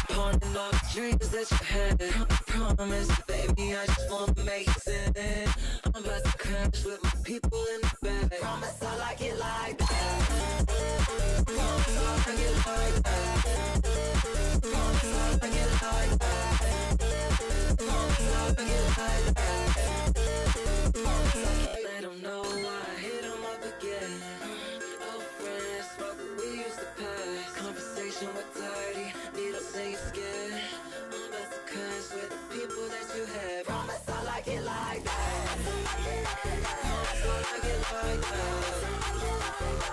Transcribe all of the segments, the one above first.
Pawning all the dreams that you had. I promise, baby, I just wanna make it. I'm about to crash with my people in the back. Promise I like it like that. Promise I like it like that. Promise I like it like that. Promise I like it like that. Promise I let them know why I hit them up again. Old friends, smoke what we used to pass. Conversation with dirty, needles say you're scared. I'm about to crash with the people that you have. Promise I like it like that. Promise I like it like that.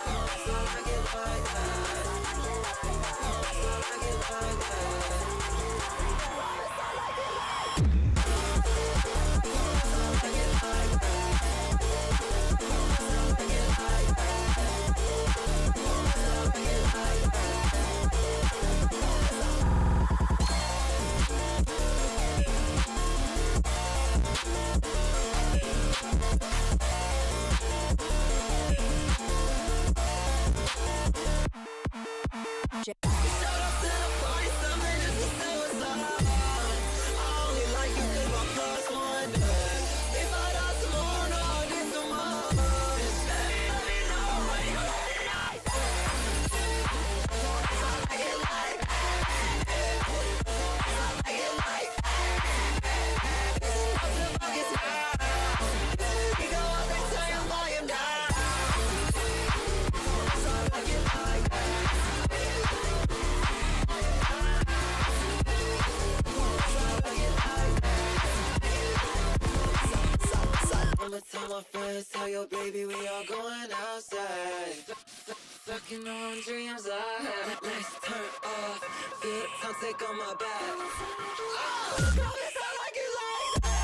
Promise I like it like that. Promise I like it like that. Promise I like it like that. Promise I like it like that. Promise I like it like that. Promise I like it like that. Tell my friends, tell your baby we all going outside. Fucking on dreams I had. Lights turn off, feel the tongue take on my back. Oh, promise I like it like that.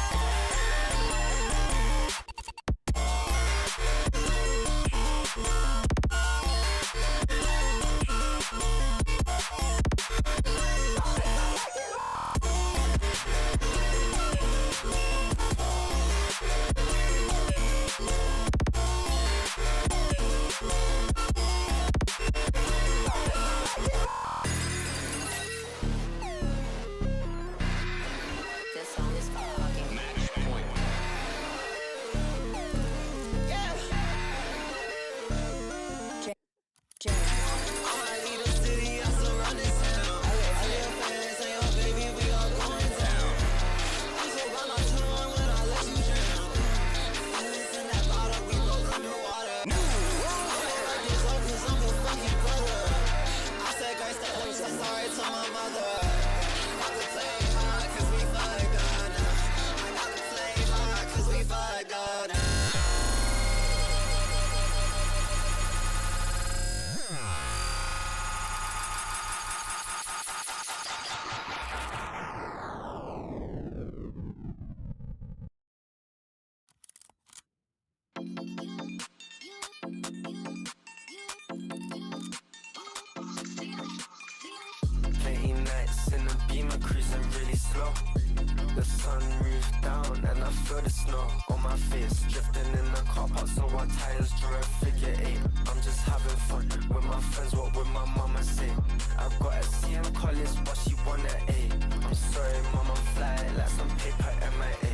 The sun moves down and I feel the snow on my face. Drifting in the car park, so our tires draw a figure eight. I'm just having fun with my friends, what would my mama say? I've got a C in college, but she want an A. I'm sorry, mom, I'm fly like some paper MIA.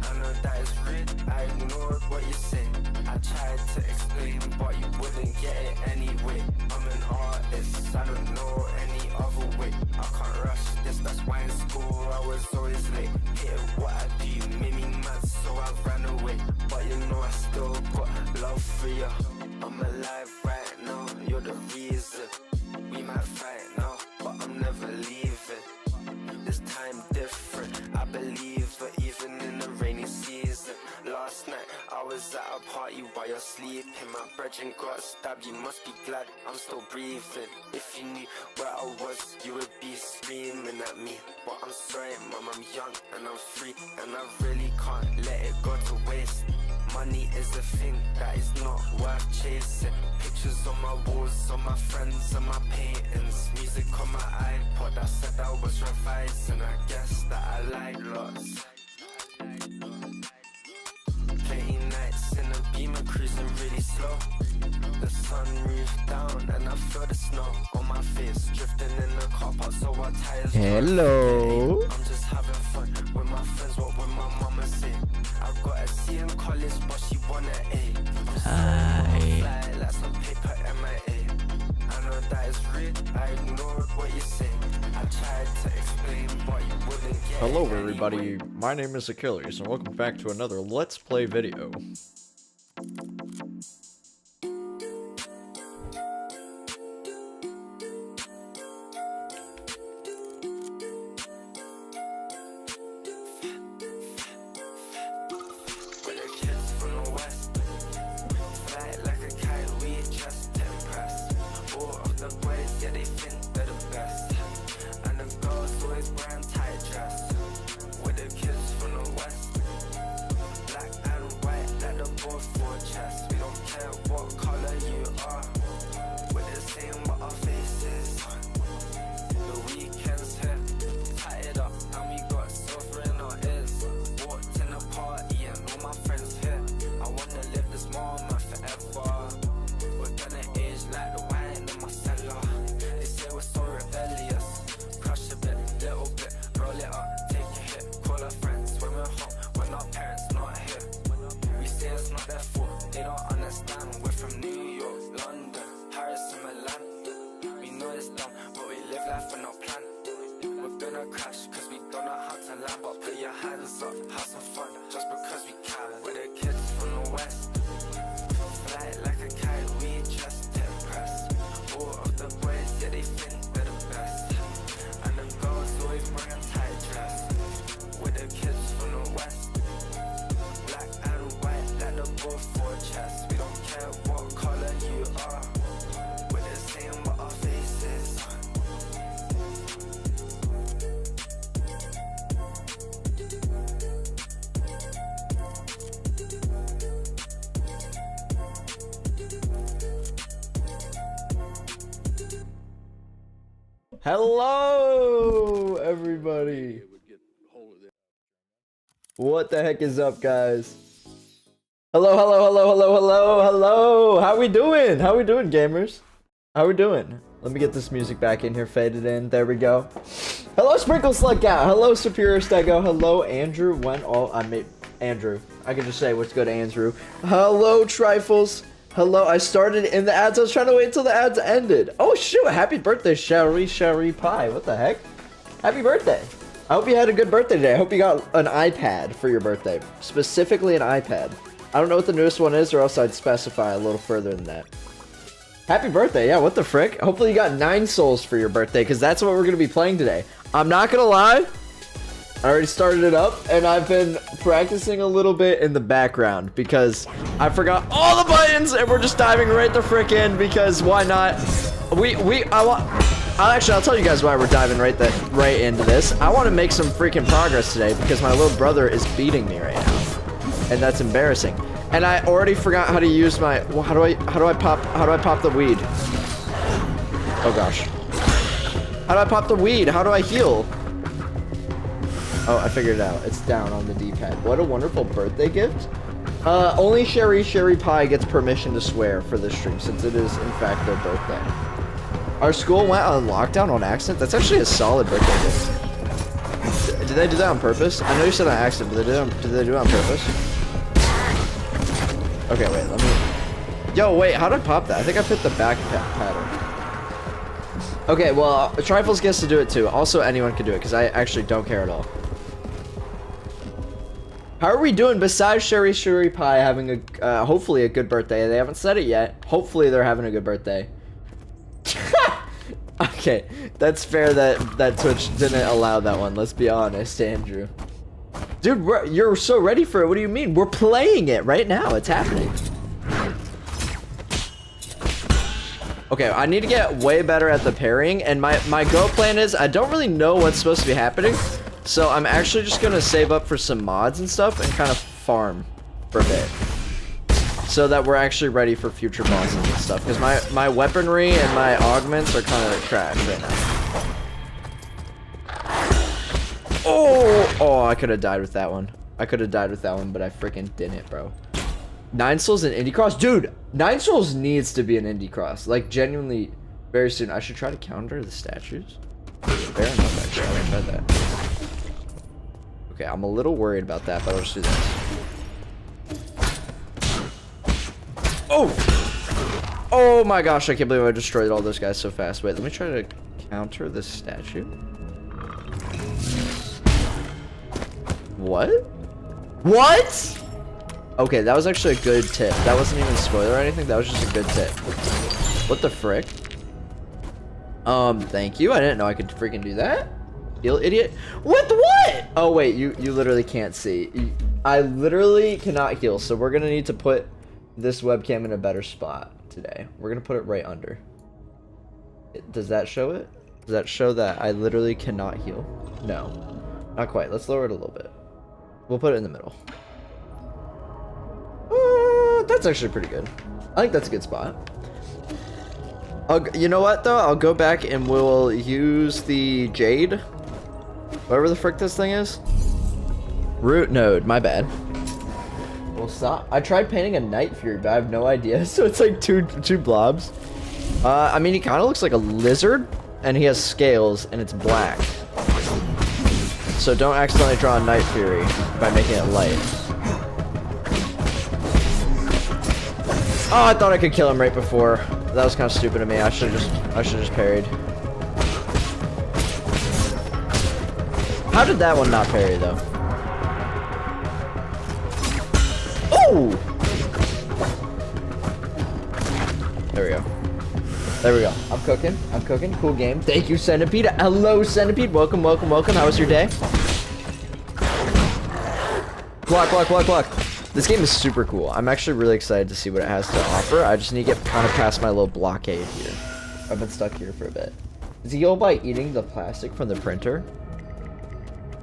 I know that is rude, I ignored what you say. I tried to explain, but you wouldn't get it anyway. I'm an artist, I don't know any other way. I can't rush this, that's why in school I was always late. Hit what I do, made me mad, so I ran away. But you know I still got love for you. I'm alive right now, you're the reason. We might fight now, but I'm never leaving. This time different, I believe it, even in the rainy season. Last night I was at a party while you're sleeping. My brethren got stabbed, you must be glad I'm still breathing. If you knew where I was, you would be screaming at me. But I'm sorry, mom, I'm young and I'm free, and I really can't let it go to waste. Money is a thing that is not worth chasing. Pictures on my walls, on my friends and my paintings. Music on my iPod, I said I was revising. I guess that I lied lots. cruising really slow. The sunroof down and I feel the snow on my face. Drifting in the car park so our tires. Hello. I'm just having fun with my friends, what would my mama say? I got a C in college but she won an A. I'm so fly like some paper MIA. I know that is rude, I ignored what you say. I tried to explain but you wouldn't get Hello it everybody, anyway. my name is Achilles and welcome back to another Let's Play video. We're the kids from the west, fly like a kite, we just impress. All of the boys, yeah, they think they're the best. And the girls always wearing tight dress. We're the kids from the west, black and white like the board for chest. We don't care what color you are, we're the same but our faces. The weekend's here, tied up and we got silver in our ears. Walked in a party and all my friends here. I wanna live this moment forever. We're gonna age like the wine in my cellar. They say we're so rebellious. Crush a bit, little bit, roll it up, take a hit. Call our friends when we're home, when our parents not here. We say it's not their fault, they don't understand. We're from New York, London, Paris and Milan. We know it's dumb, but we live life with no plan. We're gonna crash, cause we don't know how to land. But put your hands up, have some fun, just because we can. We're the kids from the west, fly like a kite, we just impress. All of the boys, yeah, they think they're the best. And the girls always wearing tight dress. We're the kids from the west, black and white like the board for chest. We don't care what color you are, we're the same but our faces. Hello everybody. What the heck is up, guys? Hello. How we doing? How we doing, gamers? How we doing? Let me get this music back in here, faded in. There we go. Hello, Sprinkle Slug Out. Hello, Superior Stego. Hello, Andrew. Andrew. I can just say what's good, Andrew. Hello, Trifles. Hello, I started in the ads. I was trying to wait until the ads ended. Oh, shoot. Happy birthday, Sherry Pie. What the heck? Happy birthday. I hope you had a good birthday today. I hope you got an iPad for your birthday. Specifically an iPad. I don't know what the newest one is, or else I'd specify a little further than that. Happy birthday. Yeah, what the frick? Hopefully you got 9 souls for your birthday, because that's what we're going to be playing today. I'm not going to lie. I already started it up, and I've been practicing a little bit in the background because I forgot all the buttons, and we're just diving right the frick in because why not? I'll tell you guys why we're diving right into this. I want to make some freaking progress today because my little brother is beating me right now, and that's embarrassing. And I already forgot how to use my. How do I pop the weed? Oh gosh. How do I pop the weed? How do I heal? Oh, I figured it out. It's down on the D-pad. What a wonderful birthday gift. Only Sherry Pie gets permission to swear for this stream since it is, in fact, their birthday. Our school went on lockdown on accident. That's actually a solid birthday gift. Did they do that on purpose? I know you said on accident, but did they do it on purpose? Okay, wait, let me... Yo, wait, how did I pop that? I think I put the back pattern. Okay, well, Trifles gets to do it too. Also, anyone can do it, because I actually don't care at all. How are we doing besides Sherry Pie having a, hopefully a good birthday? They haven't said it yet. Hopefully they're having a good birthday. Okay, that's fair that Twitch didn't allow that one. Let's be honest, Andrew. Dude, you're so ready for it. What do you mean? We're playing it right now. It's happening. Okay, I need to get way better at the parrying, and my go plan is I don't really know what's supposed to be happening, so I'm actually just gonna save up for some mods and stuff and kind of farm for a bit, so that we're actually ready for future bosses and stuff. Because my weaponry and my augments are kind of trash right now. Oh, I could have died with that one. But I freaking didn't, bro. Nine Souls and Indie Cross? Dude, Nine Souls needs to be an Indie Cross. Like, genuinely, very soon. I should try to counter the statues. Fair enough, actually. I tried that. Okay, I'm a little worried about that, but I'll just do this. Oh! Oh my gosh, I can't believe I destroyed all those guys so fast. Wait, let me try to counter this statue. What? What? Okay, that was actually a good tip. That wasn't even a spoiler or anything. That was just a good tip. What the frick? Thank you. I didn't know I could freaking do that. You idiot. What? Oh, wait. You literally can't see. I literally cannot heal. So we're going to need to put this webcam in a better spot today. We're going to put it right under. Does that show it? Does that show that I literally cannot heal? No. Not quite. Let's lower it a little bit. We'll put it in the middle. That's actually pretty good. I think that's a good spot. You know what, though? I'll go back and we'll use the jade. Whatever the frick this thing is. Root node. My bad. We'll stop. I tried painting a Night Fury, but I have no idea. So it's like two blobs. I mean, he kind of looks like a lizard. And he has scales, and it's black. So don't accidentally draw a Night Fury by making it light. Oh, I thought I could kill him right before. That was kind of stupid of me. I should just parried. How did that one not parry though? Oh! There we go. There we go. I'm cooking. I'm cooking. Cool game. Thank you, Centipede. Hello, Centipede. Welcome, welcome, welcome. How was your day? Block. This game is super cool. I'm actually really excited to see what it has to offer. I just need to get kind of past my little blockade here. I've been stuck here for a bit. Does he heal by eating the plastic from the printer?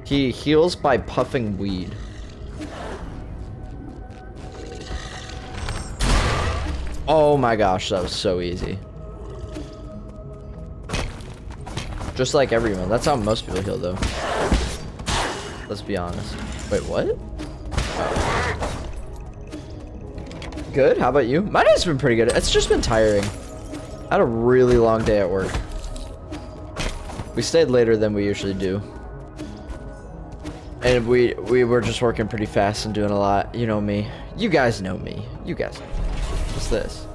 He heals by puffing weed. Oh my gosh, that was so easy. Just like everyone. That's how most people heal, though. Let's be honest. Wait, what? Good. How about you? My day's been pretty good. It's just been tiring. I had a really long day at work. We stayed later than we usually do. And we were just working pretty fast and doing a lot. You know me. You guys know me. You guys know me. What's this?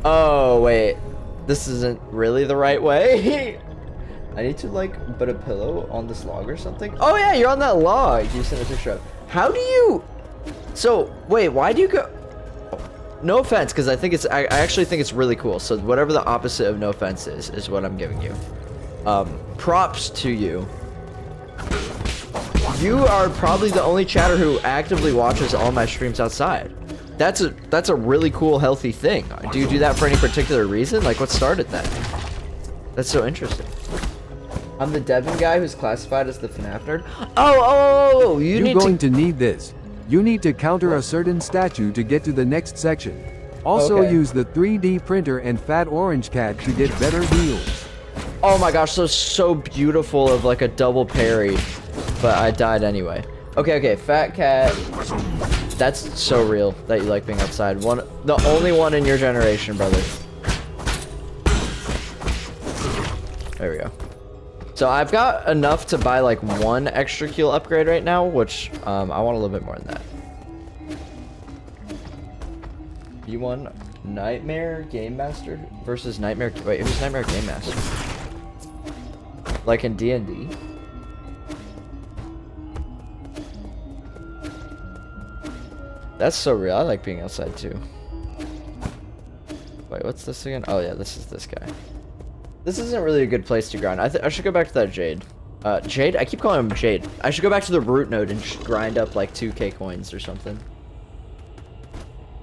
Oh, wait. This isn't really the right way. I need to, like, put a pillow on this log or something. Oh, yeah, you're on that log. You sent a picture of. How do you... So, wait, why do you go... No offense, because I actually think it's really cool. So, whatever the opposite of no offense is what I'm giving you. Props to you. You are probably the only chatter who actively watches all my streams outside. That's a really cool, healthy thing. Do you do that for any particular reason? Like, what started that? That's so interesting. I'm the Devin guy who's classified as the FNAF nerd. Oh, You're going to need this. You need to counter a certain statue to get to the next section. Also use the 3D printer and Fat Orange Cat to get better heals. Oh my gosh, so beautiful of like a double parry. But I died anyway. Okay, Fat Cat. That's so real that you like being outside. The only one in your generation, brother. There we go. So I've got enough to buy like one extra kill upgrade right now, which I want a little bit more than that. You won Nightmare Game Master versus Nightmare. Wait, who's Nightmare Game Master? Like in D&D? That's so real. I like being outside too. Wait, what's this again? Oh yeah, this is this guy. This isn't really a good place to grind. I should go back to that Jade. Jade? I keep calling him Jade. I should go back to the root node and grind up like 2k coins or something.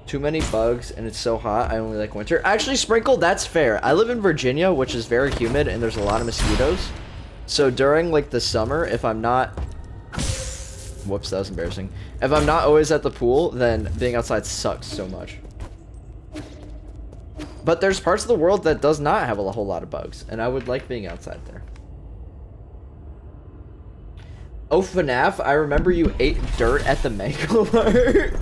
Too many bugs and it's so hot. I only like winter. Actually, Sprinkle, that's fair. I live in Virginia, which is very humid and there's a lot of mosquitoes. So during like the summer, if I'm not... Whoops, that was embarrassing. If I'm not always at the pool, then being outside sucks so much. But there's parts of the world that does not have a whole lot of bugs, and I would like being outside there. Oh, FNAF, I remember you ate dirt at the Mango Mart.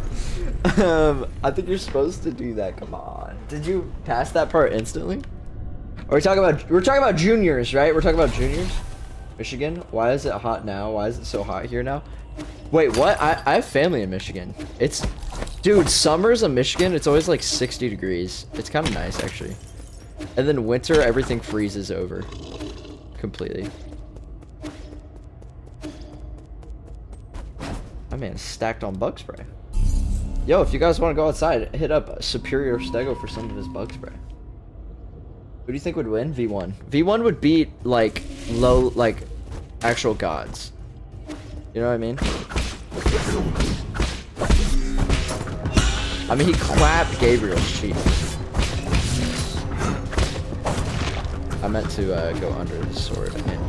I think you're supposed to do that. Come on. Did you pass that part instantly? We're talking about juniors, right? We're talking about juniors. Michigan. Why is it hot now? Why is it so hot here now? Wait, what? I have family in Michigan. Dude, summers in Michigan, it's always like 60 degrees. It's kind of nice, actually. And then winter, everything freezes over. Completely. My man stacked on bug spray. Yo, if you guys want to go outside, hit up Superior Stego for some of his bug spray. Who do you think would win? V1. V1 would beat, like, actual gods. You know what I mean? I mean, he clapped Gabriel's cheek. I meant to go under the sword and...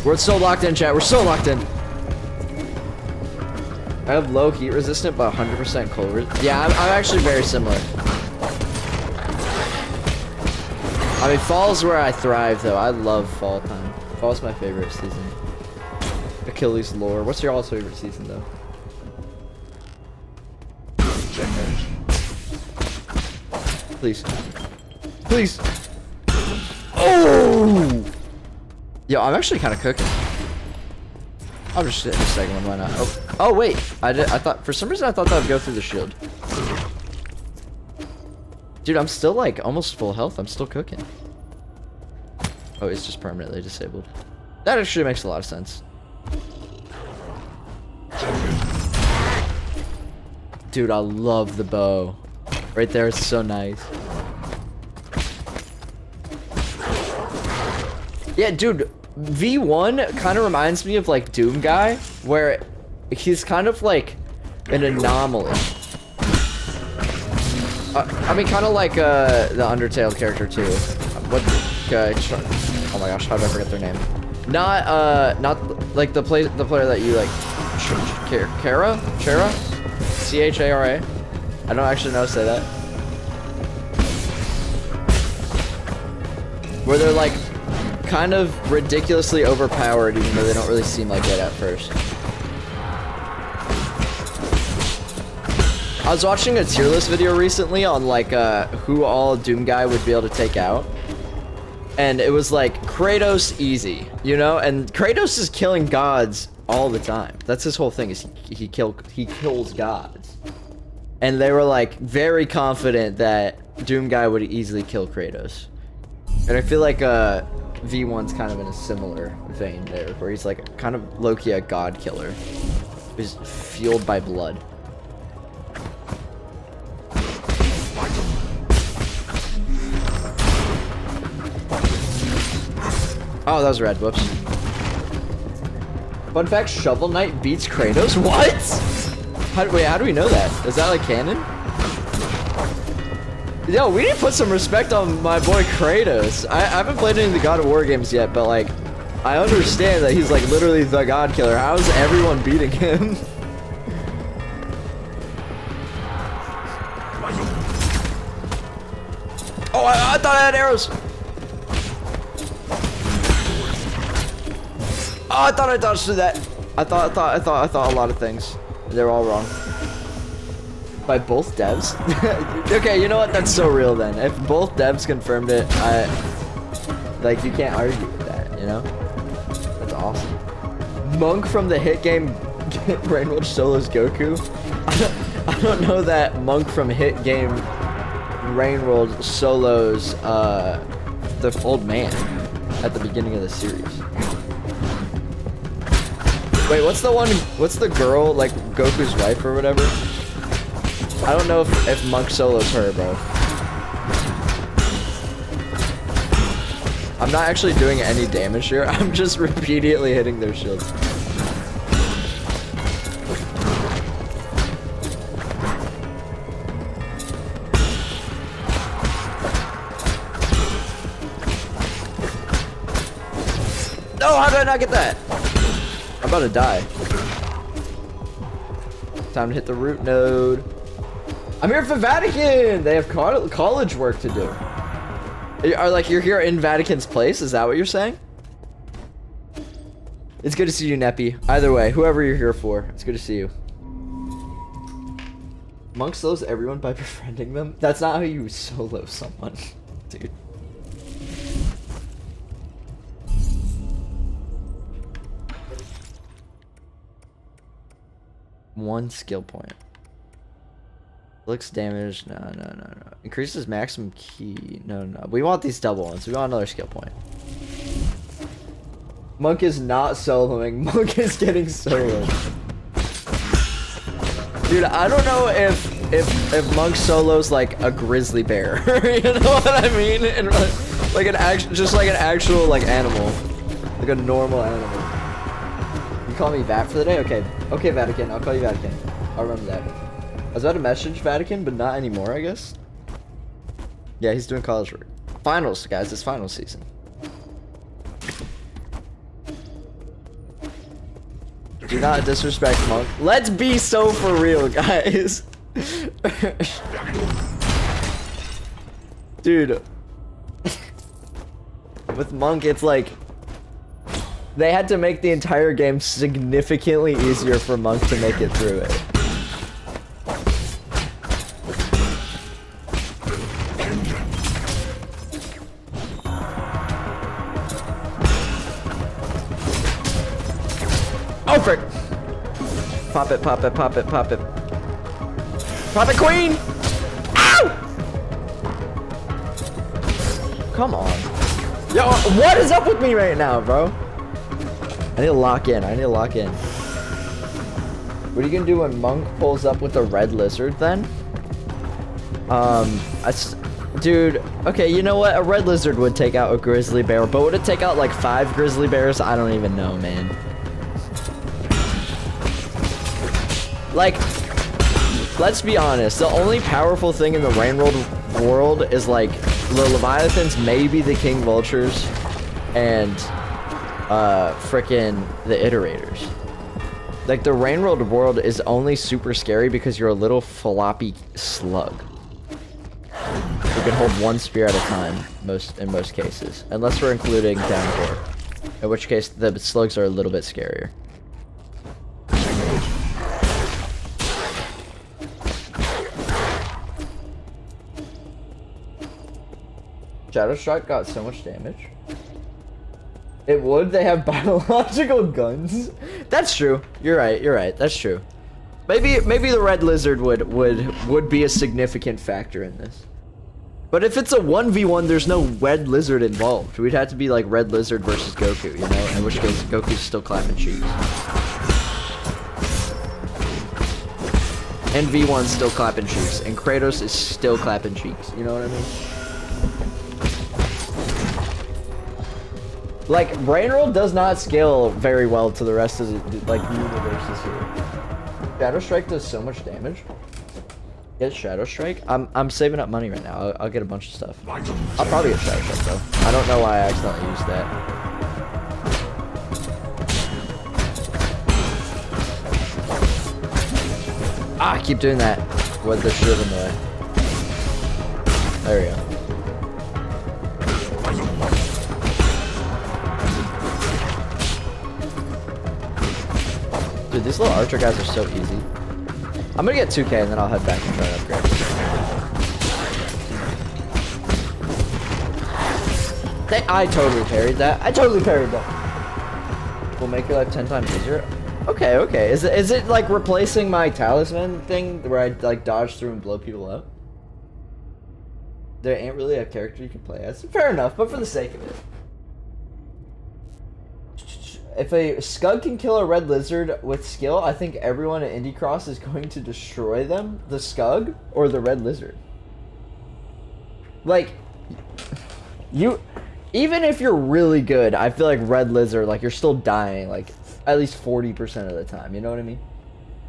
We're so locked in, chat. We're so locked in. I have low heat resistant, but 100% cold resistant. Yeah, I'm actually very similar. I mean, fall's where I thrive, though. I love fall time. Fall's my favorite season. Achilles lore. What's your all's favorite season, though? Please. Please. Oh! Yo, I'm actually kind of cooking. I'll just hit the second one, why not? Oh wait, I thought, for some reason I thought that would go through the shield. Dude, I'm still like almost full health, I'm still cooking. Oh, it's just permanently disabled. That actually makes a lot of sense. Dude, I love the bow. Right there, it's so nice. Yeah, dude, V1 kind of reminds me of like Doom Guy, where he's kind of like an anomaly. I mean, kind of like the Undertale character too. What guy? Oh my gosh, how did I forget their name? Not like the player that you like, Chara, C-H-A-R-A. I don't actually know how to say that. Where they're like kind of ridiculously overpowered, even though they don't really seem like it at first. I was watching a tier list video recently on like who all Doom Guy would be able to take out. And it was like Kratos easy, you know? And Kratos is killing gods all the time. That's his whole thing, is he kills gods. And they were like very confident that Doom Guy would easily kill Kratos. And I feel like V1's kind of in a similar vein there, where he's like kind of low-key a god killer. He's fueled by blood. Oh, that was red. Whoops. Fun fact, Shovel Knight beats Kratos? What? Wait, how do we know that? Is that like canon? Yo, we need to put some respect on my boy Kratos. I haven't played any of the God of War games yet, but like, I understand that he's like literally the god killer. How is everyone beating him? Oh, I thought I had arrows. Oh, I thought I dodged through that. I thought a lot of things. They're all wrong. By both devs? Okay, you know what? That's so real then. If both devs confirmed it, like, you can't argue with that, you know? That's awesome. Monk from the hit game Rainworld solos Goku? I don't know that Monk from hit game Rainworld solos the old man at the beginning of the series. Wait, what's the girl, like, Goku's wife or whatever? I don't know if Monk solos her, bro. I'm not actually doing any damage here. I'm just repeatedly hitting their shields. No, how did I not get that? I'm about to die. Time to hit the root node. I'm here for Vatican! They have college work to do. Are like, you're here in Vatican's place? Is that what you're saying? It's good to see you, Neppy. Either way, whoever you're here for, it's good to see you. Monk slows everyone by befriending them? That's not how you solo someone, dude. One skill point. Looks damage. No. Increases maximum key. No. We want these double ones. We want another skill point. Monk is not soloing. Monk is getting soloed. Dude, I don't know if Monk solos like a grizzly bear. You know what I mean? And like an actual like animal, like a normal animal. You call me Vat for the day? Okay, Vatican. I'll call you Vatican. I'll remember that. I was about to message Vatican, but not anymore, I guess. Yeah, he's doing college work. Finals, guys. It's finals season. Do not disrespect Monk. Let's be so for real, guys. Dude. With Monk, it's like they had to make the entire game significantly easier for Monk to make it through it. Oh, frick! Pop it. Pop it, queen! Ow! Come on. Yo, what is up with me right now, bro? I need to lock in. What are you gonna do when Monk pulls up with a red lizard then? Dude, okay, you know what? A red lizard would take out a grizzly bear, but would it take out like 5 grizzly bears? I don't even know, man. Like, let's be honest, the only powerful thing in the Rain world is like the Leviathans, maybe the King Vultures, and frickin' the Iterators. Like, the Rain world is only super scary because you're a little floppy slug. You can hold 1 spear at a time, in most cases. Unless we're including Downpour. In which case, the slugs are a little bit scarier. Shadow Strike got so much damage. It would? They have biological guns? That's true. You're right. That's true. Maybe the red lizard would be a significant factor in this. But if it's a 1v1, there's no red lizard involved. We'd have to be like red lizard versus Goku, you know? In which case, Goku's still clapping cheeks. And V1's still clapping cheeks. And Kratos is still clapping cheeks. You know what I mean? Like, Brain Roll does not scale very well to the rest of the, like, universes here. Shadow Strike does so much damage. Get Shadow Strike? I'm saving up money right now. I'll get a bunch of stuff. I'll probably get Shadow Strike, though. I don't know why I accidentally used that. Ah, I keep doing that with the shield in the way. There we go. Dude, these little archer guys are so easy. I'm gonna get 2k and then I'll head back and try to upgrade. I totally parried that. Will make your life 10 times easier. Okay. Is it like replacing my talisman thing where I like dodge through and blow people up? There ain't really a character you can play as. Fair enough, but for the sake of it. If a Scug can kill a red lizard with skill, I think everyone at Indie Cross is going to destroy them. The Scug or the red lizard. Like, even if you're really good, I feel like red lizard, like, you're still dying, like, at least 40% of the time. You know what I mean?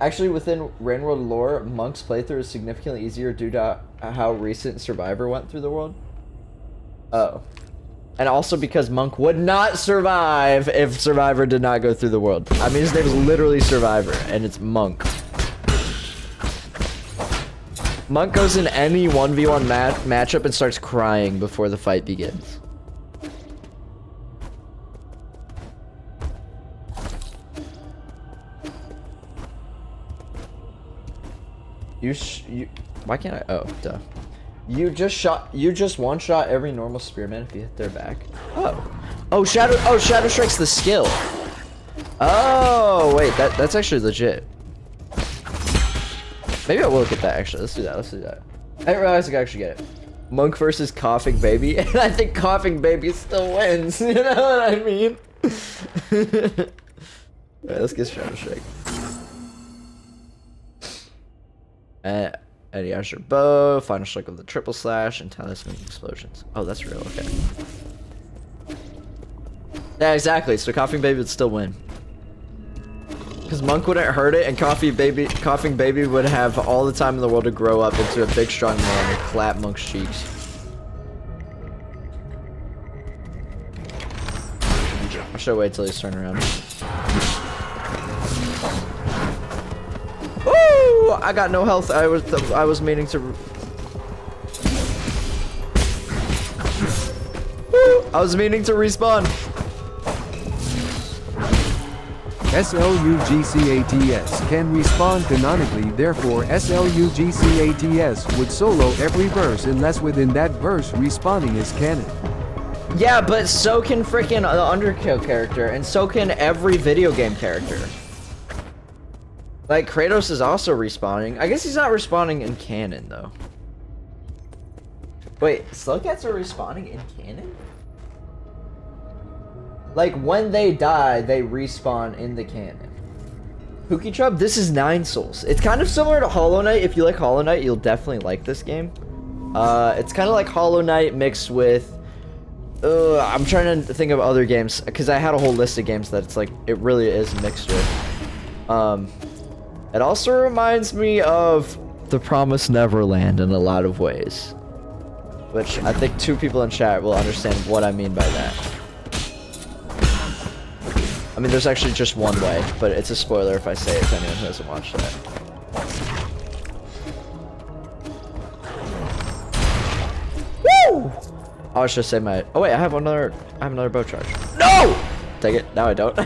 Actually, within Rain World lore, Monk's playthrough is significantly easier due to how recent Survivor went through the world. Oh. And also because Monk would not survive if Survivor did not go through the world. I mean, his name is literally Survivor, and it's Monk. Monk goes in any 1v1 matchup and starts crying before the fight begins. You why can't I? Oh, duh. You just one shot every normal spearman if you hit their back. Oh, Shadow Strike's the skill. Oh, wait, that's actually legit. Maybe I will get that actually. Let's do that. I didn't realize I could actually get it. Monk versus Coughing Baby, and I think Coughing Baby still wins. You know what I mean? Alright, let's get Shadow Strike. Eddie Azure Bow, Final Strike of the Triple Slash, and Talisman Explosions. Oh, that's real, okay. Yeah, exactly, so Coughing Baby would still win. Because Monk wouldn't hurt it, and Coughing Baby would have all the time in the world to grow up into a big, strong man and clap Monk's cheeks. I should wait till he's turned around. Ooh! I got no health. I was meaning to. Woo! I was meaning to respawn. SLUGCATS can respawn canonically, therefore SLUGCATS would solo every verse unless within that verse respawning is canon. Yeah, but so can freaking the Underkill character, and so can every video game character. Like, Kratos is also respawning. I guess he's not respawning in canon, though. Wait, Slugcats are respawning in canon? Like, when they die, they respawn in the canon. Pookie Chub, this is 9 souls. It's kind of similar to Hollow Knight. If you like Hollow Knight, you'll definitely like this game. It's kind of like Hollow Knight mixed with... I'm trying to think of other games, because I had a whole list of games that it's like, it really is mixed with. It also reminds me of The Promised Neverland in a lot of ways. Which I think 2 people in chat will understand what I mean by that. I mean, there's actually just one way, but it's a spoiler if I say it to anyone who hasn't watched that. Woo! I was just saying my. Oh wait, I have another bow charge. No! Take it. Now I don't.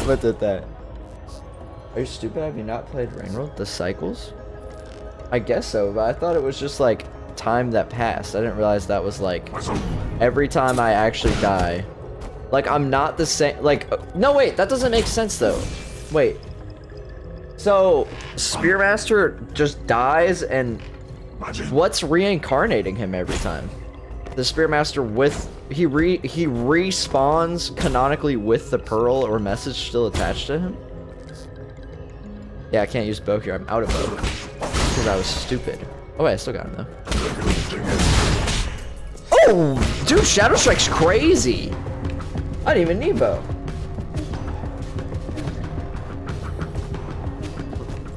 What did that? Are you stupid? Have you not played Rainworld? The cycles? I guess so, but I thought it was just like time that passed. I didn't realize that was like every time I actually die. Like, I'm not the same, like, no, wait, that doesn't make sense, though. Wait. So, Spearmaster just dies, and what's reincarnating him every time? The Spearmaster with, he respawns canonically with the pearl or message still attached to him? Yeah, I can't use bow here, I'm out of bow. Because I was stupid. Oh, wait, I still got him, though. Oh, dude, Shadow Strike's crazy! I didn't even need bow.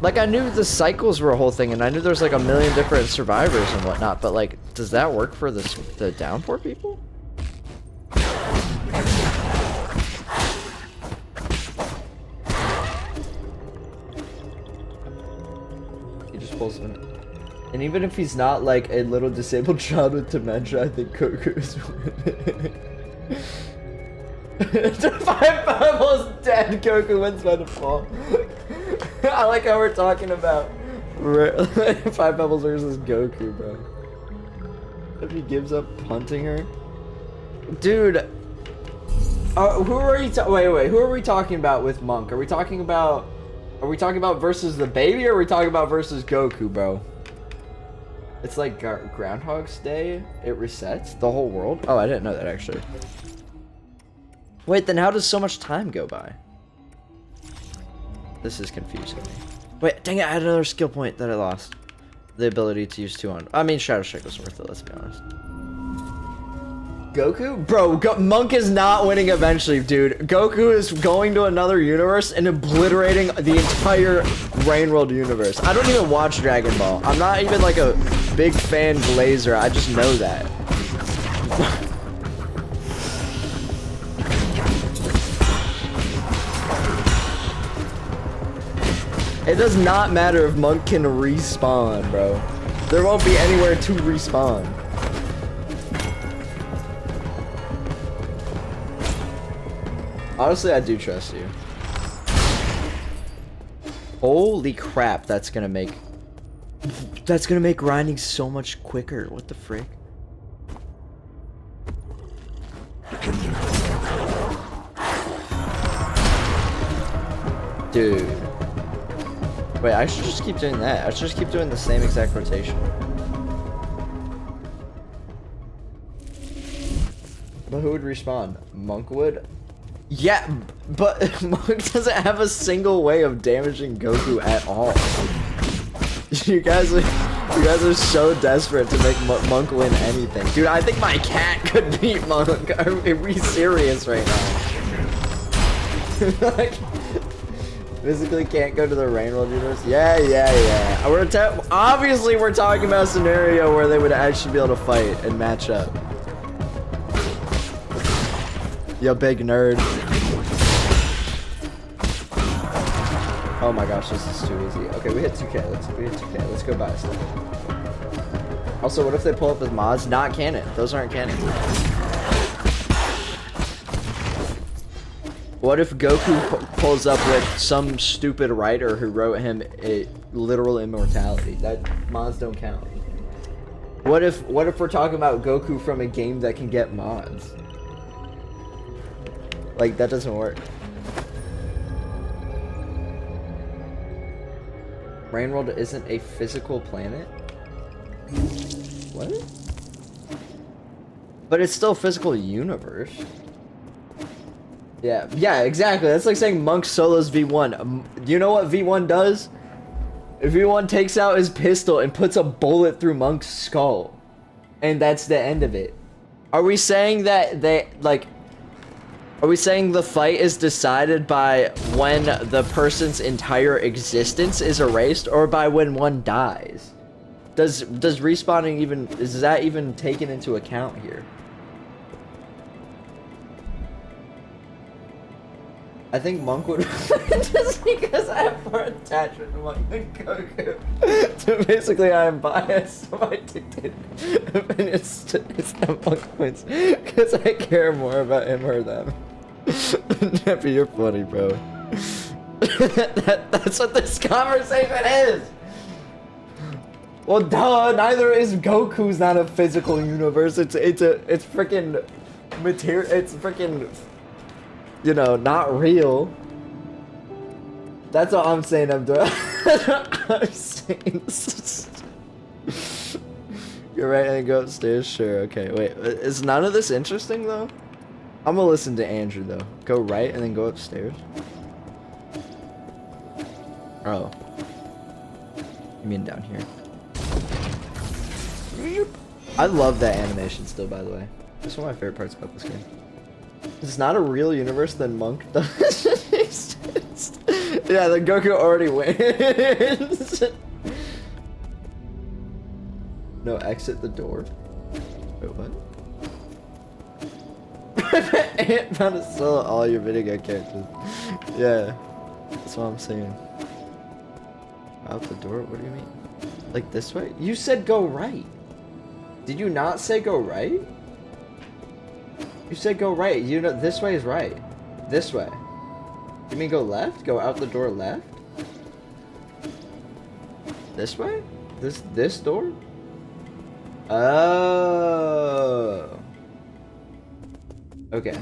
Like, I knew the cycles were a whole thing, and I knew there was like a million different survivors and whatnot, but like, does that work for the downpour people? He just pulls him. And even if he's not like a little disabled child with dementia, I think Goku is winning. 5 Pebbles dead. Goku wins by default. I like how we're talking about 5 Pebbles versus Goku, bro. If he gives up punting her, dude. Who are you? Wait. Who are we talking about with Monk? Are we talking about versus the baby, or are we talking about versus Goku, bro? It's like Groundhog's Day. It resets the whole world. Oh, I didn't know that actually. Wait, then how does so much time go by? This is confusing me. Wait, dang it, I had another skill point that I lost. The ability to use 2 on... I mean, Shadow Strike was worth it, let's be honest. Goku? Bro, Monk is not winning eventually, dude. Goku is going to another universe and obliterating the entire Rainworld universe. I don't even watch Dragon Ball. I'm not even like a big fan Glazer, I just know that. It does not matter if Monk can respawn, bro. There won't be anywhere to respawn. Honestly, I do trust you. Holy crap, that's gonna make That's gonna make grinding so much quicker. What the frick? Dude. Wait, I should just keep doing that. I should just keep doing the same exact rotation. But who would respawn? Monk would? Yeah, but Monk doesn't have a single way of damaging Goku at all. You guys are so desperate to make Monk win anything. Dude, I think my cat could beat Monk. Are we serious right now? Like, physically can't go to the Rain World universe? Yeah. Obviously, we're talking about a scenario where they would actually be able to fight and match up. You big nerd. Oh my gosh, this is too easy. Okay, we hit 2K. Let's go buy stuff. Also, what if they pull up with mods? Not canon. Those aren't canon. What if Goku pulls up with some stupid writer who wrote him a literal immortality? That mods don't count. What if we're talking about Goku from a game that can get mods? Like, that doesn't work. Rain World isn't a physical planet? What? But it's still a physical universe. Yeah, exactly. That's like saying Monk solos V1. You know what V1 does? V1 takes out his pistol and puts a bullet through Monk's skull. And that's the end of it. Are we saying that are we saying the fight is decided by when the person's entire existence is erased, or by when one dies? Does respawning even, is that even taken into account here? I think Monk would just because I have more attachment to Monk than Goku. So basically I am biased, so my dictated opinion is that Monk wins because I care more about him or them. Neppy, you're funny, bro. That's what this conversation is. Well, duh. Neither is Goku's not a physical universe. It's freaking material. It's freaking, you know, not real. That's what I'm saying. I'm doing. I'm saying. You're right, and go upstairs. Sure. Okay. Wait. Is none of this interesting though? I'm gonna listen to Andrew though. Go right and then go upstairs. Oh. You mean down here? I love that animation still, by the way. It's one of my favorite parts about this game. If it's not a real universe, then Monk doesn't exist. Yeah, then Goku already wins. No, exit the door. Wait, what? Ant found to sell all your video game characters. Yeah, that's what I'm saying. Out the door? What do you mean? Like this way? You said go right. Did you not say go right? You said go right. You know this way is right. This way. You mean go left? Go out the door left? This way? This door? Oh. Okay.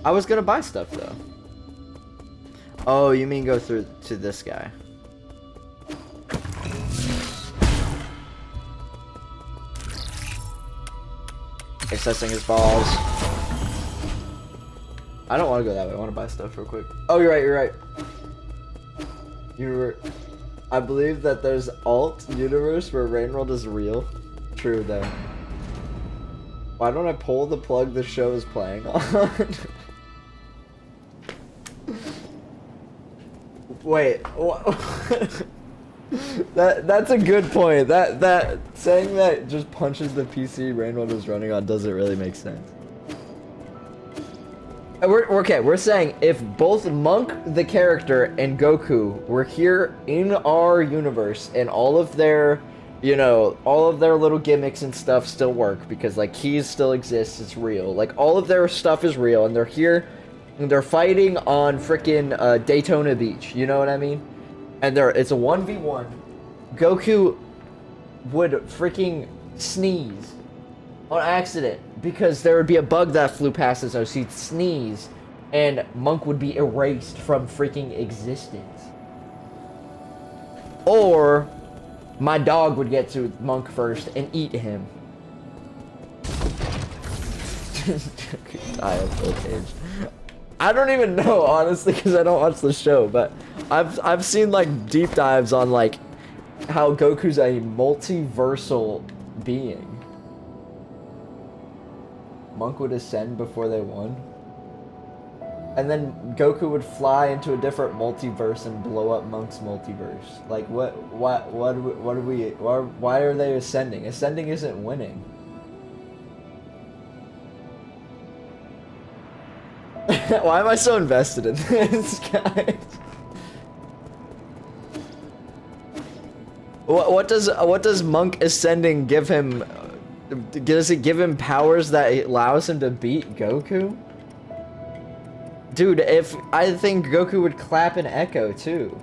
I was gonna buy stuff though. Oh, you mean go through to this guy? Accessing his balls. I don't want to go that way. I want to buy stuff real quick. Oh, you're right. You're right. I believe that there's alt universe where Rain World is real. True though. Why don't I pull the plug the show is playing on? Wait. That's a good point. That saying that just punches the PC Rain World is running on doesn't really make sense. We're saying if both Monk the character and Goku were here in our universe and all of their, you know, all of their little gimmicks and stuff still work because like keys still exist, it's real. Like all of their stuff is real and they're here and they're fighting on frickin' Daytona Beach, you know what I mean? And it's a 1v1 Goku would freaking sneeze on accident because there would be a bug that flew past us, so he'd sneeze and Monk would be erased from freaking existence. Or my dog would get to Monk first and eat him. I have old age. I don't even know, honestly, because I don't watch the show, but I've seen like deep dives on like how Goku's a multiversal being. Monk would ascend before they won. And then Goku would fly into a different multiverse and blow up Monk's multiverse. Like why are they ascending? Ascending isn't winning. Why am I so invested in this, guys? What does Monk ascending give him? Does it give him powers that allows him to beat Goku? Dude, if I think Goku would clap an echo too.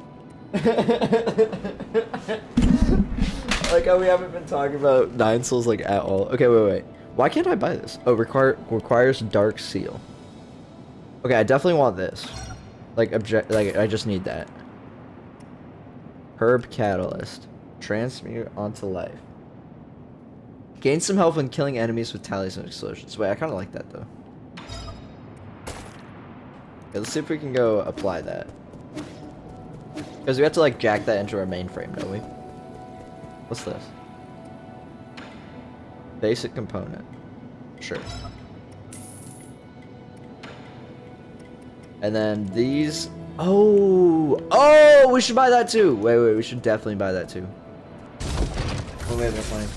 Like how we haven't been talking about Nine Souls like at all. Okay, wait. Why can't I buy this? Oh, requires Dark Seal. Okay, I definitely want this. Like I just need that. Herb Catalyst. Transmute onto life. Gain some health when killing enemies with tallies and explosions. Wait, I kind of like that though. Okay, let's see if we can go apply that. Because we have to like jack that into our mainframe, don't we? What's this? Basic component. Sure. And then these. Oh, we should buy that too. Wait, we should definitely buy that too. Oh, we have no money.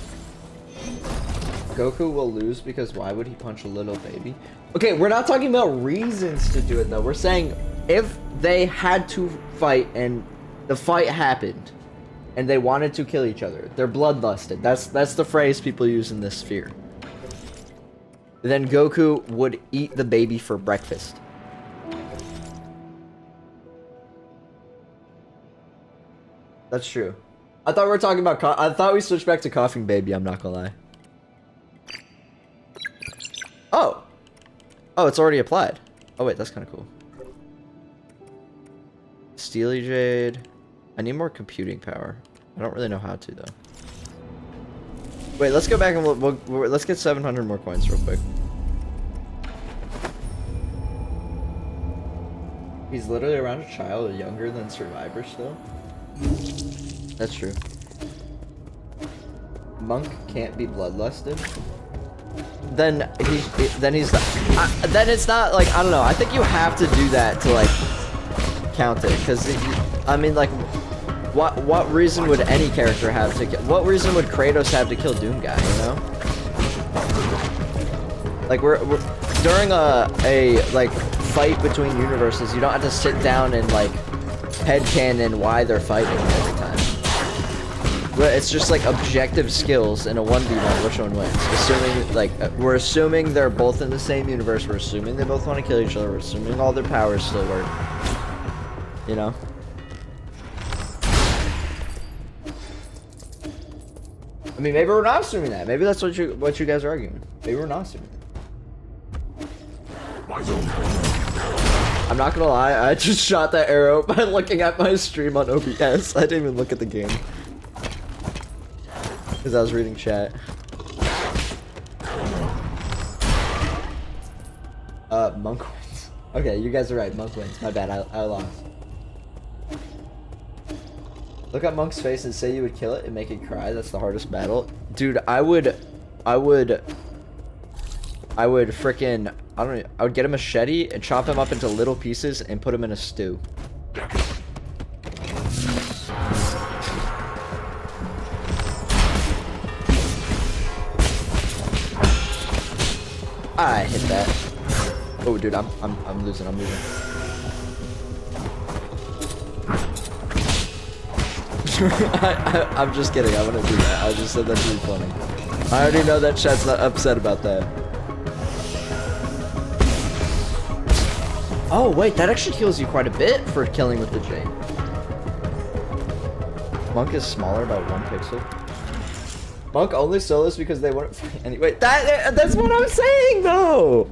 Goku will lose because why would he punch a little baby? Okay, we're not talking about reasons to do it though. We're saying if they had to fight and the fight happened and they wanted to kill each other, they're bloodlusted. That's the phrase people use in this sphere. Then Goku would eat the baby for breakfast. That's true. I thought we were talking about I thought we switched back to coughing baby, I'm not gonna lie. Oh, it's already applied. Oh wait, that's kind of cool. Steely Jade. I need more computing power. I don't really know how to though. Wait, let's go back and let's get 700 more coins real quick. He's literally around a child younger than Survivor still. That's true. Monk can't be bloodlusted. Then it's not like, I don't know. I think you have to do that to like count it, because I mean, like, what reason would any character have to? What reason would Kratos have to kill Doom Guy? You know, like we're during a like fight between universes. You don't have to sit down and like headcanon why they're fighting every time. It's just like objective skills in a 1v1, which one wins? Assuming, like, we're assuming they're both in the same universe, we're assuming they both want to kill each other, we're assuming all their powers still work. You know? I mean, maybe we're not assuming that. Maybe that's what you guys are arguing. Maybe we're not assuming that. I'm not gonna lie, I just shot that arrow by looking at my stream on OBS. I didn't even look at the game. Because I was reading chat. Monk wins. Okay, you guys are right. Monk wins. My bad. I lost. Look at Monk's face and say you would kill it and make it cry. That's the hardest battle. Dude, I would frickin', I would get a machete and chop him up into little pieces and put him in a stew. I hit that. Oh, dude, I'm losing. I'm losing. I'm just kidding. I wouldn't do that. I just said that to be funny. I already know that chat's not upset about that. Oh wait, that actually heals you quite a bit for killing with the Jade. Monk is smaller by 1 pixel. Monk only solos because they wouldn't fight anyway. That's what I'm saying though.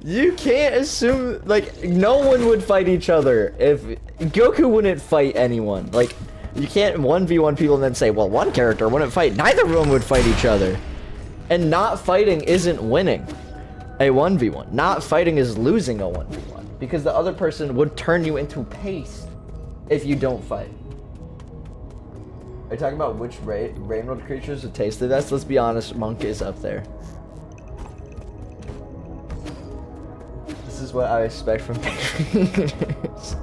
You can't assume like no one would fight each other if Goku wouldn't fight anyone. Like you can't 1v1 people and then say, well, one character wouldn't fight. Neither of them would fight each other. And not fighting isn't winning a 1v1. Not fighting is losing a 1v1 because the other person would turn you into paste if you don't fight. Are you talking about which rainbow creatures would taste the best? Let's be honest, Monk is up there. This is what I expect from creators.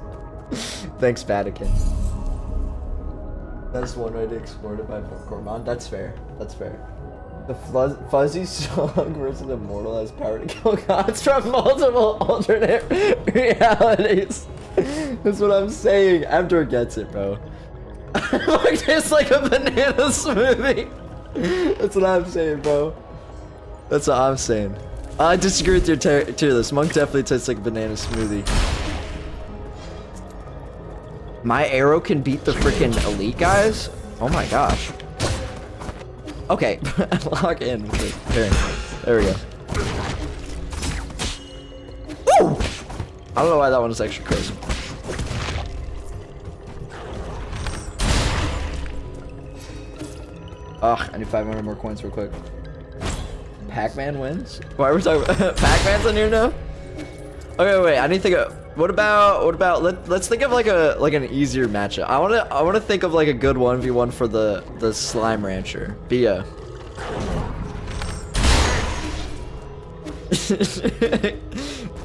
Thanks, Vatican. That's one way to export it by Gormon. That's fair. That's fair. The fuzzy song versus Immortal has power to kill gods from multiple alternate realities. That's what I'm saying. Abdur gets it, bro. It tastes like a banana smoothie. That's what I'm saying, bro. That's what I'm saying. I disagree with your tier list. Monk definitely tastes like a banana smoothie. My arrow can beat the freaking elite guys? Oh my gosh. Okay, log in. Here. There we go. Woo! I don't know why that one is extra crazy. Ugh, I need 500 more coins real quick. Pac-Man wins? Why are we talking about Pac-Man's in here now? Okay, wait, I need to think of what about let's think of like an easier matchup. I wanna think of like a good 1v1 for the slime rancher. Bia.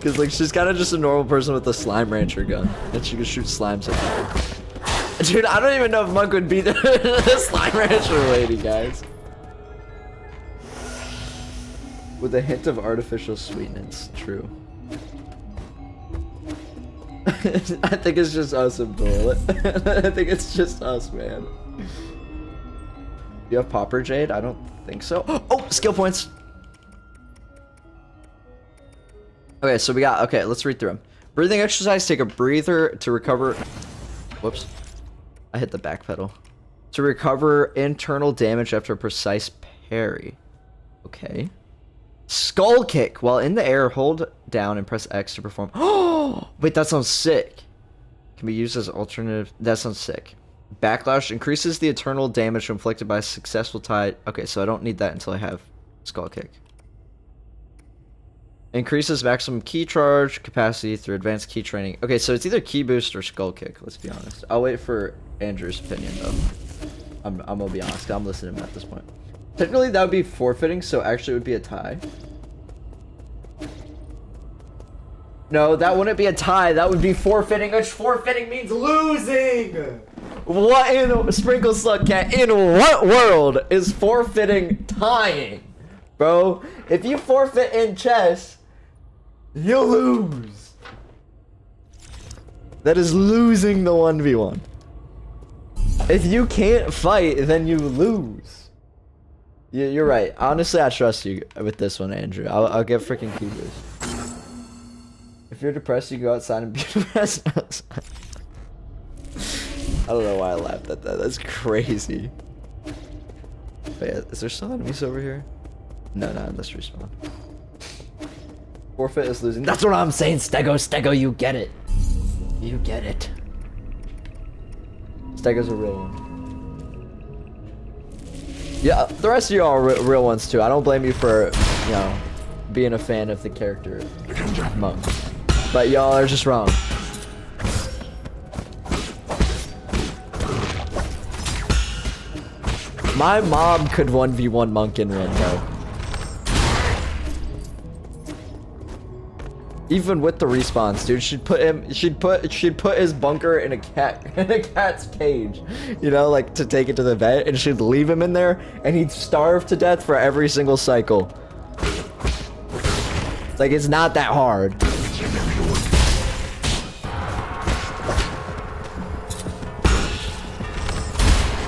Cause like she's kinda just a normal person with a slime rancher gun. And she can shoot slimes at people. Dude, I don't even know if Monk would beat the slime rancher lady, guys. With a hint of artificial sweetness, true. I think it's just us and Bullet. I think it's just us, man. You have Popper Jade? I don't think so. Oh, skill points. Okay, so we got, okay, let's read through them. Breathing exercise, take a breather to recover. Whoops. I hit the back pedal. To recover internal damage after a precise parry. Okay. Skull kick. While in the air, hold down and press X to perform. Oh, wait, that sounds sick. Can be used as alternative. That sounds sick. Backlash increases the internal damage inflicted by a successful tide. Okay, so I don't need that until I have skull kick. Increases maximum key charge capacity through advanced key training. Okay, so it's either key boost or skull kick. Let's be honest. I'll wait for Andrew's opinion though. I'm gonna be honest. I'm listening to him at this point. Technically, that would be forfeiting, so actually it would be a tie. No, that wouldn't be a tie. That would be forfeiting, which forfeiting means losing. What in Sprinkle Slug Cat? In what world is forfeiting tying, bro? If you forfeit in chess, you lose. That is losing the 1v1. If you can't fight, then you lose. You're right. Honestly, I trust you with this one, Andrew. I'll get freaking key boost. If you're depressed, you go outside and be depressed outside. I don't know why I laughed at that. That's crazy. Wait, is there still enemies over here? No, let's respawn. Forfeit is losing. That's what I'm saying, Stego, you get it. You get it. Stego's a real one. Yeah, the rest of you are real ones too. I don't blame you for, you know, being a fan of the character Monk. But y'all are just wrong. My mom could 1v1 Monk in one though. Even with the respawns, dude, she'd put his bunker in a cat's cage, you know, like to take it to the vet, and she'd leave him in there, and he'd starve to death for every single cycle. Like, it's not that hard.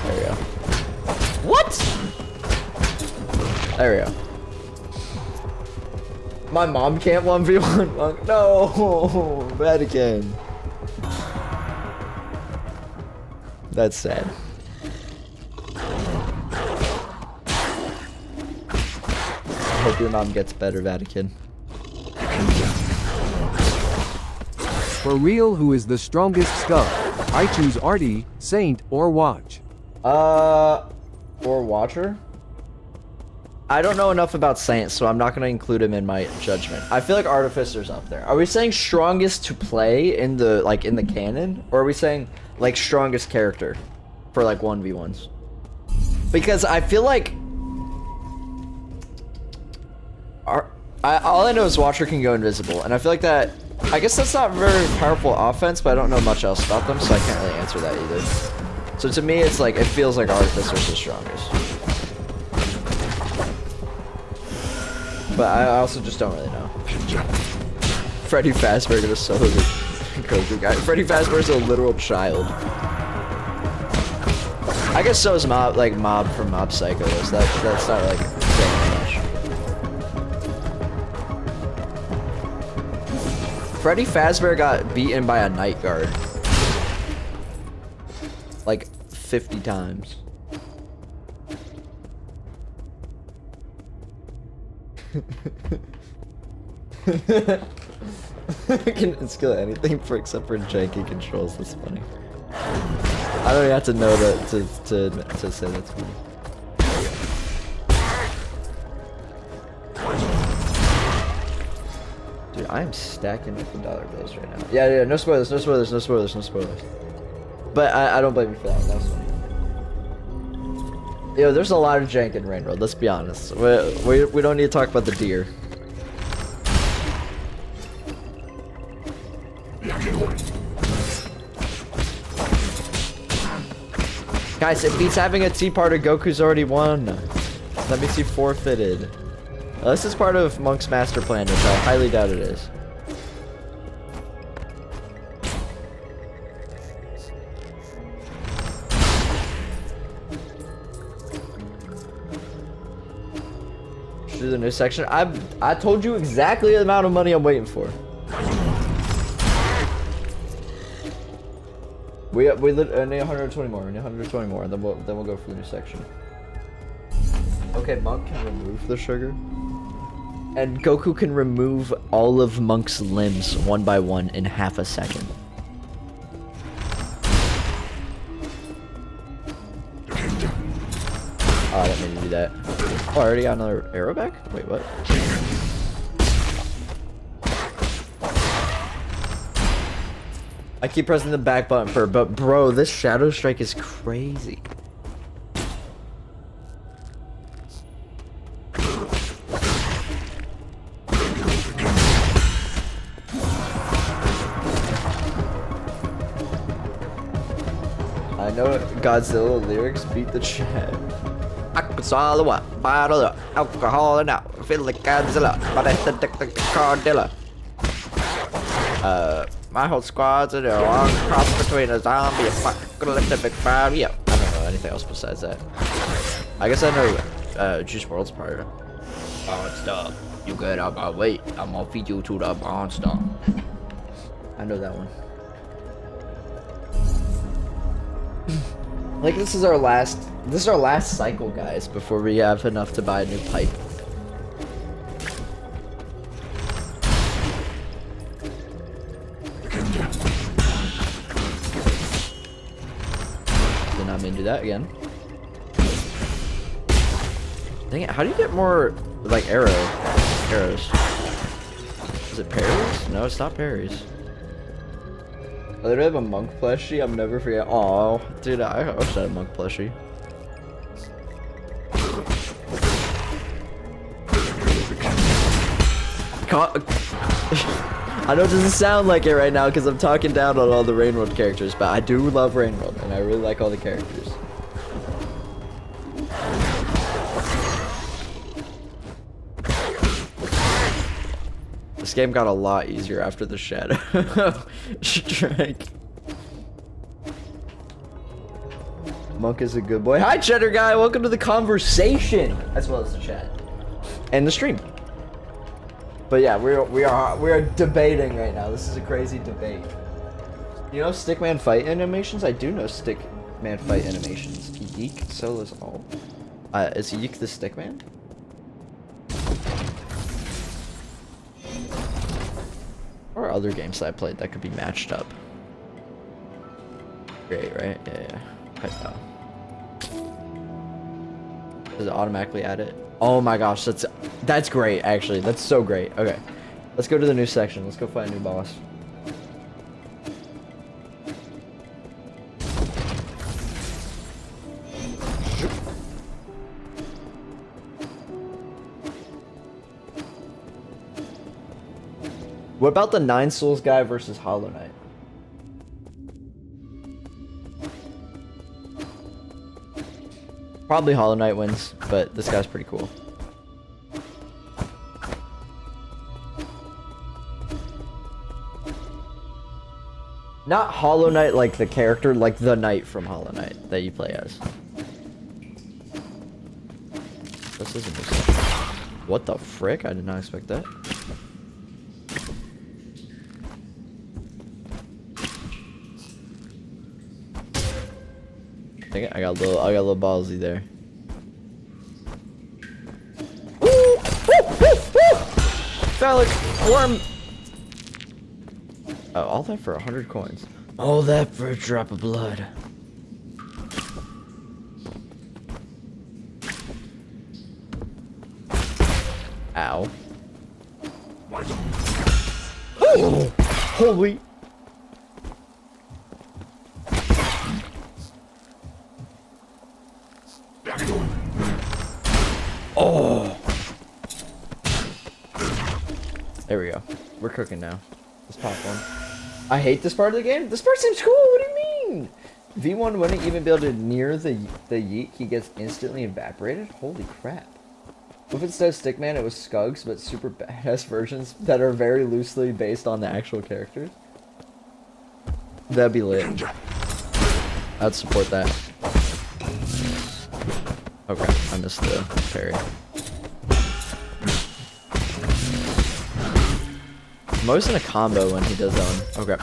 There we go. What? There we go. My mom can't 1v1 Monk. No, Vatican. That's sad. hope your mom gets better, Vatican. For real, who is the strongest scum? I choose Artie, Saint, or Watch. Or Watcher? I don't know enough about Saint, so I'm not going to include him in my judgment. I feel like Artificer's up there. Are we saying strongest to play in the, like, in the canon? Or are we saying, like, strongest character for, like, 1v1s? Because I feel like... all I know is Watcher can go invisible, and I feel like that... I guess that's not very powerful offense, but I don't know much else about them, so I can't really answer that either. So to me, it's like, it feels like Artificer's the strongest. But I also just don't really know. Freddy Fazbear is so the Goku guy. Freddy Fazbear is a literal child. I guess so is Mob, like Mob from Mob Psycho. That's not like saying much. Freddy Fazbear got beaten by a night guard like 50 times. I can skill anything except for janky controls. That's funny. I don't even have to know that to say that's funny. Dude, I am stacking up the dollar bills right now. Yeah, no spoilers, no spoilers, no spoilers, no spoilers. But I don't blame you for that one. That was funny. Yo, there's a lot of jank in Rain Road, let's be honest. We don't need to talk about the deer. Guys, it beats having a T-parter. Goku's already won. Let me see forfeited. This is part of Monk's master plan, which I highly doubt it is. Do the new section. I told you exactly the amount of money I'm waiting for. We need 120 more. We need 120 more, and then we'll go for the new section. Okay, Monk can remove the sugar, and Goku can remove all of Monk's limbs one by one in half a second. Oh, I didn't mean to do that. Oh, I already got another arrow back? Wait, what? I keep pressing the back button but bro, this Shadow Strike is crazy. I know Godzilla lyrics beat the chat. I can swallow up, bottle up, alcohol and out. Feel like Godzilla, but I said the Cardilla. My whole squad's in a long cross between a zombie, a apocalyptic crowd. Yeah, I don't know anything else besides that. I guess I know Juice WRLD's part. Monster, you get out my way. I'm gonna feed you to the monster. I know that one. Like this is our last cycle, guys, before we have enough to buy a new pipe. Did not mean to do that again. Dang it, how do you get more like arrows? Is it parries? No, it's not parries. I literally have a monk plushie. I'm never forget. Aw, dude, I wish I had a monk plushie. I know it doesn't sound like it right now because I'm talking down on all the Rain World characters, but I do love Rain World and I really like all the characters. This game got a lot easier after the Shadow Strike. Monk is a good boy. Hi, Cheddar Guy. Welcome to the conversation, as well as the chat and the stream. But yeah, we are debating right now. This is a crazy debate. You know Stickman fight animations? I do know Stickman fight animations. Yeek, so is all. Is Yeek the Stickman? other games that I played that could be matched up. Great, right? Yeah. Does it automatically add it? Oh my gosh, that's great, actually. That's so great. Okay. Let's go to the new section. Let's go find a new boss. What about the 9 Souls guy versus Hollow Knight? Probably Hollow Knight wins, but this guy's pretty cool. Not Hollow Knight like the character, like the knight from Hollow Knight that you play as. This is a new section. What the frick? I did not expect that. I got a little ballsy there. Woo! Phallic worm. Oh, all that for 100 coins. All that for a drop of blood. Ow. Oh, holy. Oh. There we go. We're cooking now. Let's pop one. I hate this part of the game. This part seems cool. What do you mean? V1 wouldn't even be able to near the yeet. He gets instantly evaporated. Holy crap. If instead of Stickman, it was Skugs, but super badass versions that are very loosely based on the actual characters. That'd be lit. I'd support that. Okay, I missed the parry. I'm always in a combo when he does that one. Okay.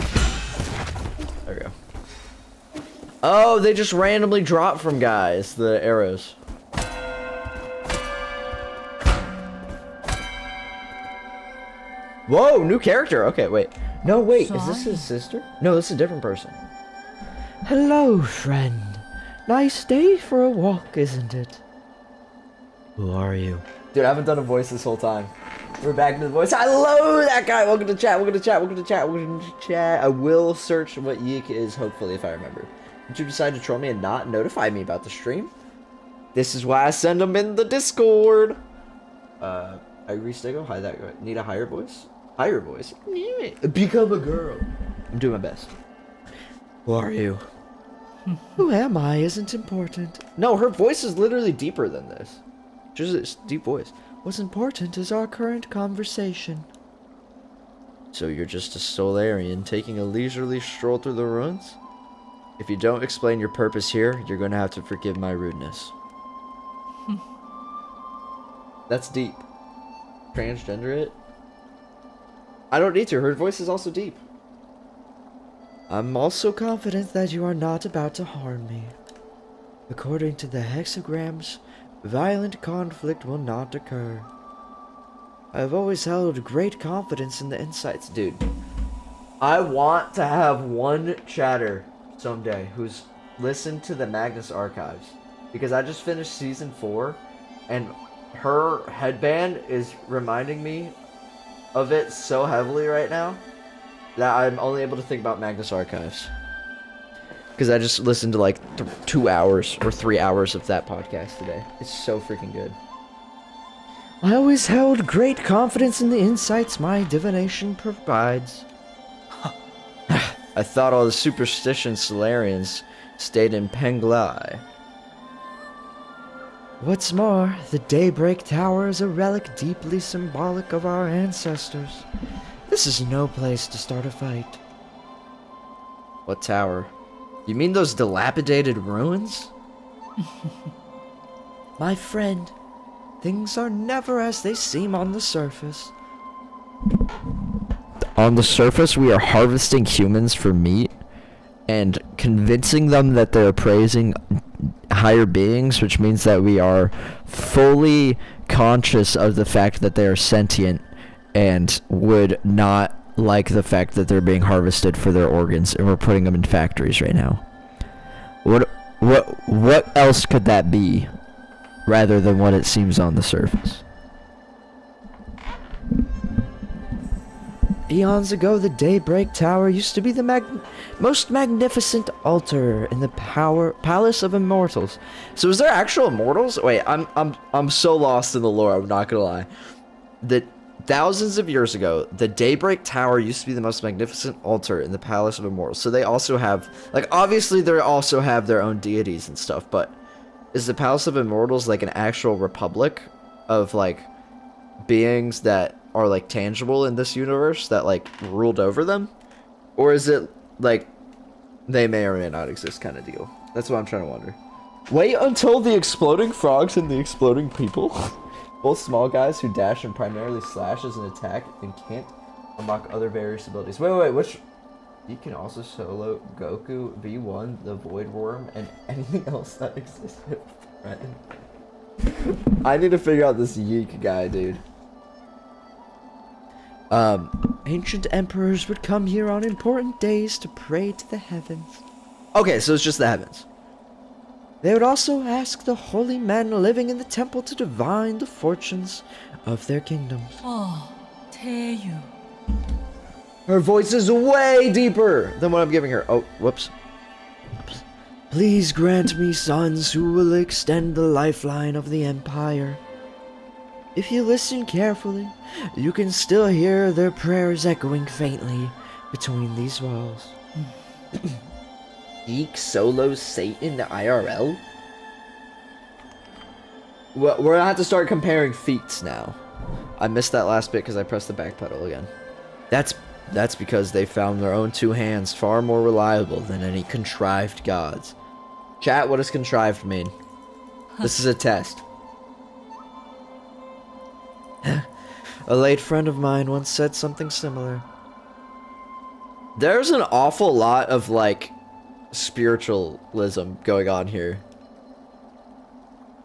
There we go. Oh, they just randomly drop from guys, the arrows. Whoa, new character. Okay, wait. No, wait, is this his sister? No, this is a different person. Hello, friend. Nice day for a walk, isn't it? Who are you? Dude, I haven't done a voice this whole time. We're back to the voice. I love that guy. Welcome to chat. Welcome to chat. Welcome to chat. Welcome to chat. I will search what yeek is, hopefully, if I remember. Did you decide to troll me and not notify me about the stream? This is why I send them in the Discord. Stego, hi that guy. Need a higher voice? Higher voice? Yeah. Become a girl. I'm doing my best. Who are you? Who am I isn't important. No, her voice is literally deeper than this. Just a deep voice. What's important is our current conversation. So you're just a Solarian taking a leisurely stroll through the ruins? If you don't explain your purpose here, you're going to have to forgive my rudeness. That's deep. Transgender it? I don't need to. Her voice is also deep. I'm also confident that you are not about to harm me. According to the hexagrams, violent conflict will not occur. I've always held great confidence in the insights. Dude, I want to have one chatter someday who's listened to the Magnus archives. Because I just finished season 4, and her headband is reminding me of it so heavily right now that I'm only able to think about Magnus archives. Because I just listened to like 2 hours or 3 hours of that podcast today. It's so freaking good. I always held great confidence in the insights my divination provides. I thought all the superstition Solarians stayed in Penglai. What's more, the Daybreak Tower is a relic deeply symbolic of our ancestors. This is no place to start a fight. What tower? You mean those dilapidated ruins? My friend, things are never as they seem on the surface. On the surface, we are harvesting humans for meat and convincing them that they're praising higher beings, which means that we are fully conscious of the fact that they are sentient and would not like the fact that they're being harvested for their organs and we're putting them in factories right now. What else could that be rather than what it seems on the surface? Eons ago, the Daybreak Tower used to be the most magnificent altar in the palace of immortals. So is there actual immortals? Wait, I'm so lost in the lore, I'm not gonna lie. That thousands of years ago, the Daybreak Tower used to be the most magnificent altar in the palace of immortals. So they also have, like, obviously they also have their own deities and stuff, but is the palace of immortals like an actual republic of like beings that are like tangible in this universe that like ruled over them? Or is it like they may or may not exist kind of deal? That's what I'm trying to wonder. Wait until the exploding frogs and the exploding people. Both small guys who dash and primarily slash as an attack and can't unlock other various abilities. Wait, which... You can also solo Goku, V1, the Void Worm, and anything else that exists. Right? I need to figure out this Yeek guy, dude. Ancient emperors would come here on important days to pray to the heavens. Okay, so it's just the heavens. They would also ask the holy men living in the temple to divine the fortunes of their kingdoms. Oh, Taeyu. Her voice is way deeper than what I'm giving her. Oh, whoops. Please grant me sons who will extend the lifeline of the empire. If you listen carefully, you can still hear their prayers echoing faintly between these walls. Eek solos Satan IRL? Well, we're gonna have to start comparing feats now. I missed that last bit because I pressed the back pedal again. That's because they found their own two hands far more reliable than any contrived gods. Chat, what does contrived mean? This is a test. A late friend of mine once said something similar. There's an awful lot of, like, spiritualism going on here.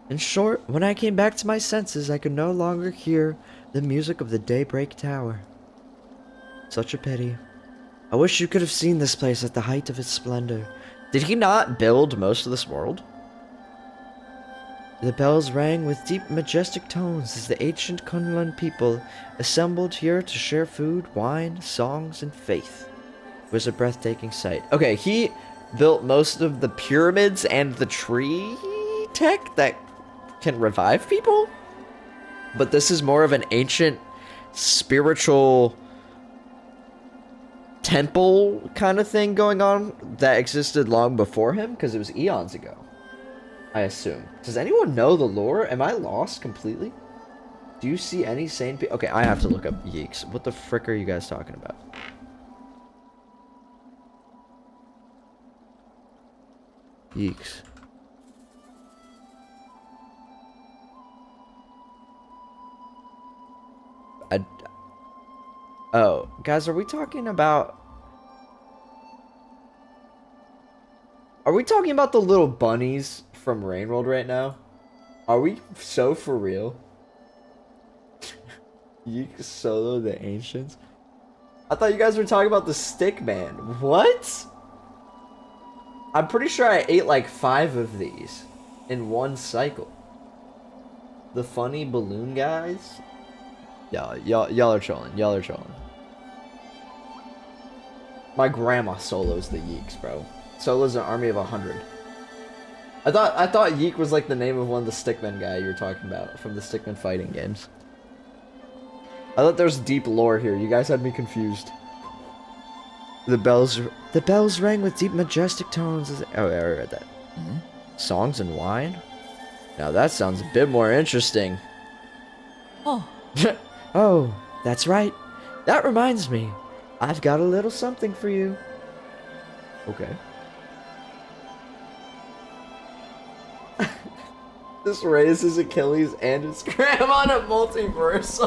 In short, when I came back to my senses, I could no longer hear the music of the Daybreak Tower. Such a pity. I wish you could have seen this place at the height of its splendor. Did he not build most of this world? The bells rang with deep, majestic tones as the ancient Kunlun people assembled here to share food, wine, songs, and faith. It was a breathtaking sight. Okay, he built most of the pyramids and the tree tech that can revive people? But this is more of an ancient, spiritual temple kind of thing going on that existed long before him, because it was eons ago, I assume. Does anyone know the lore? Am I lost completely? Do you see any sane people? Okay, I have to look up Yeeks. What the frick are you guys talking about? Yeeks. Oh, guys, are we talking about the little bunnies from Rain World right now? Are we so for real? You solo the ancients? I thought you guys were talking about the stick man. What? I'm pretty sure I ate like 5 of these in one cycle. The funny balloon guys? Y'all are trolling. Y'all are trolling. My grandma solos the Yeeks, bro. Solos an army of 100. I thought Yeek was like the name of one of the Stickman guy you were talking about from the Stickman fighting games. I thought there's deep lore here. You guys had me confused. The bells rang with deep, majestic tones. Oh, I already read that. Songs and wine? Now that sounds a bit more interesting. Oh. Oh, that's right. That reminds me. I've got a little something for you. Okay. This raises Achilles and his grandma in a multiverse.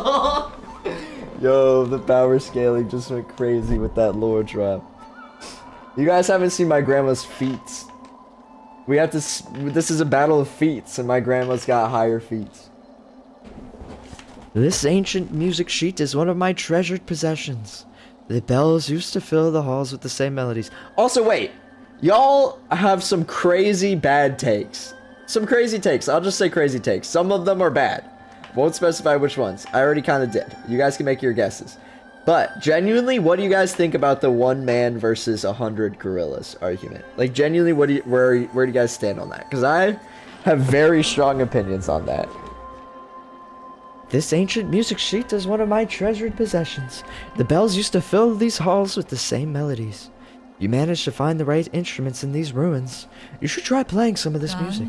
Yo, the power scaling just went crazy with that lore drop. You guys haven't seen my grandma's feats. We have to. This is a battle of feats, and my grandma's got higher feats. This ancient music sheet is one of my treasured possessions. The bells used to fill the halls with the same melodies. Also, wait. Y'all have some crazy bad takes. Some crazy takes. I'll just say crazy takes. Some of them are bad. Won't specify which ones. I already kind of did. You guys can make your guesses. But, genuinely, what do you guys think about the 1 man versus 100 gorillas argument? Like, genuinely, where do you guys stand on that? Because I have very strong opinions on that. This ancient music sheet is one of my treasured possessions. The bells used to fill these halls with the same melodies. You managed to find the right instruments in these ruins. You should try playing some of this music.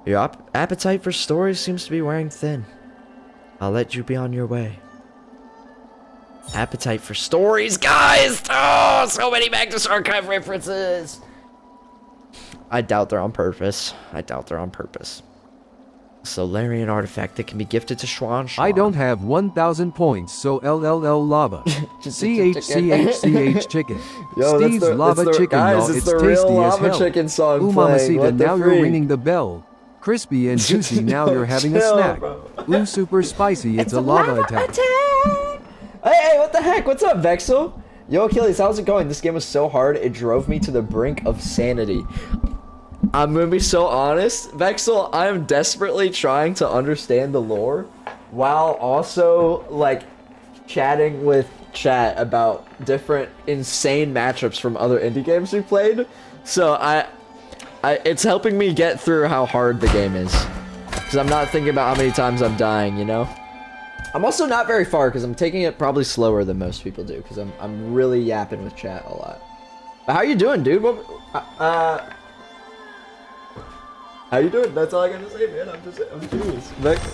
Your appetite for stories seems to be wearing thin. I'll let you be on your way. Appetite for stories, guys! Oh, so many Magnus Archive references! I doubt they're on purpose. Solarian artifact that can be gifted to Schwan. I don't have 1,000 points, so LLL lava. CHCHCH chicken. Yo, Steve's lava chicken, guys, it's it's the tasty real as lava hell. chicken song Ooh, playing. mamacita, What the now you're freak? ringing the bell. Crispy and juicy, now you're having a Chill, snack. bro. Ooh, super spicy, it's a lava attack. Hey, what the heck? What's up, Vexel? Yo, Achilles, how's it going? This game was so hard, it drove me to the brink of sanity. I'm gonna be so honest, Vexel, I am desperately trying to understand the lore while also, like, chatting with chat about different insane matchups from other indie games we played. So it's helping me get through how hard the game is. Because I'm not thinking about how many times I'm dying, you know? I'm also not very far because I'm taking it probably slower than most people do because I'm really yapping with chat a lot. But how you doing, dude? How you doing? That's all I gotta say, man. I'm curious.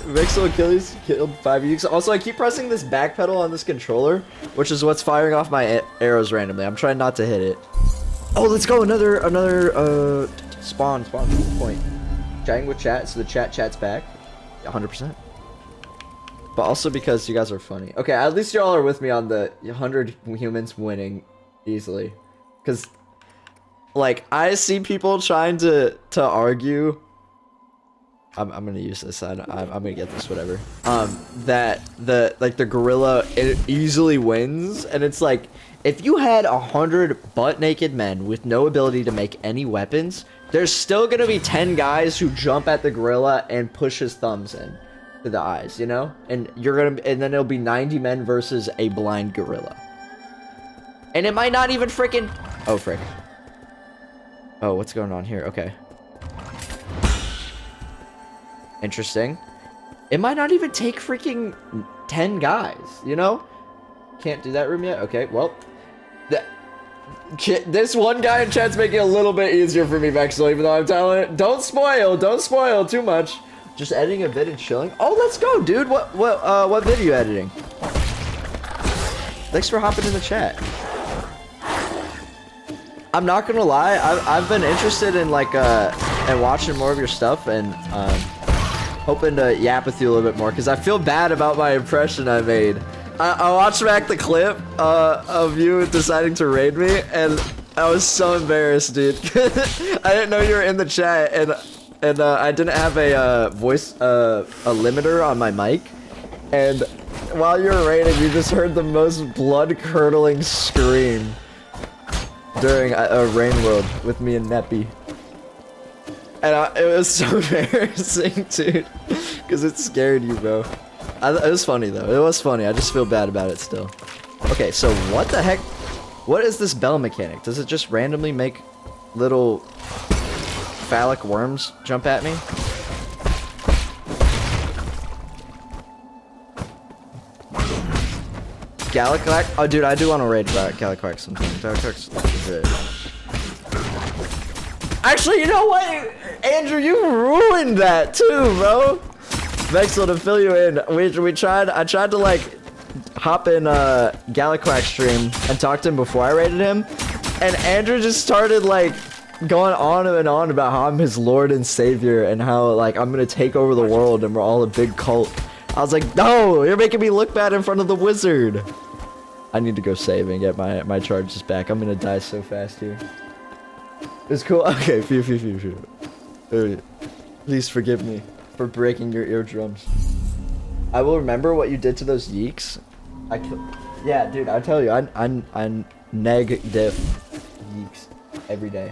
Vexel Achilles killed 5 weeks. Also, I keep pressing this back pedal on this controller, which is what's firing off my arrows randomly. I'm trying not to hit it. Oh, let's go. Another spawn point. Chatting with chat, so the chat's back. 100%. But also because you guys are funny. Okay, at least y'all are with me on the 100 humans winning easily. Because, like, I see people trying to argue. I'm gonna use this. I'm gonna get this, whatever. That the gorilla, it easily wins, and it's like, if you had 100 butt-naked men with no ability to make any weapons, there's still gonna be 10 guys who jump at the gorilla and push his thumbs in to the eyes, you know? And then it'll be 90 men versus a blind gorilla. And it might not even freaking... Oh, frick. Oh, what's going on here? Okay. Interesting. It might not even take freaking 10 guys, you know? Can't do that room yet? Okay, well. This one guy in chat's making it a little bit easier for me, Vexel, even though I'm telling it. Don't spoil too much. Just editing a vid and chilling. Oh, let's go, dude. What video editing? Thanks for hopping in the chat. I'm not gonna lie, I've been interested in like and watching more of your stuff and hoping to yap with you a little bit more because I feel bad about my impression I made. I watched back the clip of you deciding to raid me and I was so embarrassed, dude. I didn't know you were in the chat and I didn't have a voice a limiter on my mic, and while you were raiding you just heard the most blood curdling scream during a Rain World with me and Neppy. And it was so embarrassing, dude, because it scared you, bro. It was funny, though. It was funny. I just feel bad about it still. Okay, so what the heck? What is this bell mechanic? Does it just randomly make little phallic worms jump at me? Galliquac? Oh, dude, I do want to raid Galliquac sometime. Galliquac's good. Actually, you know what? Andrew, you ruined that too, bro. Vexel, to fill you in, I tried to like hop in Galliquac stream and talk to him before I raided him, and Andrew just started like going on and on about how I'm his lord and savior and how like I'm gonna take over the world and we're all a big cult. I was like, no, you're making me look bad in front of the wizard. I need to go save and get my charges back. I'm gonna die so fast here. It's cool. Okay, phew. Please forgive me for breaking your eardrums. I will remember what you did to those yeeks. Yeah, dude, I tell you, I neg diff geeks every day.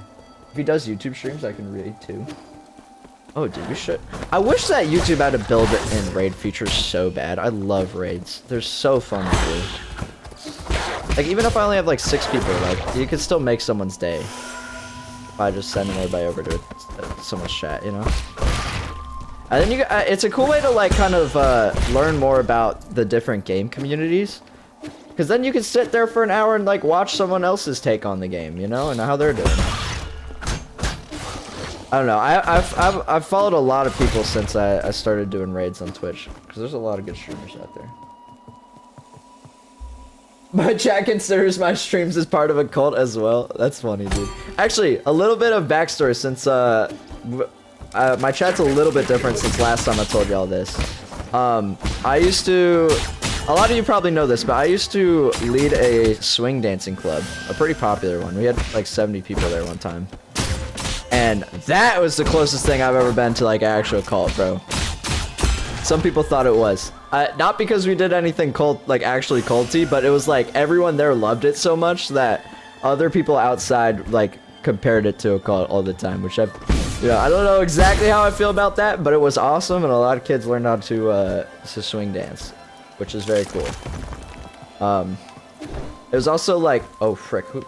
If he does YouTube streams, I can raid too. Oh, dude, we should. I wish that YouTube had a build in raid features so bad. I love raids. They're so fun to do. Like, even if I only have like 6 people, like, you could still make someone's day by just sending everybody over to someone's chat, you know? And then it's a cool way to like kind of learn more about the different game communities. Because then you can sit there for an hour and like watch someone else's take on the game, you know, and how they're doing. I don't know. I've followed a lot of people since I started doing raids on Twitch, because there's a lot of good streamers out there. My chat considers my streams as part of a cult as well. That's funny, dude. Actually, a little bit of backstory since my chat's a little bit different since last time I told y'all this. I used to. A lot of you probably know this, but I used to lead a swing dancing club, a pretty popular one. We had like 70 people there one time. And that was the closest thing I've ever been to like an actual cult, bro. Some people thought it was. Not because we did anything cult, like actually culty, but it was like everyone there loved it so much that other people outside like compared it to a cult all the time, which I don't know exactly how I feel about that, but it was awesome, and a lot of kids learned how to swing dance, which is very cool. It was also like, oh frick, who?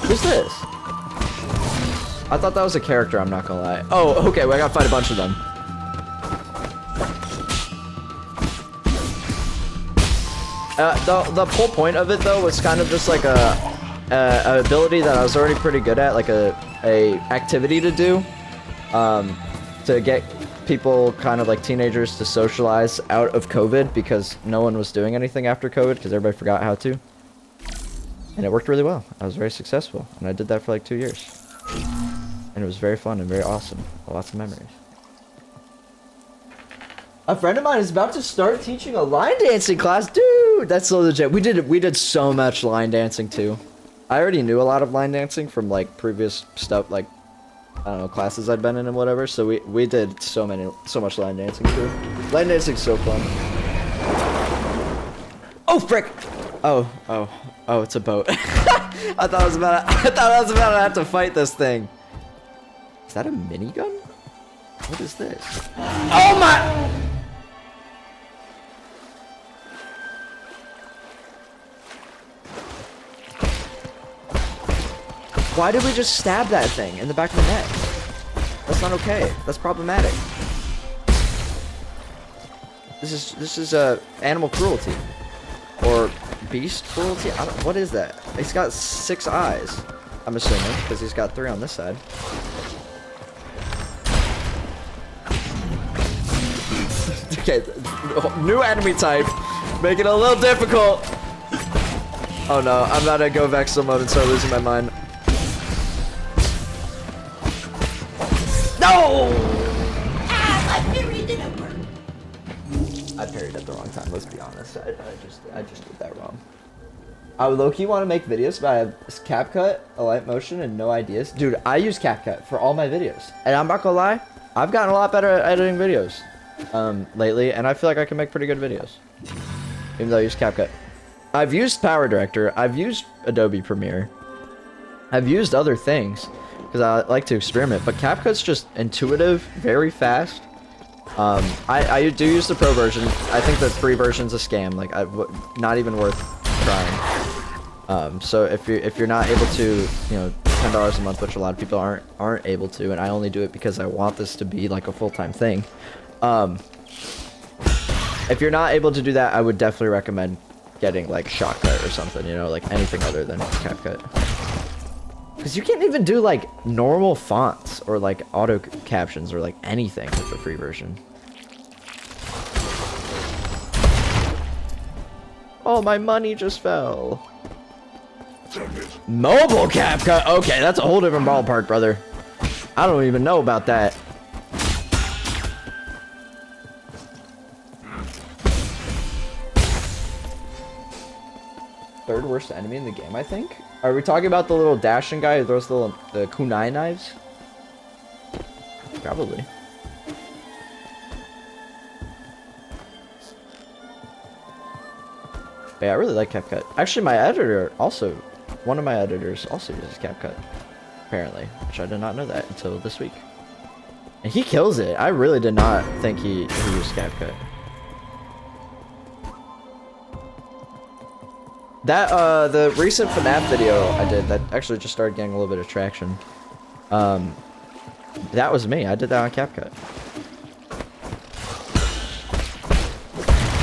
Who's this? I thought that was a character, I'm not gonna lie. Oh, okay, well, I gotta fight a bunch of them. The whole point of it though was kind of just like a ability that I was already pretty good at, like a activity to do, to get people, kind of like teenagers, to socialize out of COVID, because no one was doing anything after COVID because everybody forgot how to. And it worked really well. I was very successful, and I did that for like 2 years. And it was very fun and very awesome. Lots of memories. A friend of mine is about to start teaching a line dancing class. Dude, that's so legit. We did so much line dancing too. I already knew a lot of line dancing from like previous stuff, like, I don't know, classes I'd been in and whatever. So we did so much line dancing too. Line dancing's so fun. Oh frick! Oh, it's a boat. I thought I was about to have to fight this thing. Is that a minigun? What is this? Oh my! Why did we just stab that thing in the back of the neck? That's not okay. That's problematic. This is animal cruelty. Or beast cruelty? What is that? He's got 6 eyes, I'm assuming, because he's got 3 on this side. Okay, new enemy type. Make it a little difficult. Oh no, I'm about to go Vexel mode and start losing my mind. No! Ah, my parry didn't work. I parried at the wrong time, let's be honest. I just did that wrong. I would low-key want to make videos, but I have CapCut, a light motion, and no ideas. Dude, I use CapCut for all my videos. And I'm not gonna lie, I've gotten a lot better at editing videos lately, and I feel like I can make pretty good videos. Even though I use CapCut. I've used Power Director, I've used Adobe Premiere. I've used other things, because I like to experiment, but CapCut's just intuitive, very fast. I do use the pro version. I think the free version's a scam, like not even worth trying. So if you're not able to, you know, $10 a month, which a lot of people aren't able to, and I only do it because I want this to be like a full-time thing. If you're not able to do that, I would definitely recommend getting like Shotcut or something, you know, like anything other than CapCut. Because you can't even do like normal fonts or like auto captions or like anything with the free version. Oh, my money just fell. Mobile CapCut? Okay, that's a whole different ballpark, brother. I don't even know about that. Third worst enemy in the game, I think? Are we talking about the little dashing guy who throws the kunai knives? Probably. But yeah, I really like CapCut. Actually, my editor also, one of my editors also uses CapCut, apparently, which I did not know that until this week. And he kills it. I really did not think he used CapCut. That, the recent FNAF video I did that actually just started getting a little bit of traction. That was me. I did that on CapCut.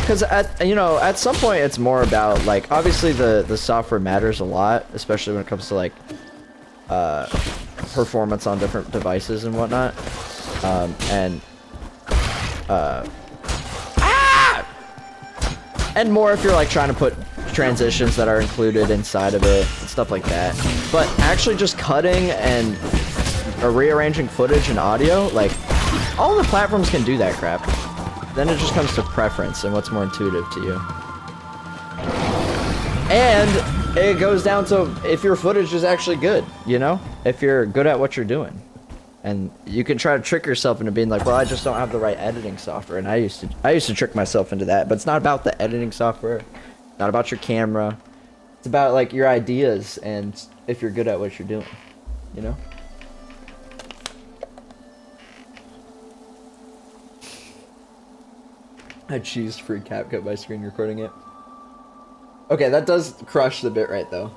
Because at some point it's more about, like, obviously the software matters a lot, especially when it comes to, like, performance on different devices and whatnot. And more if you're, like, trying to put transitions that are included inside of it and stuff like that. But actually just cutting and rearranging footage and audio, like, all the platforms can do that crap. Then it just comes to preference and what's more intuitive to you. And it goes down to if your footage is actually good, you know? If you're good at what you're doing. And you can try to trick yourself into being like, well, I just don't have the right editing software. And I used to trick myself into that. But it's not about the editing software. Not about your camera. It's about, like, your ideas and if you're good at what you're doing, you know? I choose free CapCut by screen recording it. Okay, that does crush the bitrate though.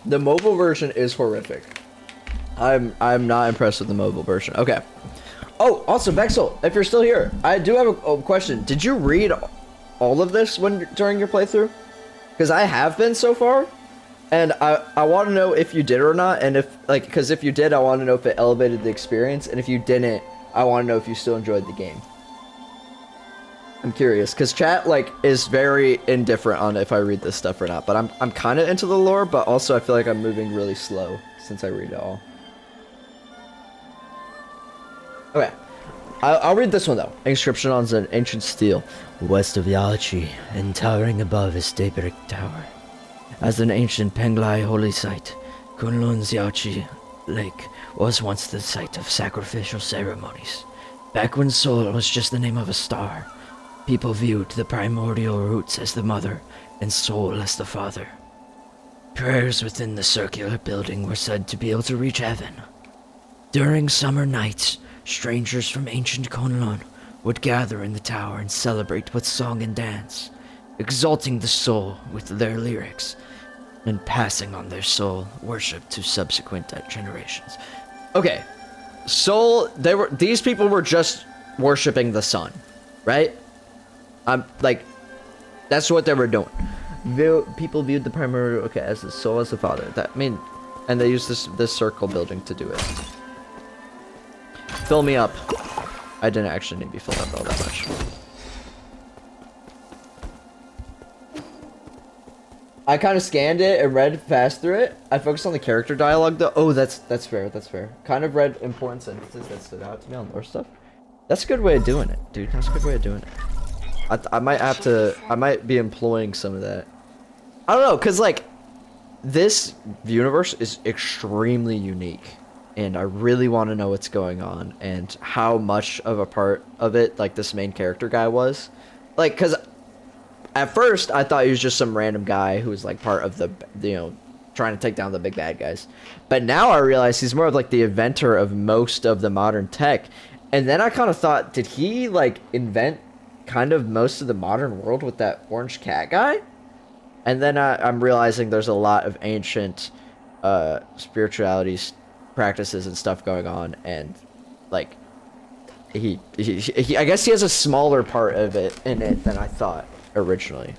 The mobile version is horrific. I'm not impressed with the mobile version. Okay. Oh, also Bexel, if you're still here, I do have a question. Did you read all of this during your playthrough? Because I have been so far, and I want to know if you did or not, and if, like, because if you did, I want to know if it elevated the experience, and if you didn't, I want to know if you still enjoyed the game. I'm curious, because chat, like, is very indifferent on if I read this stuff or not, but I'm kind of into the lore, but also I feel like I'm moving really slow since I read it all. Okay, I'll read this one though. Inscription on an ancient stele, west of Yalachi, and towering above is daybreak tower. As an ancient Penglai holy site, Kunlun's Yachi Lake was once the site of sacrificial ceremonies. Back when Sol was just the name of a star, people viewed the primordial roots as the mother and Sol as the father. Prayers within the circular building were said to be able to reach heaven. During summer nights, strangers from ancient Kunlun would gather in the tower and celebrate with song and dance, exalting the soul with their lyrics and passing on their soul worship to subsequent generations. Okay, soul, these people were just worshiping the sun, right? Like, that's what they were doing. People viewed the primary, okay, as the soul as the father. And they used this circle building to do it. Fill me up. I didn't actually need to be filled up all that much. I kind of scanned it and read fast through it. I focused on the character dialogue though. Oh, that's fair, that's fair. Kind of read important sentences that stood out to me on lore stuff. That's a good way of doing it, dude. That's a good way of doing it. I might be employing some of that. I don't know, cause like, this universe is extremely unique. And I really want to know what's going on and how much of a part of it, like, this main character guy was. Like, because at first, I thought he was just some random guy who was, like, part of the, you know, trying to take down the big bad guys. But now I realize he's more of, like, the inventor of most of the modern tech. And then I kind of thought, did he, like, invent kind of most of the modern world with that orange cat guy? And then I'm realizing there's a lot of ancient spiritualities, practices and stuff going on, and like he I guess he has a smaller part of it in it than I thought originally.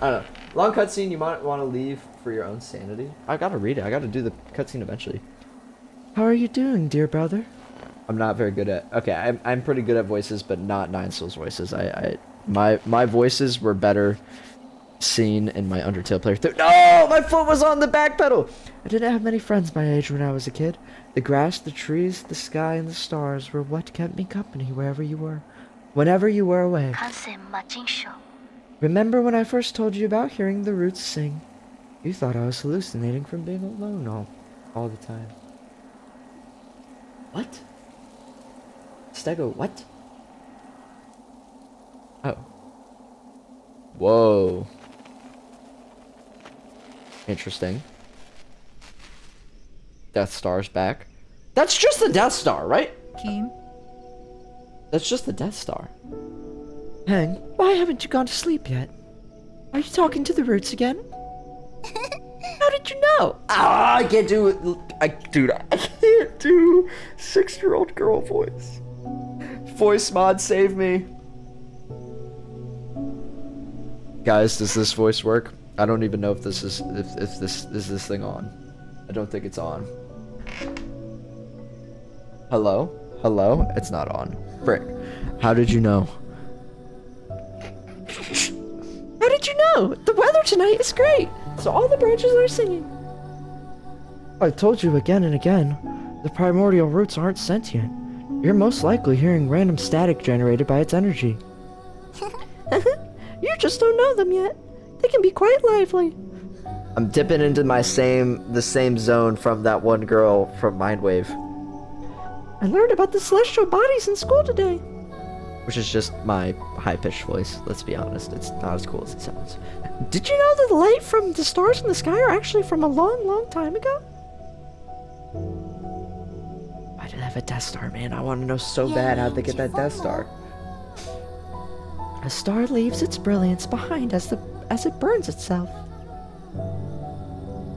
I don't know. Long cutscene. You might want to leave for your own sanity. I gotta read it. I gotta do the cutscene eventually. How are you doing, dear brother? I'm not very good at. Okay, I'm pretty good at voices, but not Nine Souls voices. My voices were better seen in my Undertale playthrough. No, my foot was on the back pedal. I didn't have many friends my age when I was a kid. The grass, the trees, the sky, and the stars were what kept me company wherever you were, whenever you were away. Remember when I first told you about hearing the roots sing? You thought I was hallucinating from being alone all the time. What? Stego, what? Oh. Whoa. Interesting. Death Star's back. That's just the Death Star, right? Kim, That's just the Death Star. Hang, why haven't you gone to sleep yet? Are you talking to the roots again? How did you know? Ah, I can't do it. Dude, I can't do 6-year-old girl voice. Voice mod, save me. Guys, does this voice work? I don't even know if this is if this is this thing on. I don't think it's on. Hello? Hello? It's not on. Frick. How did you know? How did you know? The weather tonight is great, so all the branches are singing. I've told you again and again, the primordial roots aren't sentient. You're most likely hearing random static generated by its energy. You just don't know them yet. They can be quite lively. I'm dipping into the same zone from that one girl from Mindwave. I learned about the celestial bodies in school today. Which is just my high-pitched voice, let's be honest. It's not as cool as it sounds. Did you know that the light from the stars in the sky are actually from a long, long time ago? Why do they have a Death Star, man? I want to know so bad how'd they get that Death Star. A star leaves its brilliance behind as it burns itself.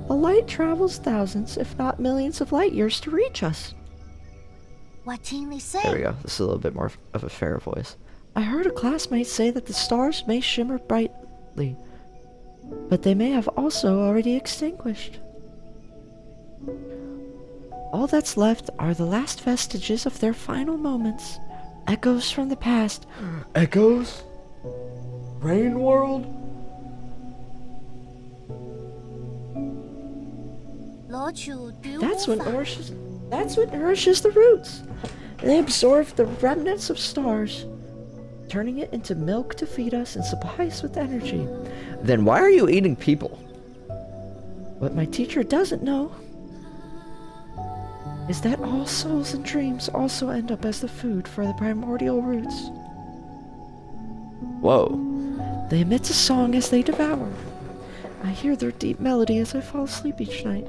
The light travels thousands, if not millions of light years to reach us. There we go. This is a little bit more of a fair voice. I heard a classmate say that the stars may shimmer brightly, but they may have also already extinguished. All that's left are the last vestiges of their final moments. Echoes from the past. Echoes? Rain World? That's what nourishes the roots. They absorb the remnants of stars, turning it into milk to feed us and supply us with energy. Then why are you eating people? What my teacher doesn't know is that all souls and dreams also end up as the food for the primordial roots. Whoa. They emit a song as they devour. I hear their deep melody as I fall asleep each night.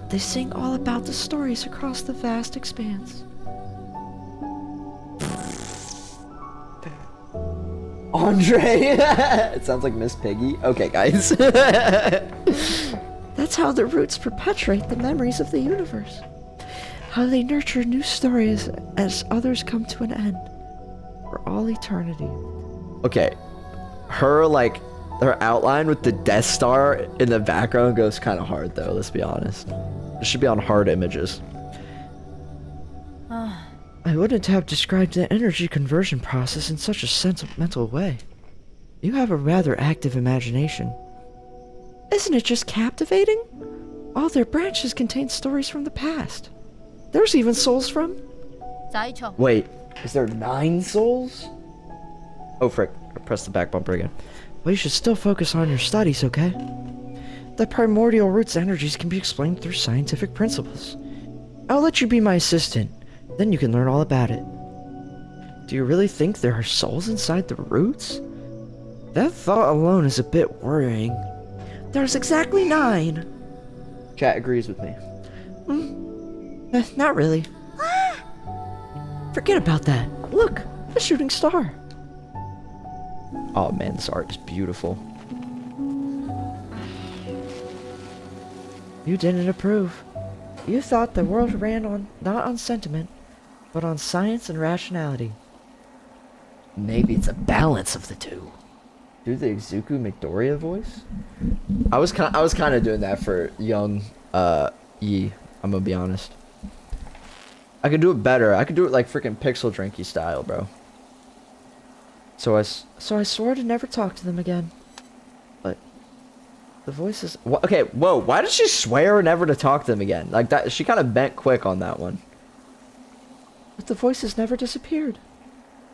They sing all about the stories across the vast expanse. Andre! It sounds like Miss Piggy. Okay, guys. That's how the roots perpetuate the memories of the universe. How they nurture new stories as others come to an end. For all eternity. Okay. Her outline with the Death Star in the background goes kind of hard, though, let's be honest. It should be on hard images. I wouldn't have described the energy conversion process in such a sentimental way. You have a rather active imagination. Isn't it just captivating? All their branches contain stories from the past. There's even souls from... Wait, is there 9 souls? Oh frick, I pressed the back bumper again. Well, you should still focus on your studies, okay? The primordial roots' energies can be explained through scientific principles. I'll let you be my assistant, then you can learn all about it. Do you really think there are souls inside the roots? That thought alone is a bit worrying. There's exactly 9. Chat agrees with me. Not really. Forget about that. Look, a shooting star. Oh man, this art is beautiful. You didn't approve. You thought the world ran not on sentiment, but on science and rationality. Maybe it's a balance of the two. Do the Izuku Midoriya voice? I was kind of doing that for young Yi. I'm gonna be honest. I could do it better. I could do it like freaking Pixel Drinky style, bro. So I swore to never talk to them again. But the voices. Okay, whoa. Why did she swear never to talk to them again? Like that. She kind of bent quick on that one. But the voices never disappeared.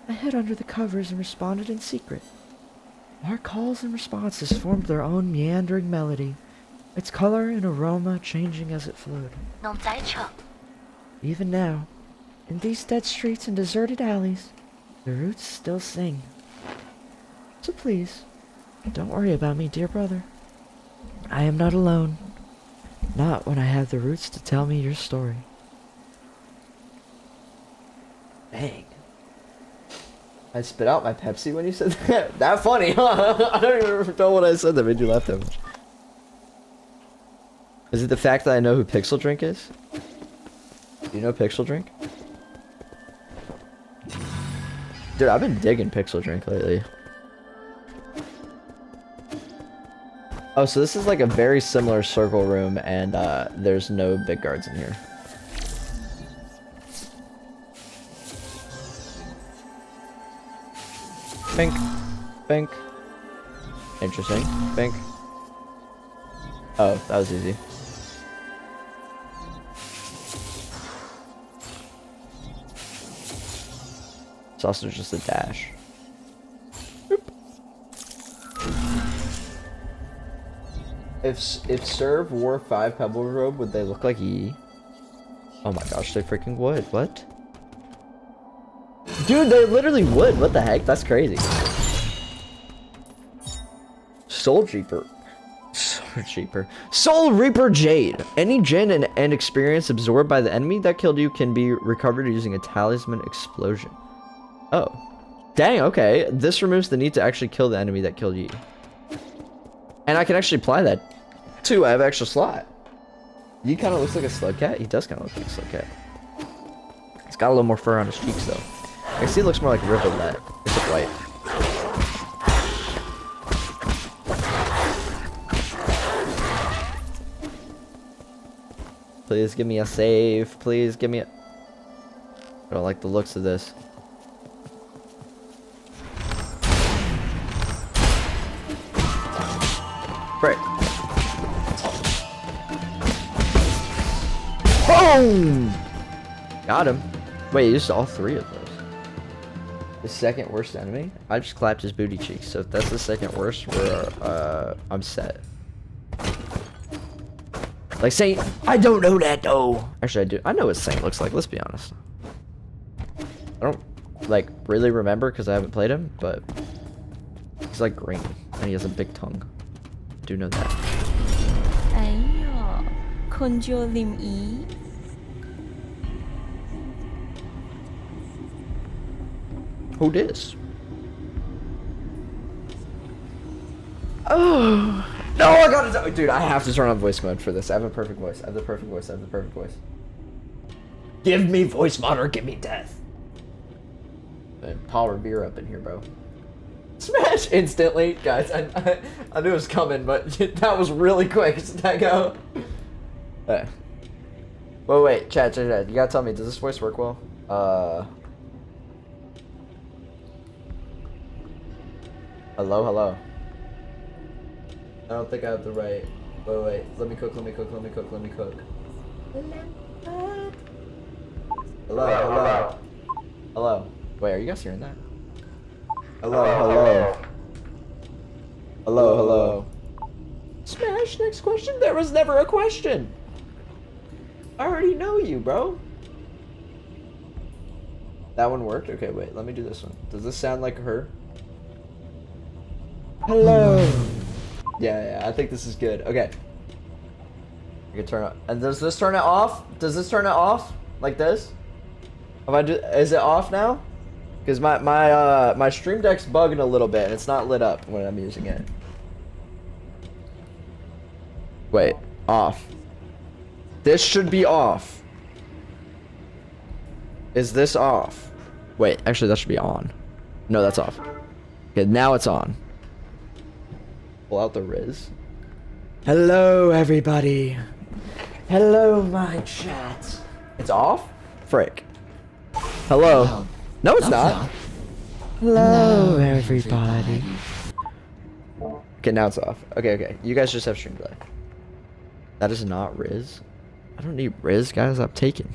I hid under the covers and responded in secret. Our calls and responses formed their own meandering melody, its color and aroma changing as it flowed. Even now, in these dead streets and deserted alleys, the roots still sing. So please, don't worry about me, dear brother. I am not alone. Not when I have the roots to tell me your story. Dang. I spit out my Pepsi when you said that? That funny, huh? I don't even know what I said that made you laugh that much. Is it the fact that I know who Pixel Drink is? Do you know Pixel Drink? Dude, I've been digging Pixel Drink lately. Oh, so this is like a very similar circle room, and there's no big guards in here. Bink. Bink. Interesting. Bink. Oh, that was easy. It's also just a dash. Boop. If Serve wore 5 Pebble Robe, would they look like Yi? Oh my gosh, they freaking would. What? Dude, they literally would. What the heck? That's crazy. Soul Reaper. Soul Reaper Jade. Any Jin and experience absorbed by the enemy that killed you can be recovered using a talisman explosion. Oh. Dang, okay. This removes the need to actually kill the enemy that killed you. And I can actually apply that too. I have extra slot. He kind of looks like a slug cat. He does kind of look like a slug cat. He's got a little more fur on his cheeks though. I see it looks more like Rivulet. It's just white. Please give me a save. Please give me a... I don't like the looks of this. Frick. Boom! Got him. Wait, you used all 3 of those. The second worst enemy? I just clapped his booty cheeks, so if that's the second worst, I'm set. Like Saint, I don't know that though. Actually, I do. I know what Saint looks like. Let's be honest. I don't like really remember because I haven't played him, but he's like green and he has a big tongue. I do know that. Ayo, konjo lim I. Who dis? Oh. No, I gotta... Dude, I have to turn on voice mode for this. I have a perfect voice. I have the perfect voice. I have the perfect voice. Give me voice mod or give me death. And Paul Revere up in here, bro. Smash instantly. Guys, I knew it was coming, but that was really quick. That go. Wait. Chat. You gotta tell me, does this voice work well? Hello. I don't think I have the right... Wait. Let me cook. Hello. Wait, are you guys hearing that? Hello. Smash, next question? There was never a question! I already know you, bro. That one worked? Okay, wait, let me do this one. Does this sound like her? Hello! Yeah, I think this is good. Okay. I can turn it. And does this turn it off? Does this turn it off? Like this? Is it off now? Because my stream deck's bugging a little bit and it's not lit up when I'm using it. Wait, off. This should be off. Is this off? Wait, actually that should be on. No, that's off. Okay, now it's on. Pull out the Riz. Hello, everybody. Hello, my chat. It's off? Frick. Hello. No, it's not. Hello, everybody. Okay, now it's off. Okay. You guys just have stream delay. That is not Riz. I don't need Riz, guys. I'm taking.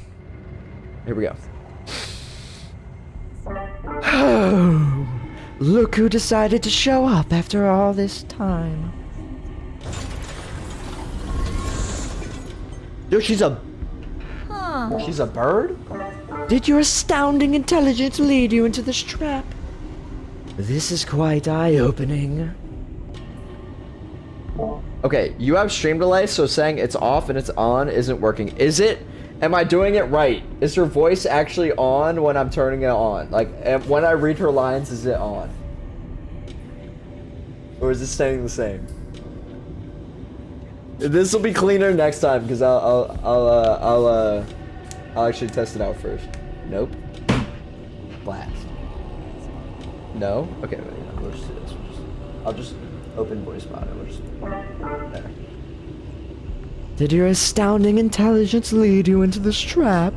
Here we go. Oh. Look who decided to show up after all this time. Dude, she's a bird? Did your astounding intelligence lead you into this trap? This is quite eye-opening. Okay, you have stream delay, so saying it's off and it's on isn't working. Is it? Am I doing it right? Is her voice actually on when I'm turning it on? Like, when I read her lines, is it on? Or is it staying the same? This will be cleaner next time because I'll actually test it out first. Nope. Blast. No. Okay, wait. We'll just do this. I'll just open voice mod. We'll just there. Did your astounding intelligence lead you into this trap?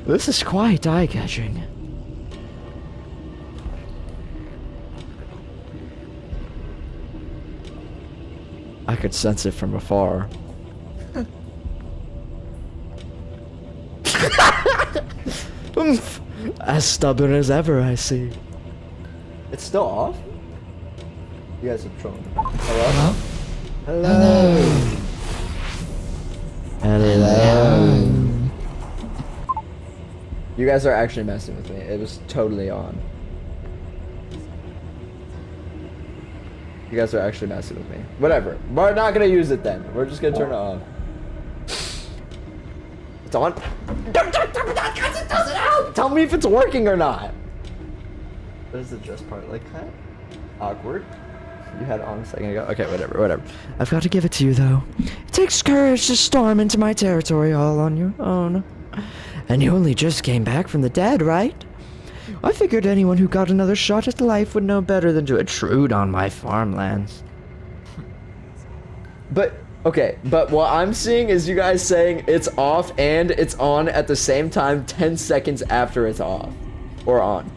This is quite eye-catching. I could sense it from afar. Oomph. As stubborn as ever, I see. It's still off? You guys are trolling. Hello? Hello? Hello? You guys are actually messing with me. It was totally on. You guys are actually messing with me. Whatever. We're not gonna use it then. We're just gonna turn it off. It's on. Tell me if it's working or not. What is the just part like that? Awkward. You had it on a second ago. Okay, whatever. I've got to give it to you though. It takes courage to storm into my territory all on your own. And you only just came back from the dead, right? I figured anyone who got another shot at life would know better than to intrude on my farmlands. But, okay, but what I'm seeing is you guys saying it's off and it's on at the same time 10 seconds after it's off. Or on.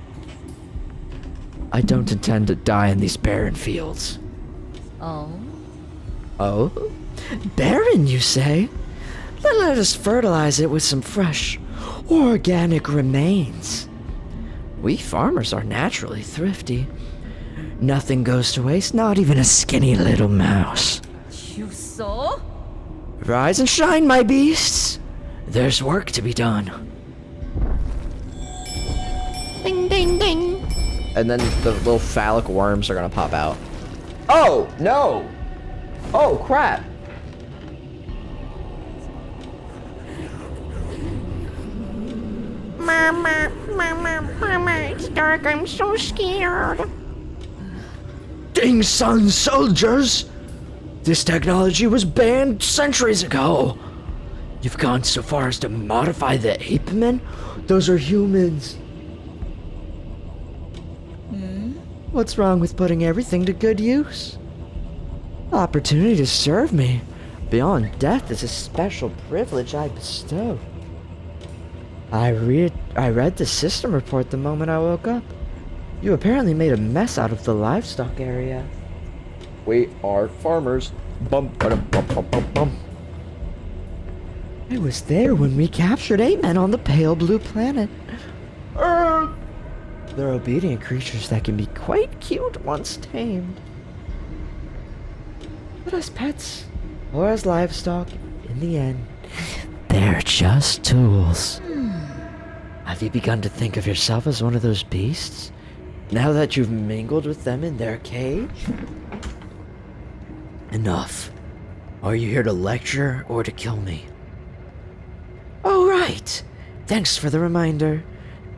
I don't intend to die in these barren fields. Oh? Oh? Barren, you say? Then let us fertilize it with some fresh, organic remains. We farmers are naturally thrifty. Nothing goes to waste, not even a skinny little mouse. You saw? Rise and shine, my beasts. There's work to be done. Ding, ding, ding. And then the little phallic worms are gonna pop out. Oh, no! Oh, crap. Mama, it's dark. I'm so scared. Ding sun soldiers! This technology was banned centuries ago. You've gone so far as to modify the ape men? Those are humans. What's wrong with putting everything to good use? The opportunity to serve me beyond death is a special privilege I bestow. I read the system report the moment I woke up. You apparently made a mess out of the livestock area. We are farmers. Bum, ba-dum, bum, bum, bum, bum. I was there when we captured 8 men on the pale blue planet. They're obedient creatures that can be quite cute once tamed. But as pets, or as livestock, in the end, they're just tools. Have you begun to think of yourself as one of those beasts? Now that you've mingled with them in their cage? Enough. Are you here to lecture or to kill me? Oh, right. Thanks for the reminder.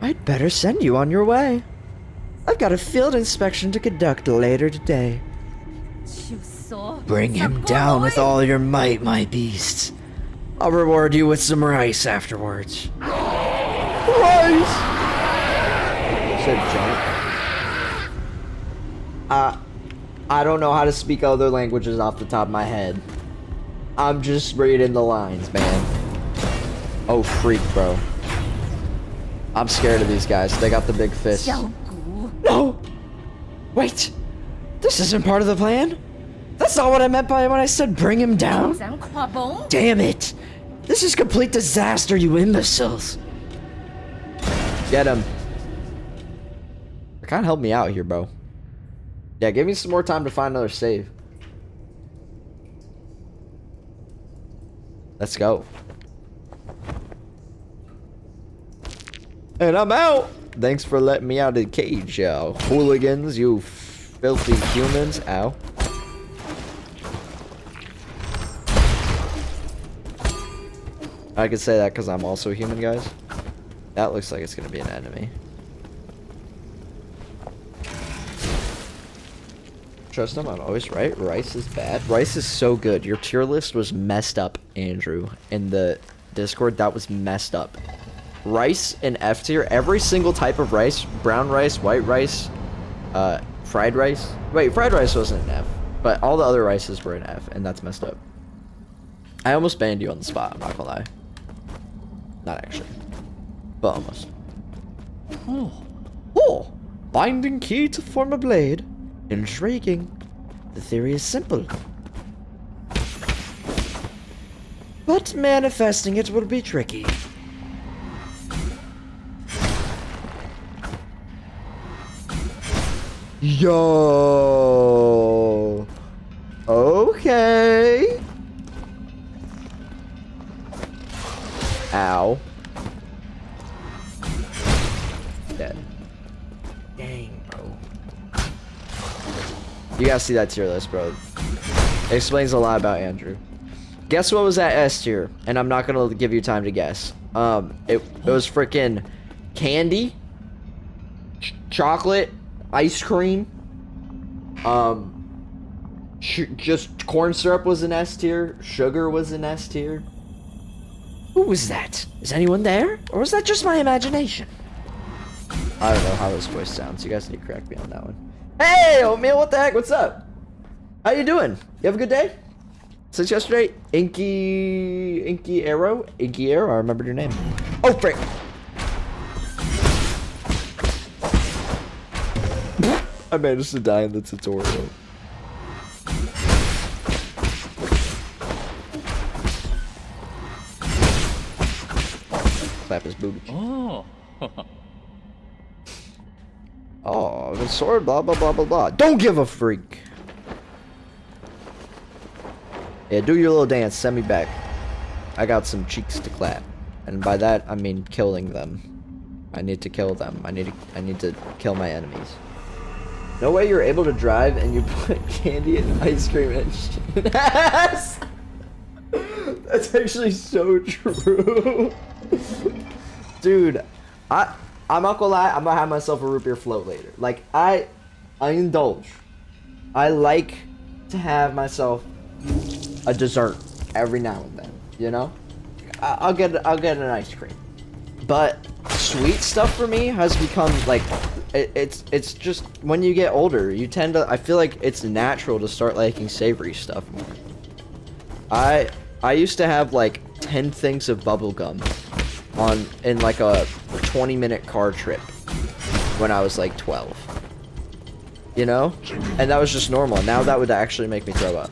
I'd better send you on your way. I've got a field inspection to conduct later today. You saw? Bring him down with all your might, my beasts. I'll reward you with some rice afterwards. Rice! You said junk? I don't know how to speak other languages off the top of my head. I'm just reading the lines, man. Oh, freak, bro. I'm scared of these guys. They got the big fists. No! Wait! This isn't part of the plan? That's not what I meant by when I said bring him down. Damn it! This is complete disaster, you imbeciles. Get him. Kind of help me out here, bro. Yeah, give me some more time to find another save. Let's go. And I'm out. Thanks for letting me out of the cage, yo. Hooligans, you filthy humans. Ow. I could say that because I'm also human, guys. That looks like it's gonna be an enemy. Trust him, I'm always right. Rice is bad. Rice is so good. Your tier list was messed up, Andrew. In the Discord, that was messed up. Rice in F tier. Every single type of rice. Brown rice, white rice, fried rice. Wait, fried rice wasn't an F. But all the other rices were an F, and that's messed up. I almost banned you on the spot, I'm not gonna lie. Not actually. But almost. Oh! Binding key to form a blade. Intriguing. The theory is simple. But manifesting it will be tricky. Yo! Okay. Ow. Dead. Dang, bro. You gotta see that tier list, bro. It explains a lot about Andrew. Guess what was at S tier? And I'm not gonna give you time to guess. It was freaking candy, chocolate, ice cream. Just corn syrup was an S tier. Sugar was an S tier. Who was that? Is anyone there? Or was that just my imagination? I don't know how this voice sounds. You guys need to correct me on that one. Hey, Oatmeal, what the heck? What's up? How you doing? You have a good day? Since yesterday? Inky Arrow? Inky Arrow, I remembered your name. Oh, frick! I managed to die in the tutorial. Clap his booty. Oh. Oh, the sword, blah, blah, blah, blah, blah. Don't give a freak. Yeah, do your little dance. Send me back. I got some cheeks to clap. And by that, I mean killing them. I need to kill them. I need to kill my enemies. No way you're able to drive and you put candy and ice cream in ass. That's actually so true. Dude, I'm not gonna lie, I'm gonna have myself a root beer float later. Like, I indulge. I like to have myself a dessert every now and then, you know? I'll get an ice cream. But sweet stuff for me has become like it's just when you get older, you tend to, I feel like it's natural to start liking savory stuff more. I used to have like 10 things of bubble gum in like a 20-minute car trip when I was like 12. You know? And that was just normal. Now that would actually make me throw up.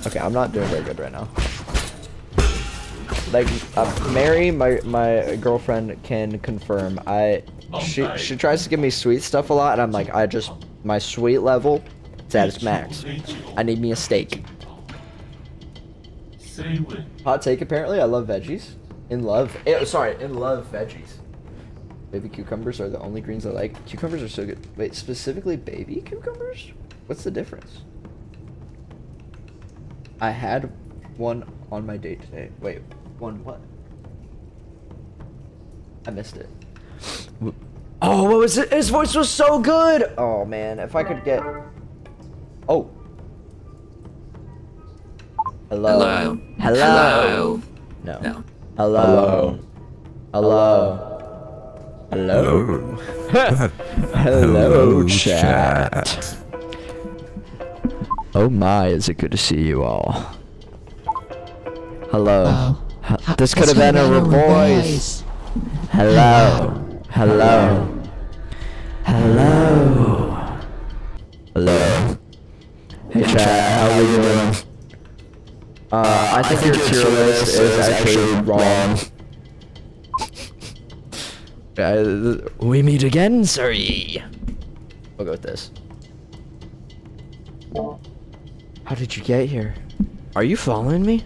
Okay, I'm not doing very good right now. Like, Mary, my girlfriend, can confirm. She tries to give me sweet stuff a lot, and I'm like, my sweet level is at its max. I need me a steak. Hot take, apparently. I love veggies. In love veggies. Baby cucumbers are the only greens I like. Cucumbers are so good. Wait, specifically baby cucumbers? What's the difference? I had one on my date today. Wait, one what? I missed it. Oh, what was it? His voice was so good! Oh, man, if I could get... Oh. Hello. Hello. No. No. Hello. Hello. Hello. Hello, chat. Oh my, is it good to see you all. Hello. This could have been a voice. Hello. Hello. Hello. Hello. Hey chat, how we doing? I think your tier list is actually wrong. We meet again, sorry. We'll go with this. How did you get here? Are you following me?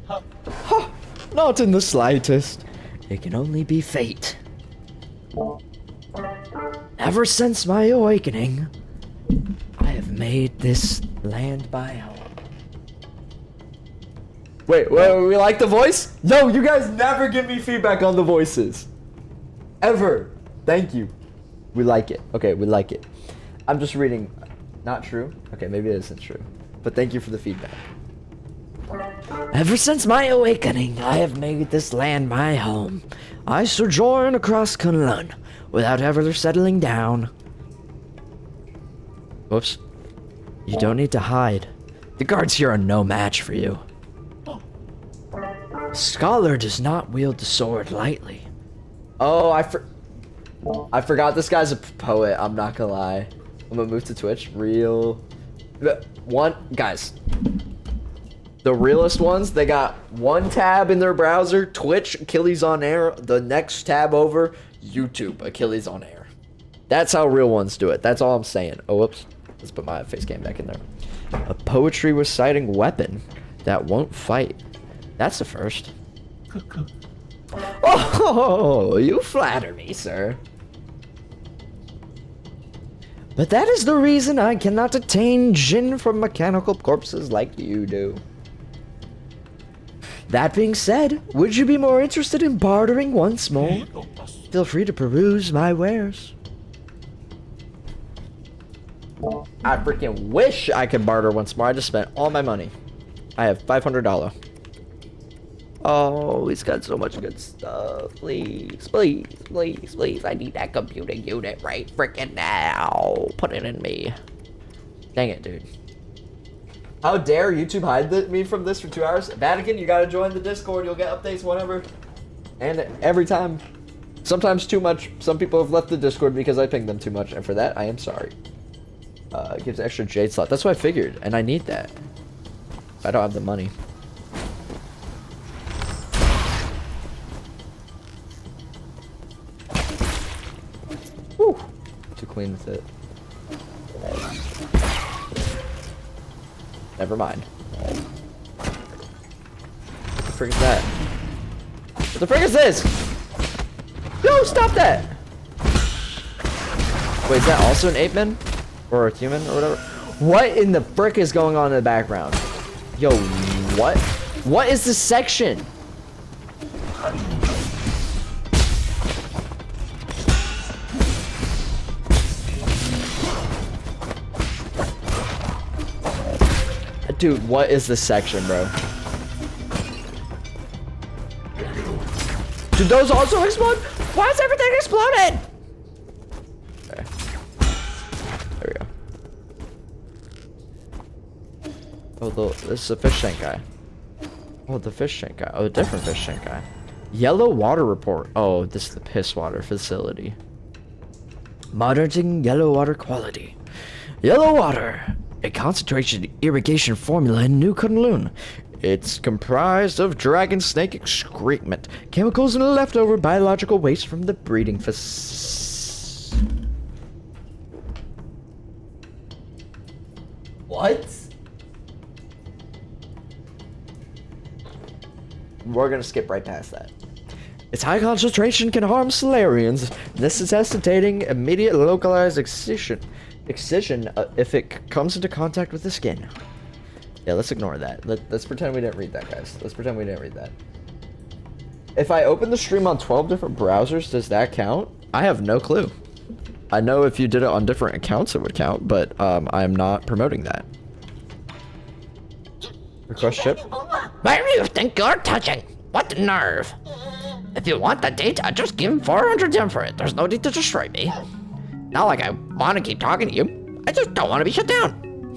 Huh, not in the slightest. It can only be fate. Ever since my awakening, I have made this land my home. Wait, we like the voice? No, you guys never give me feedback on the voices. Ever. Thank you. We like it. Okay, we like it. I'm just reading. Not true? Okay, maybe it isn't true. But thank you for the feedback. Ever since my awakening, I have made this land my home. I sojourn across Kunlun without ever settling down. Whoops. You don't need to hide. The guards here are no match for you. A scholar does not wield the sword lightly. Oh, I forgot this guy's a poet. I'm not gonna lie. I'm gonna move to Twitch. Guys. The realest ones, they got one tab in their browser, Twitch, Achilles on air. The next tab over, YouTube, Achilles on air. That's how real ones do it. That's all I'm saying. Oh, whoops. Let's put my face cam back in there. A poetry reciting weapon that won't fight. That's the first. Oh, you flatter me, sir. But that is the reason I cannot attain Jin from mechanical corpses like you do. That being said, would you be more interested in bartering once more? Feel free to peruse my wares. I freaking wish I could barter once more. I just spent all my money. I have $500. Oh, he's got so much good stuff. Please, please, please, please. I need that computer unit right freaking now. Put it in me. Dang it, dude. How dare YouTube hide me from this for 2 hours? Vatican, you gotta join the Discord. You'll get updates whenever. And every time. Sometimes too much. Some people have left the Discord because I pinged them too much. And for that, I am sorry. It gives extra Jade slot. That's what I figured. And I need that. I don't have the money. Whew. Too clean with it. Never mind. What the frick is that? What the frick is this? Yo, stop that! Wait, is that also an ape-man? Or a human or whatever? What in the frick is going on in the background? Yo, what? What is this section? Dude, what is this section, bro? Did those also explode? Why is everything exploding? Okay. There we go. Oh, this is a fish tank guy. Oh, the fish tank guy. Oh, a different fish tank guy. Yellow water report. Oh, this is the piss water facility. Monitoring yellow water quality. Yellow water. A concentration irrigation formula in New Kunlun. It's comprised of dragon snake excrement, chemicals, and leftover biological waste from the breeding What? We're gonna skip right past that. Its high concentration can harm Solarians, necessitating immediate localized excision if it comes into contact with the skin. Yeah, let's ignore that. Let's pretend we didn't read that, guys. Let's pretend we didn't read that. If I open the stream on 12 different browsers, does that count? I have no clue. I know if you did it on different accounts, it would count, but I'm not promoting that. Request ship. Where do you think you're touching? What nerve? If you want the data, just give him 400 yen for it. There's no need to destroy me. Not like I want to keep talking to you. I just don't want to be shut down.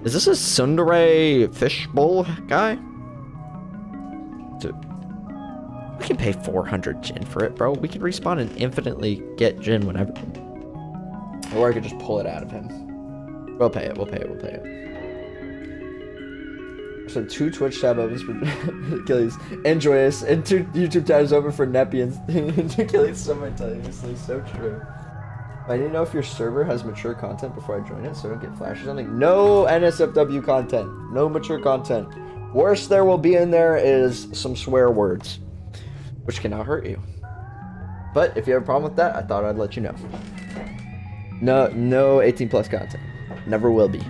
Is this a tsundere fishbowl guy? Dude, we can pay 400 Jin for it, bro. We can respawn and infinitely get Jin whenever. Or I could just pull it out of him. We'll pay it, we'll pay it, we'll pay it. So 2 Twitch tab opens for Achilles and Joyous, and 2 YouTube tabs open for Neppy and Achilles. Simultaneously, so true. I need to know if your server has mature content before I join it, so I don't get flash or something. No NSFW content. No mature content. Worst there will be in there is some swear words, which cannot hurt you. But if you have a problem with that, I thought I'd let you know. No 18 plus content. Never will be.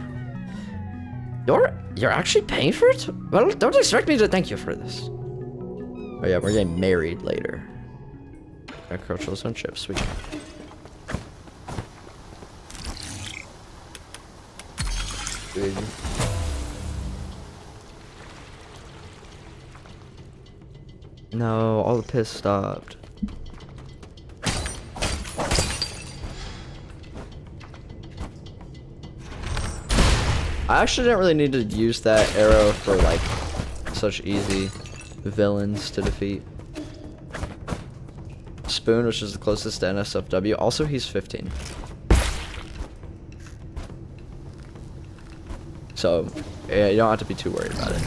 You're actually paying for it? Well, don't expect me to thank you for this. Oh yeah, we're getting married later. Agricultural zone chips, sweet. Dude. No, all the piss stopped. I actually didn't really need to use that arrow for like such easy villains to defeat. Spoon, which is the closest to NSFW. Also, he's 15. So, yeah, you don't have to be too worried about it.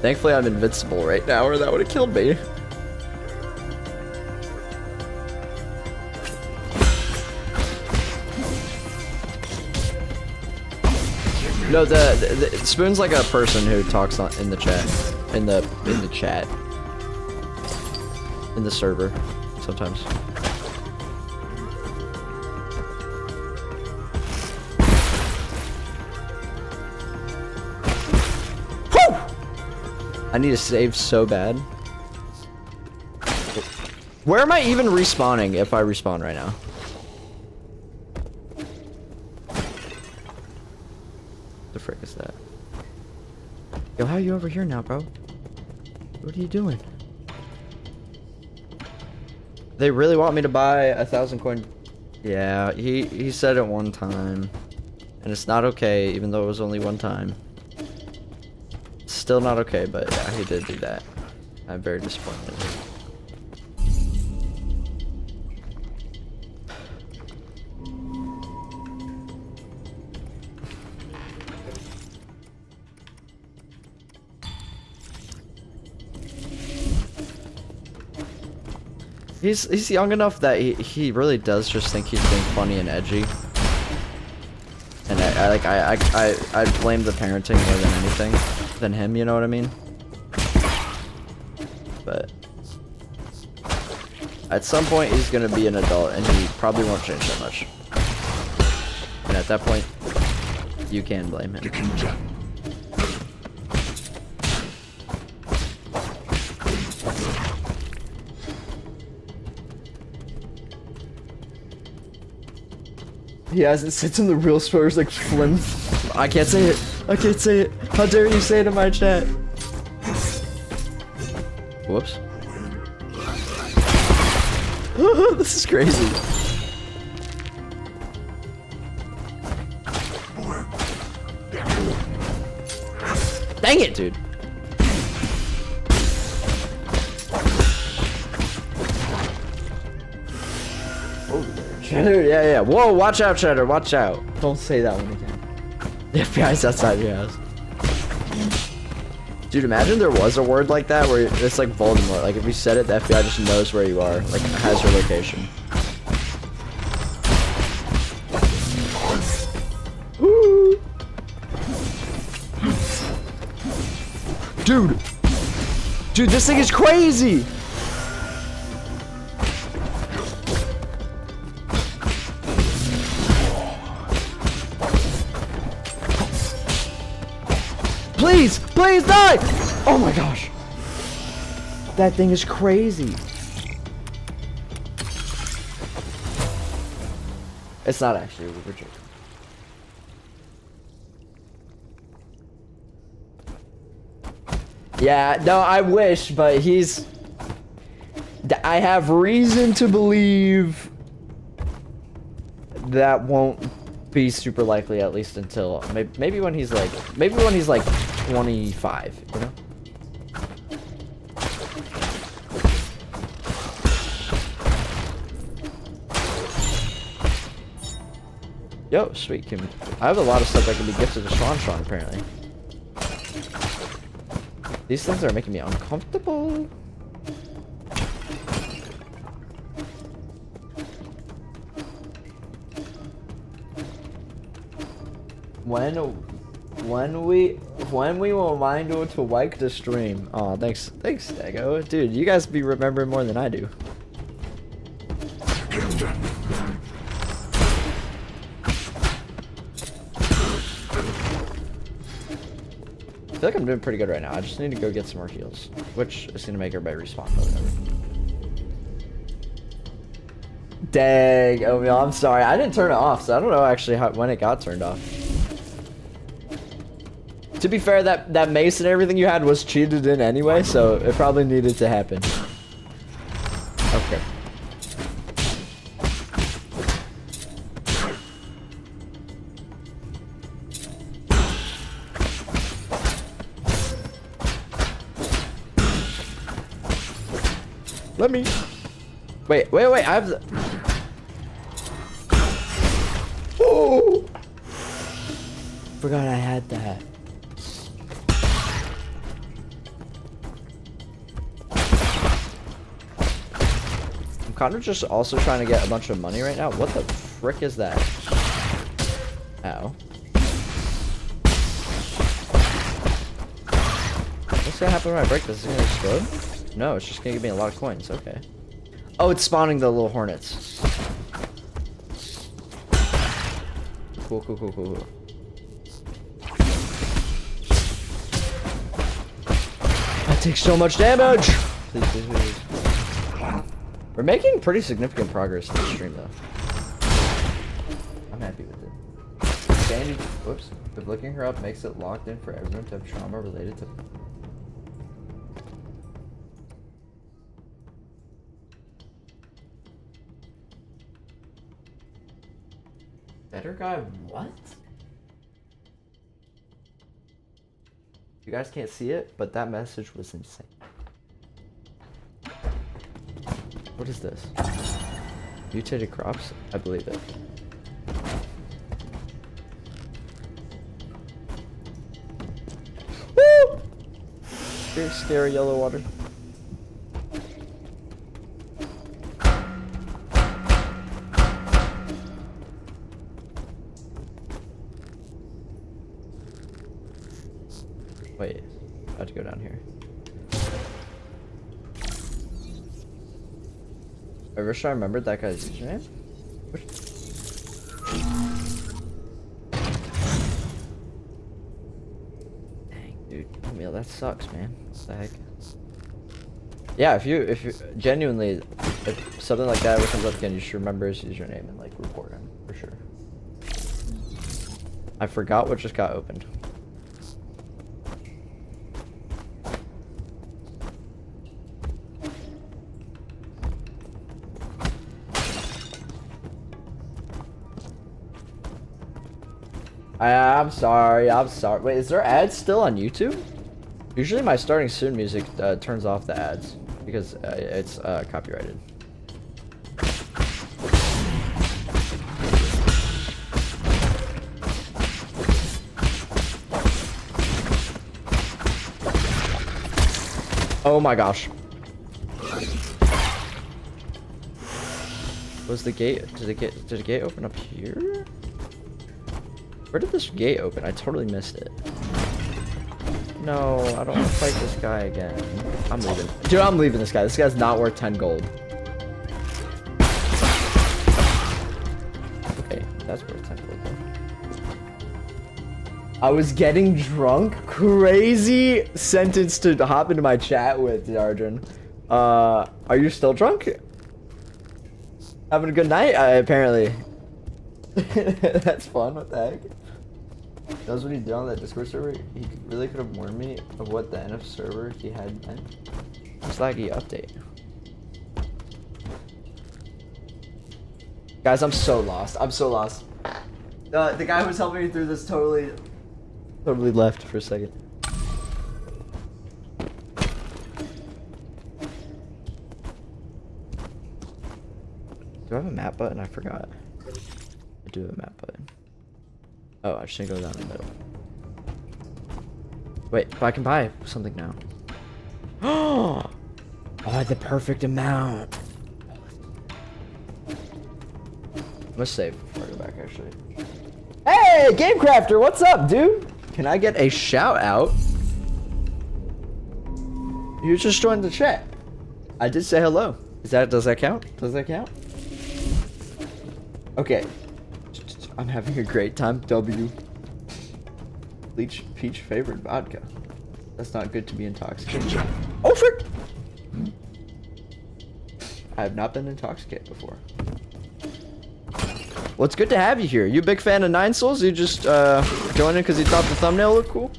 Thankfully, I'm invincible right now, or that would have killed me. No, the Spoon's like a person who talks in the chat, in the chat, in the server, sometimes. Whew! I need to save so bad. Where am I even respawning if I respawn right now? The frick is that? Yo, how are you over here now, bro? What are you doing? They really want me to buy 1,000 coin. Yeah, he said it one time. And it's not okay, even though it was only one time. Still not okay, but yeah, he did do that. I'm very disappointed. He's young enough that he really does just think he's being funny and edgy. And I blame the parenting more than anything than him, you know what I mean? But at some point he's gonna be an adult and he probably won't change that much. And at that point, you can blame him. He hasn't sits in the real stores like Flynn. I can't say it. I can't say it. How dare you say it in my chat? Whoops. This is crazy. Dang it, dude. Cheddar, yeah. Whoa, watch out, Cheddar, watch out. Don't say that one again. The FBI's outside your house. Dude, imagine there was a word like that where it's like Voldemort. Like if you said it, the FBI just knows where you are. Like has your location. Woo. Dude, this thing is crazy. Please die! Oh my gosh. That thing is crazy. It's not actually, we're joking. Yeah, no, I wish, but I have reason to believe that won't be super likely, at least until maybe when he's like 25, you know? Yo, sweet. I have a lot of stuff that can be gifted to Sean apparently. These things are making me uncomfortable. when we will mind to like the stream. Oh, thanks, Dago. Dude, you guys be remembering more than I do. I feel like I'm doing pretty good right now. I just need to go get some more heals, which is gonna make everybody respawn. But whatever. Dang, Omeal, I'm sorry. I didn't turn it off, so I don't know actually when it got turned off. To be fair, that mace and everything you had was cheated in anyway, so it probably needed to happen. Okay. Let me. Wait. I have the. Oh! Forgot I had that. I'm kind of just also trying to get a bunch of money right now. What the frick is that? Ow. What's gonna happen when I break this? Is it gonna explode? No, it's just gonna give me a lot of coins. Okay. Oh, it's spawning the little hornets. Cool. That takes so much damage! Please. We're making pretty significant progress in the stream, though. I'm happy with it. Sandy, whoops. If looking her up makes it locked in for everyone to have trauma related to... Better guy, what? You guys can't see it, but that message was insane. What is this? Mutated crops? I believe it. Woo! Very scary yellow water. Wait, I have to go down here. I wish I remembered that guy's username. Dang, dude. Omeal, that sucks, man. What the heck? Yeah, if you genuinely, if something like that comes up again, you should remember his username and like report him for sure. I forgot what just got opened. I'm sorry. Wait, is there ads still on YouTube? Usually my starting soon music turns off the ads because it's copyrighted. Oh my gosh. Was the gate, did the gate open up here? Where did this gate open? I totally missed it. No, I don't want to fight this guy again. I'm leaving. Dude, I'm leaving this guy. This guy's not worth 10 gold. Okay, that's worth 10 gold though. I was getting drunk. Crazy sentence to hop into my chat with, Arjun. Are you still drunk? Having a good night, apparently. That's fun. What the heck? Knows what he did on that Discord server. He really could have warned me of what the NF server he had meant. Slaggy update. Guys, I'm so lost. The guy who was helping me through this totally left for a second. Do I have a map button? I forgot. I do have a map button. Oh, I just need to go down the middle. Wait, but I can buy something now. Oh, the perfect amount. I'm gonna save before I go back, actually. Hey! Hey, Game Crafter, what's up, dude? Can I get a shout out? You just joined the chat. I did say hello. Does that count? Does that count? Okay. I'm having a great time. W. Peach favorite vodka. That's not good to be intoxicated. Oh, frick! I have not been intoxicated before. Well, it's good to have you here. You a big fan of Nine Souls? You just joined in because you thought the thumbnail looked cool?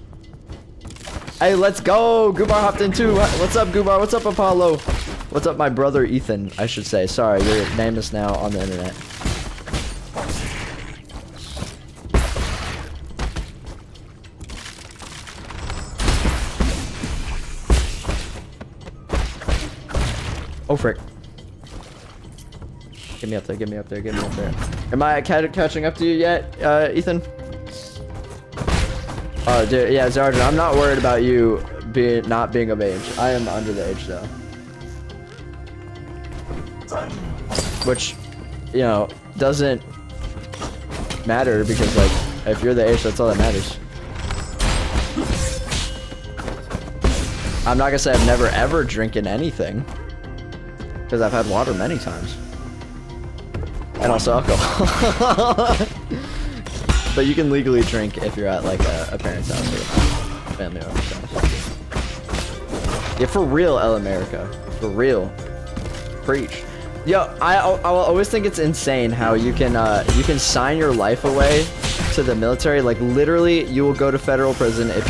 Hey, let's go! Goobar hopped in too. What's up, Goobar? What's up, Apollo? What's up, my brother Ethan, I should say. Sorry, your name is now on the internet. Oh, frick. Get me up there, get me up there, get me up there. Am I catching up to you yet, Ethan? Oh, dude, yeah, Sergeant, I'm not worried about you not being of age. I am under the age, though. Which, you know, doesn't matter because, like, if you're the age, that's all that matters. I'm not gonna say I've never ever drinking anything. Because I've had water many times. And also alcohol. But you can legally drink if you're at like a parent's house or a family member's house. Yeah, for real, El America. For real. Preach. Yo, I will always think it's insane how you can sign your life away to the military. Like literally, you will go to federal prison if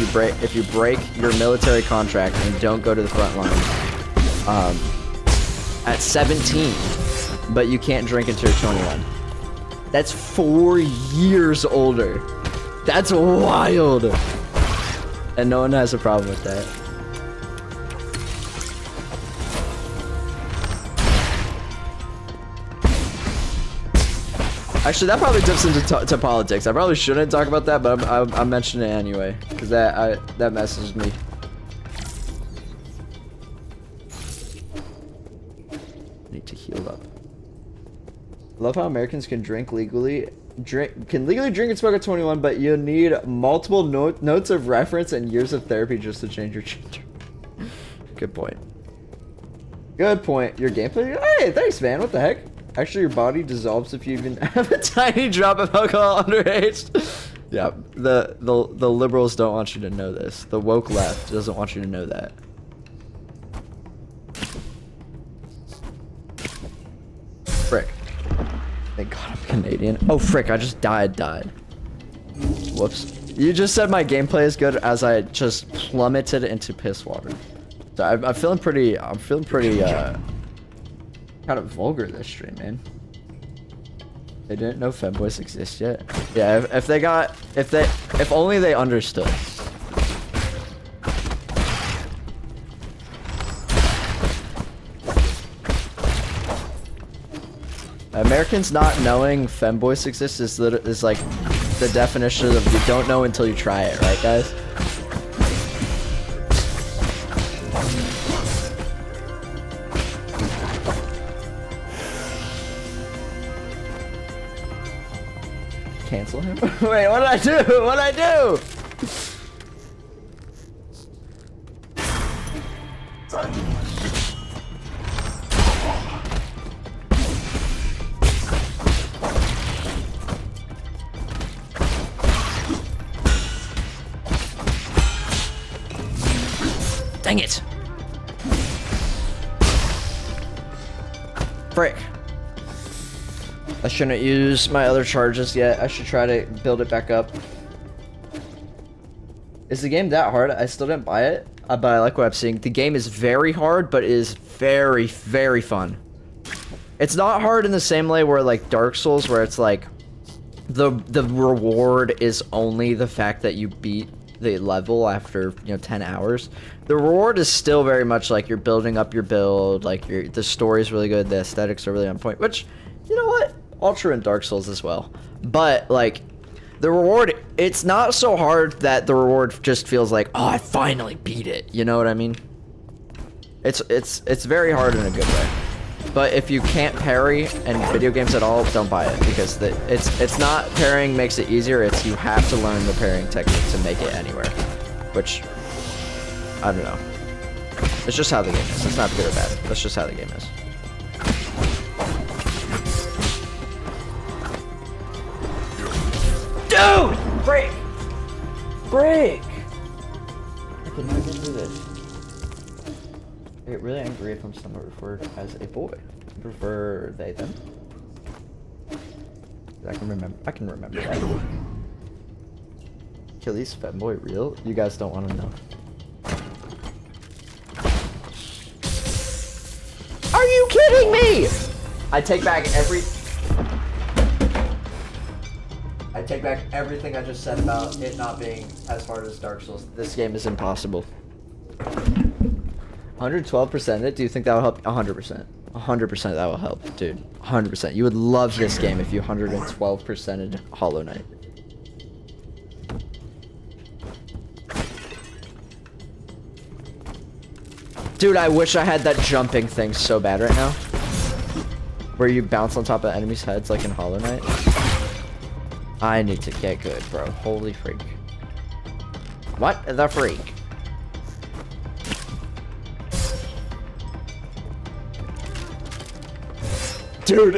you break your military contract and don't go to the front line. At 17, but you can't drink until you're 21. That's 4 years older. That's wild. And no one has a problem with that. Actually, that probably dips into politics. I probably shouldn't talk about that, but I'm mentioning it anyway because that messaged me. To heal up. I love how Americans can legally drink and smoke at 21, but you need multiple notes of reference and years of therapy just to change your gender. Good point. Good point. Your gameplay? Hey, thanks, man. What the heck? Actually, your body dissolves if you even have a tiny drop of alcohol underage. Yeah, the liberals don't want you to know this. The woke left doesn't want you to know that. Frick. Thank God I'm Canadian. Oh, frick, I just died. Whoops. You just said my gameplay is good as I just plummeted into piss water. So I'm feeling pretty, kind of vulgar this stream, man. They didn't know femboys exist yet. Yeah, if only they understood. Americans not knowing femboys exist is like the definition of you don't know until you try it, right, guys? Cancel him? Wait, what did I do? What did I do? Dang it! Frick. I shouldn't use my other charges yet. I should try to build it back up. Is the game that hard? I still didn't buy it, but I like what I'm seeing. The game is very hard, but it is very, very fun. It's not hard in the same way where like Dark Souls, where it's like the reward is only the fact that you beat the level after 10 hours. The reward is still very much like you're building up your build, like the story's really good, the aesthetics are really on point, which, you know what, all true in Dark Souls as well. But like the reward, it's not so hard that the reward just feels like, oh, I finally beat it, you know what I mean? It's very hard in a good way. But if you can't parry in video games at all, don't buy it because it's not parrying makes it easier. It's you have to learn the parrying technique to make it anywhere, which I don't know. It's just how the game is. It's not good or bad. That's just how the game is. Dude! Break! Break! I cannot get through this. I get really angry if I'm somehow referred as a boy. I prefer they, them. I can remember that. Achilles, femboy, real? You guys don't want to know. Are you kidding me? I take back everything I just said about it not being as hard as Dark Souls. This game is impossible. 112% it? Do you think that will help? 100%. 100% that will help, dude. 100%. You would love this game if you 112%ed Hollow Knight. Dude, I wish I had that jumping thing so bad right now. Where you bounce on top of enemies' heads like in Hollow Knight. I need to get good, bro. Holy freak. What the freak? Dude.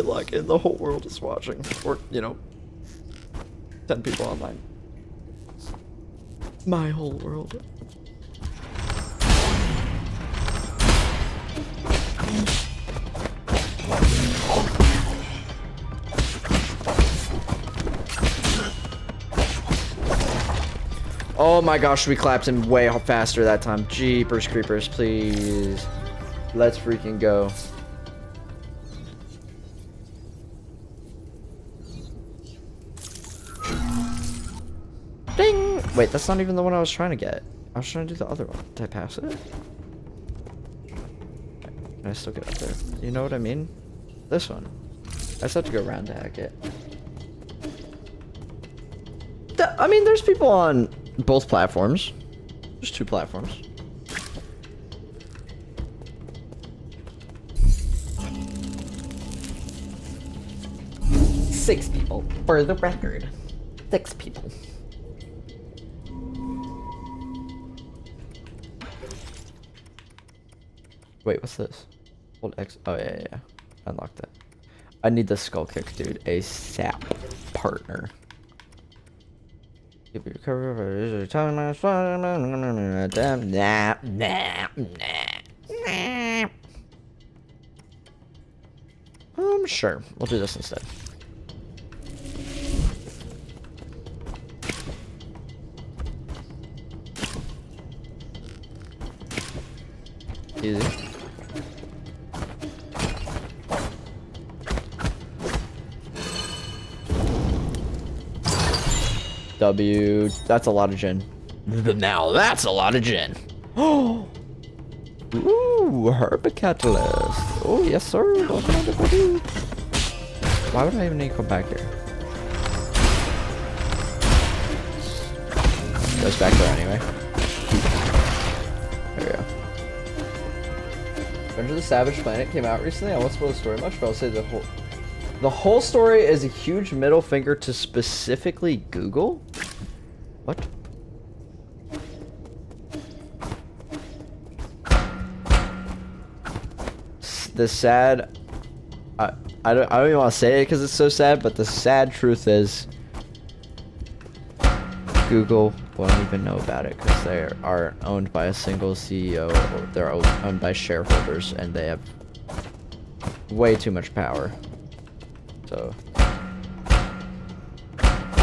Lock in. The whole world is watching. Or, 10 people online. My whole world. Oh my gosh, we clapped him way faster that time. Jeepers creepers, please. Let's freaking go. Ding! Wait, that's not even the one I was trying to get. I was trying to do the other one. Did I pass it? Can I still get up there? You know what I mean? This one. I just have to go around to hack it. I mean, there's people on both platforms. There's 2 platforms. Six people, for the record. 6 people. Wait, what's this? Hold X. Oh, yeah. Unlock that. I need the skull kick, dude. ASAP, partner. Keep your cover. Sure. We'll do this instead. Easy. W. That's a lot of gin. Now that's a lot of gin. Oh. Ooh, herb catalyst. Oh yes, sir. Why would I even need to come back here? Goes back there anyway. There we go. Revenge of the Savage Planet came out recently. I won't spoil the story much, but I'll say the whole story is a huge middle finger to specifically Google. What? The sad, I don't even want to say it because it's so sad, but the sad truth is Google won't even know about it because they are owned by a single CEO, or they're owned by shareholders, and they have way too much power. So,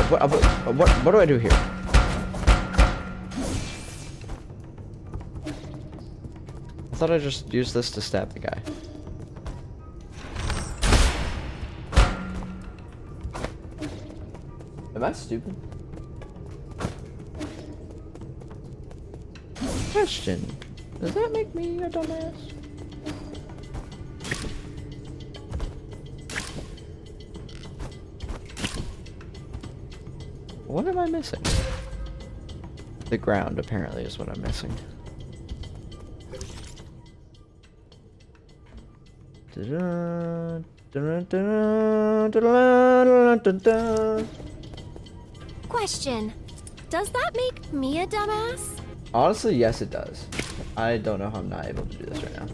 what do I do here? I thought I just used this to stab the guy. Am I stupid? Question. Does that make me a dumbass? What am I missing? The ground, apparently, is what I'm missing. Question. Does that make me a dumbass? Honestly, yes, it does. I don't know how I'm not able to do this right now.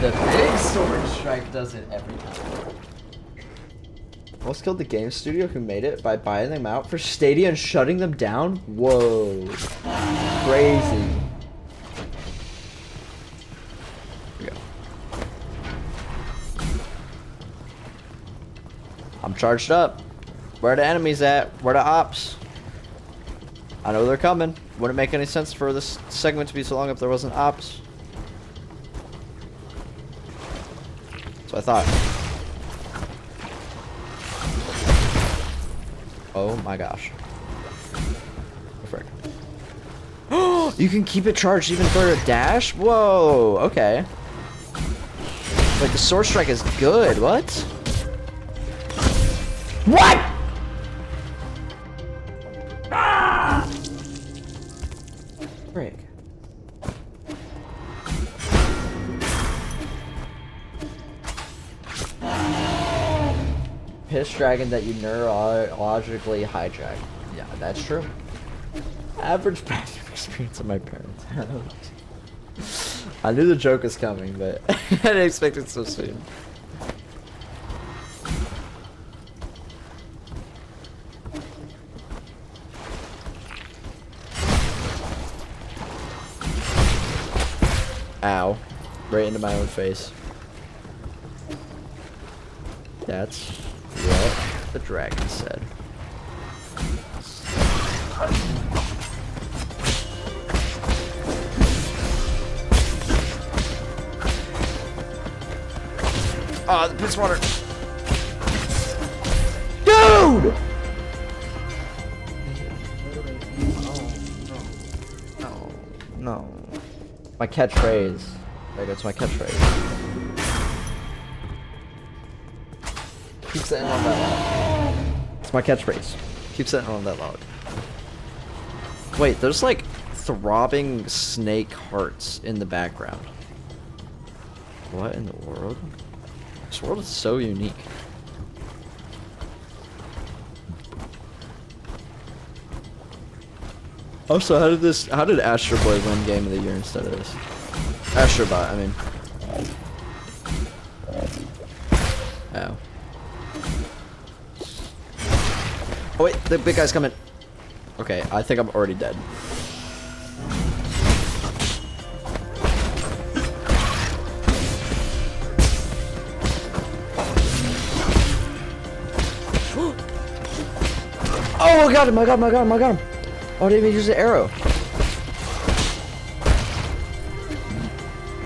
The big sword strike does it every time. Almost killed the game studio who made it by buying them out for Stadia and shutting them down? Whoa. Crazy. Here we go. I'm charged up. Where the enemies at? Where the ops? I know they're coming. Wouldn't make any sense for this segment to be so long if there wasn't ops. So I thought. Oh my gosh. Oh, frick. You can keep it charged even for a dash? Whoa, okay. Wait, the sword strike is good. What? What? Ah! Frick. Piss dragon that you neurologically hijack. Yeah, that's true. Average bathroom experience of my parents' house. I knew the joke was coming, but I didn't expect it so soon. Ow. Right into my own face. That's what the dragon said. Oh, the piss water. Dude! No. My catchphrase. There goes my catchphrase. Keep sitting on that log. It's my catchphrase. Keep sitting on that log. Wait, there's like throbbing snake hearts in the background. What in the world? This world is so unique. Also, how did Astro Boy win Game of the Year instead of this? Astrobot, I mean. Oh. Oh wait, the big guy's coming. Okay, I think I'm already dead. Oh, I got him, I got him, I got him, I got him. Oh, I didn't even use the arrow.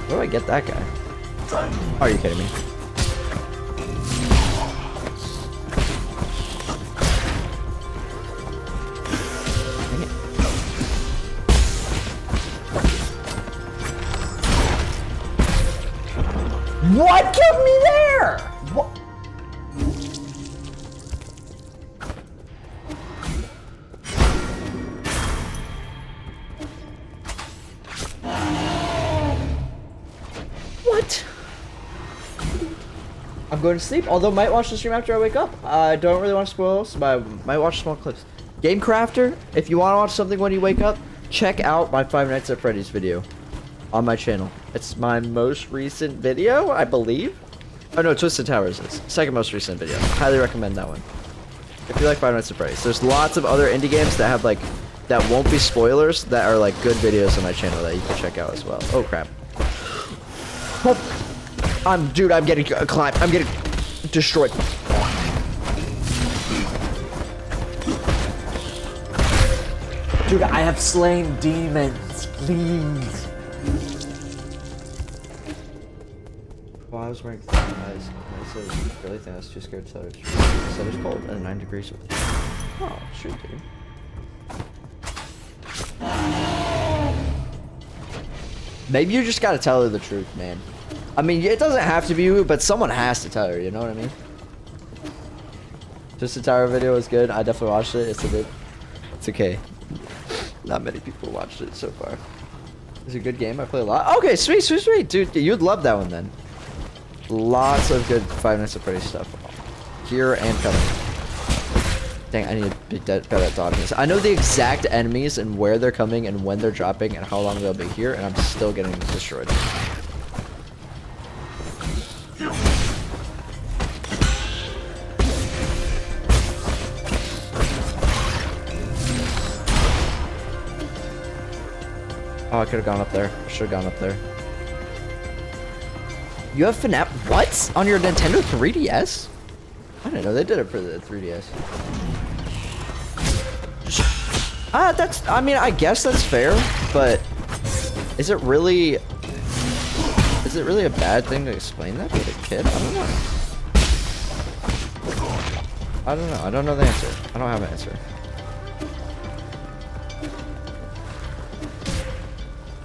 Where do I get that guy? Are you kidding me? What killed me there? What? What? I'm going to sleep, although might watch the stream after I wake up. I don't really want to spoil this, but I might watch small clips. Game Crafter, if you want to watch something when you wake up, check out my Five Nights at Freddy's video on my channel. It's my most recent video, I believe. Oh no, Twisted Towers is second most recent video. Highly recommend that one. If you like Five Nights at Freddy's, there's lots of other indie games that have like that won't be spoilers that are like good videos on my channel that you can check out as well. Oh crap! Oh, I'm getting climbed. I'm getting destroyed. Dude, I have slain demons. Please. Well, I was wearing thick eyes. I said, really think I was too scared to tell her. I said it's cold and 9 degrees. Oh, shoot, dude. Maybe you just gotta tell her the truth, man. I mean, it doesn't have to be you, but someone has to tell her, you know what I mean? Just the tower video was good. I definitely watched it. It's okay. Not many people watched it so far. It's a good game. I play a lot. Okay, sweet, sweet, sweet, dude. You'd love that one then. Lots of good Five Nights at Freddy's stuff here and coming. Dang, I need to be better at dodging this. I know the exact enemies and where they're coming and when they're dropping and how long they'll be here, and I'm still getting destroyed. Oh, I could have gone up there. Should have gone up there. You have FNAF what? On your Nintendo 3DS? I didn't know they did it for the 3DS. That's, I mean, I guess that's fair, but is it really a bad thing to explain that to a kid? I don't know. I don't know. I don't know the answer. I don't have an answer.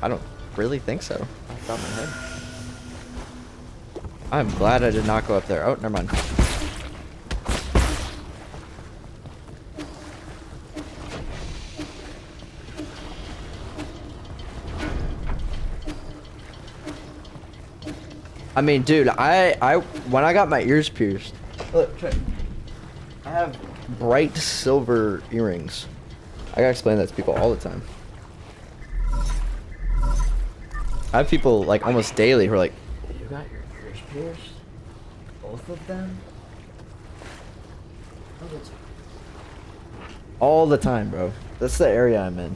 I don't really think so. Off the top of my head. I'm glad I did not go up there. Oh, never mind. I mean, dude, when I got my ears pierced, look, check. I have bright silver earrings. I gotta explain that to people all the time. I have people like almost daily who are like, "You got your ears pierced? Both of them?" All the time, bro. That's the area I'm in.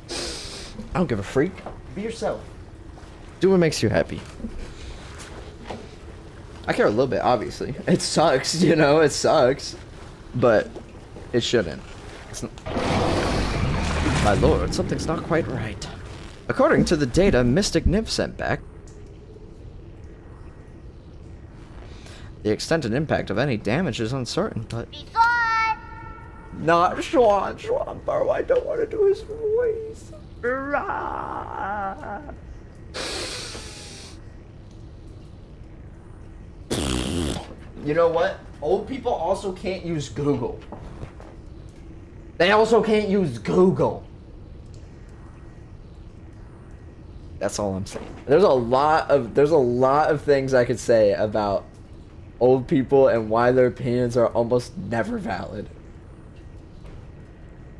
I don't give a freak. Be yourself. Do what makes you happy. I care a little bit, obviously. It sucks, you know, it sucks. But it shouldn't. It's not... My lord, something's not quite right. According to the data Mystic Nymph sent back, the extent and impact of any damage is uncertain, but... Not Schwan, bro. I don't want to do his voice. You know what? Old people also can't use Google. They also can't use Google. That's all I'm saying. There's a lot of things I could say about old people and why their opinions are almost never valid.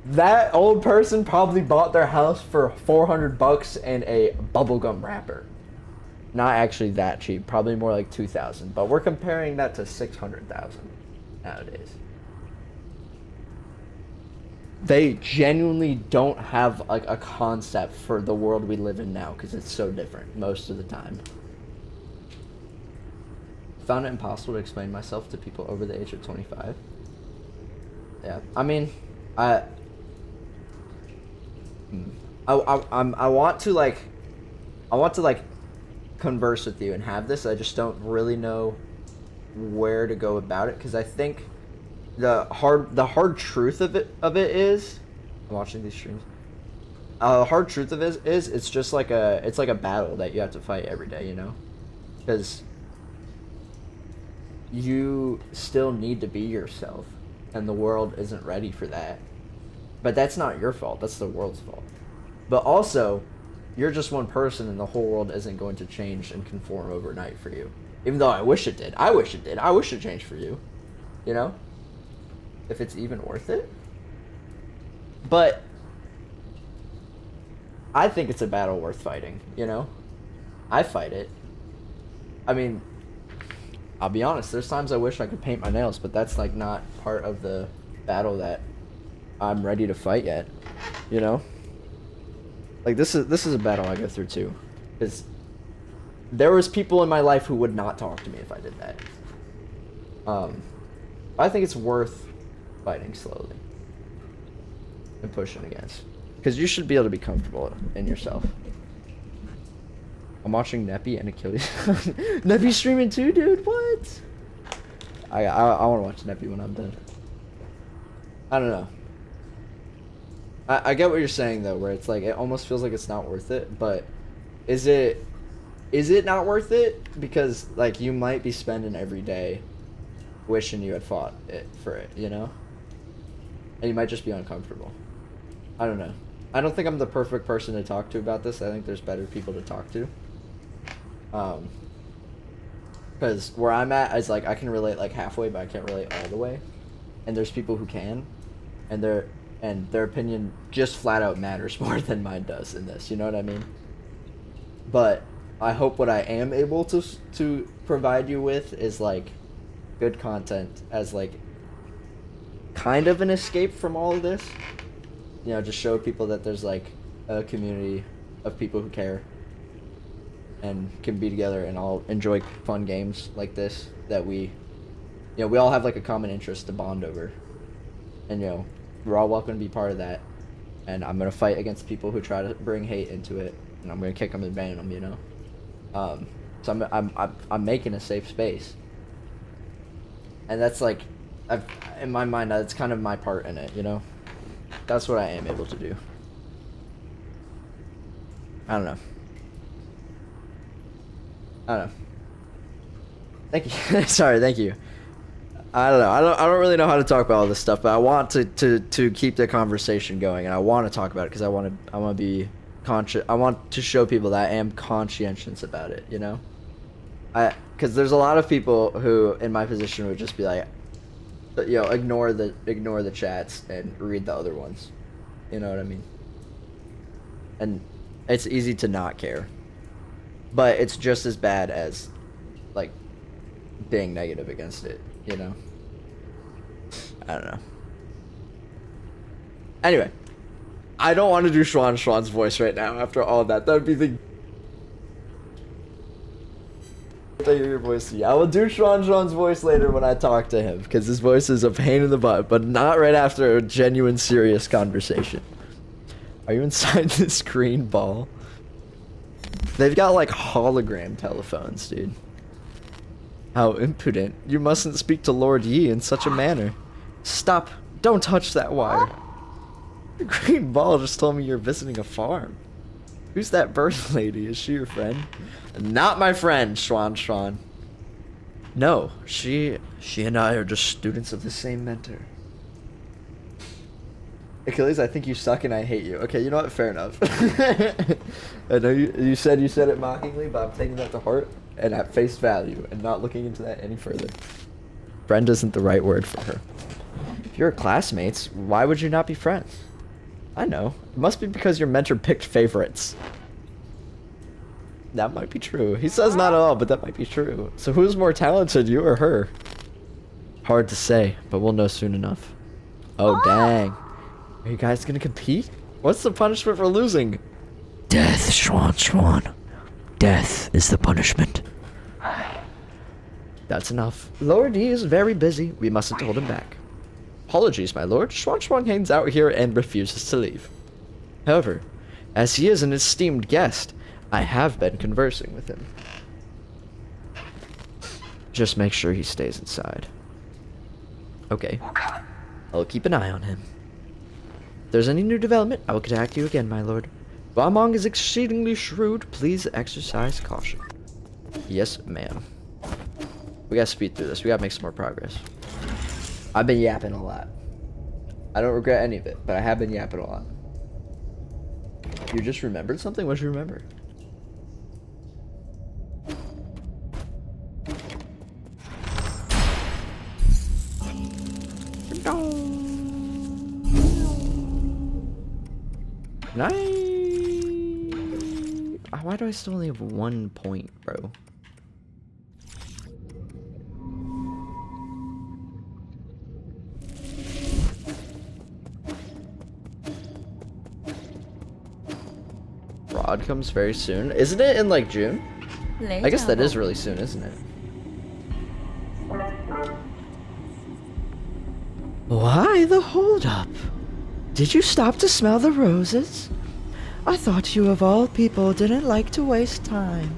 That old person probably bought their house for $400 and a bubblegum wrapper. Not actually that cheap, probably more like $2,000, but we're comparing that to $600,000 nowadays. They genuinely don't have like a concept for the world we live in now because it's so different most of the time. Found it impossible to explain myself to people over the age of 25. Yeah, I mean, I want to like converse with you and have this. I just don't really know where to go about it because I think the hard truth of it is, I'm watching these streams. The hard truth of it is it's just like a battle that you have to fight every day, you know, because you still need to be yourself, and the world isn't ready for that. But that's not your fault. That's the world's fault. But also, you're just one person, and the whole world isn't going to change and conform overnight for you. Even though I wish it did. I wish it did. I wish it changed for you. You know? If it's even worth it. But I think it's a battle worth fighting, you know? I fight it. I mean, I'll be honest, there's times I wish I could paint my nails, but that's like not part of the battle that I'm ready to fight yet, you know? Like this is a battle I go through too, because there was people in my life who would not talk to me if I did that. I think it's worth fighting slowly and pushing against, because you should be able to be comfortable in yourself. I'm watching Neppy and Achilles. Neppy's streaming too, dude. What? I want to watch Neppy when I'm done. I don't know. I get what you're saying though, where it's like it almost feels like it's not worth it, but is it not worth it? Because like you might be spending every day wishing you had fought it for it, you know? And you might just be uncomfortable. I don't know. I don't think I'm the perfect person to talk to about this. I think there's better people to talk to. Because where I'm at is like I can relate like halfway, but I can't relate all the way. And there's people who can, and their opinion just flat out matters more than mine does in this. You know what I mean? But I hope what I am able to provide you with is like good content as like kind of an escape from all of this. You know, just show people that there's like a community of people who care and can be together and all enjoy fun games like this that we all have like a common interest to bond over. And you know, we're all welcome to be part of that. And I'm gonna fight against people who try to bring hate into it, and I'm gonna kick them and ban them. You know, so I'm making a safe space, and that's like, in my mind, that's kind of my part in it. You know. That's what I am able to do. I don't know. Thank you. Sorry, thank you. I don't know. I don't really know how to talk about all this stuff, but I want to keep the conversation going, and I want to talk about it because I want to be conscious. I want to show people that I am conscientious about it. You know. Because there's a lot of people who in my position would just be like, you know, ignore the chats and read the other ones. You know what I mean? And it's easy to not care. But it's just as bad as like being negative against it, you know? I don't know. Anyway, I don't want to do Schwan's voice right now after all of that. That would be the I hear your voice. Yeah, I will do Schwan's voice later when I talk to him, because his voice is a pain in the butt, but not right after a genuine, serious conversation. Are you inside this green ball? They've got like hologram telephones, dude. How impudent. You mustn't speak to Lord Yi in such a manner. Stop. Don't touch that wire. The green ball just told me you're visiting a farm. Who's that bird lady? Is she your friend? Not my friend, Schwan. No, she and I are just students of the same mentor. Achilles, I think you suck and I hate you. Okay, you know what? Fair enough. I know you said it mockingly, but I'm taking that to heart and at face value and not looking into that any further. Friend isn't the right word for her. If you're classmates, why would you not be friends? I know. It must be because your mentor picked favorites. That might be true. He says not at all, but that might be true. So who's more talented, you or her? Hard to say, but we'll know soon enough. Oh, dang. Are you guys gonna compete? What's the punishment for losing? Death, Schwan. Death is the punishment. That's enough. Lord E is very busy. We mustn't hold him back. Apologies, my lord. Schwan hangs out here and refuses to leave. However, as he is an esteemed guest, I have been conversing with him. Just make sure he stays inside. Okay. I'll keep an eye on him. If there's any new development, I will contact you again, my lord. Wamong is exceedingly shrewd. Please exercise caution. Yes, ma'am. We gotta speed through this. We gotta make some more progress. I've been yapping a lot. I don't regret any of it, but I have been yapping a lot. You just remembered something? What did you remember? Why do I still only have 1 point, bro? Rod comes very soon. Isn't it in like June? I guess that is really soon, isn't it? Why the holdup? Did you stop to smell the roses? I thought you of all people didn't like to waste time.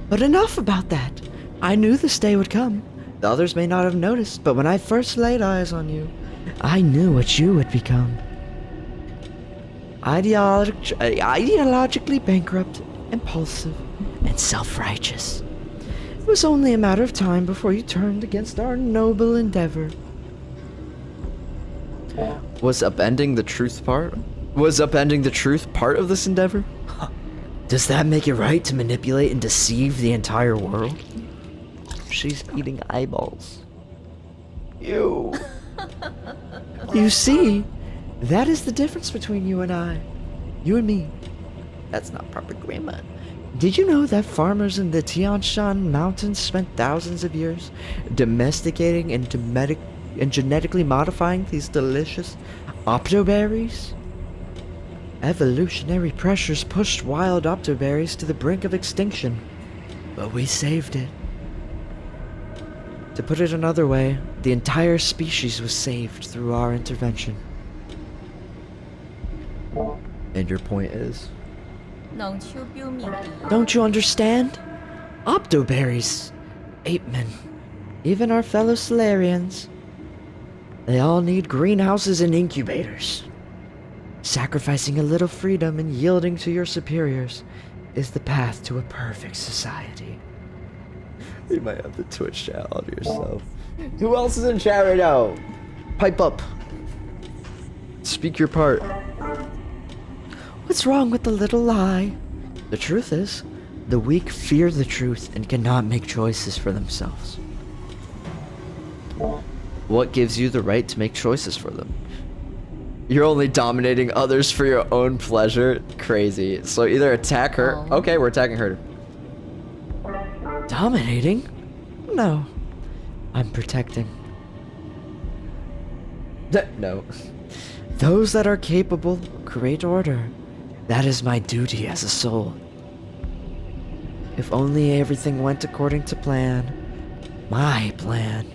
But enough about that. I knew this day would come. The others may not have noticed, but when I first laid eyes on you, I knew what you would become. ideologically bankrupt, impulsive, and self-righteous. It was only a matter of time before you turned against our noble endeavor. Was upending the truth part? Was upending the truth part of this endeavor? Does that make it right to manipulate and deceive the entire world? She's eating eyeballs. Ew. You see, that is the difference between you and I. You and me. That's not proper grammar. Did you know that farmers in the Tian Shan Mountains spent thousands of years domesticating and genetically modifying these delicious optoberries? Evolutionary pressures pushed wild optoberries to the brink of extinction, but we saved it. To put it another way, the entire species was saved through our intervention. And your point is? Don't you understand? Optoberries, apemen, even our fellow Solarians, they all need greenhouses and incubators. Sacrificing a little freedom and yielding to your superiors is the path to a perfect society. You might have the Twitch chat all to yourself. Who else is in chat right now? Pipe up. Speak your part. What's wrong with the little lie? The truth is, the weak fear the truth and cannot make choices for themselves. What gives you the right to make choices for them? You're only dominating others for your own pleasure? Crazy. So either attack her. Okay, we're attacking her. Dominating? No. I'm protecting. No. Those that are capable create order. That is my duty as a soul. If only everything went according to plan. My plan.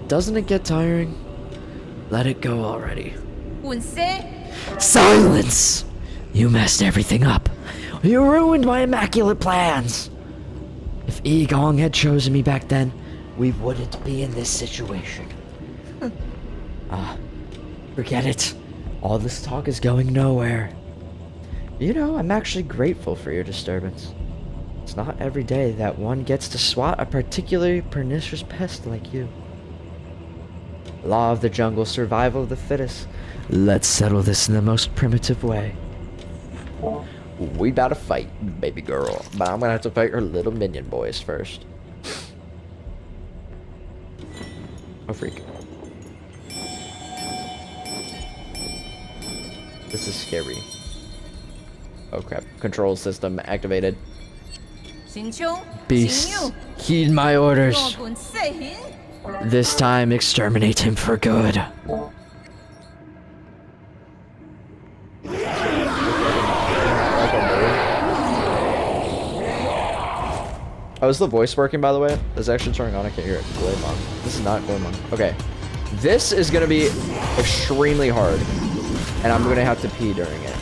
Doesn't it get tiring? Let it go already. Silence! You messed everything up. You ruined my immaculate plans. If Yi Gong had chosen me back then, we wouldn't be in this situation. Forget it. All this talk is going nowhere. You know, I'm actually grateful for your disturbance. It's not every day that one gets to swat a particularly pernicious pest like you. Law of the jungle, survival of the fittest. Let's settle this in the most primitive way. We about to fight, baby girl. But I'm gonna have to fight her little minion boys first. Oh, freak. This is scary. Oh, crap. Control system activated. Beast, heed my orders. This time, exterminate him for good. Oh, is the voice working, by the way? It's actually turning on. I can't hear it. Goemon. This is not Goemon. Okay. This is going to be extremely hard. And I'm going to have to pee during it.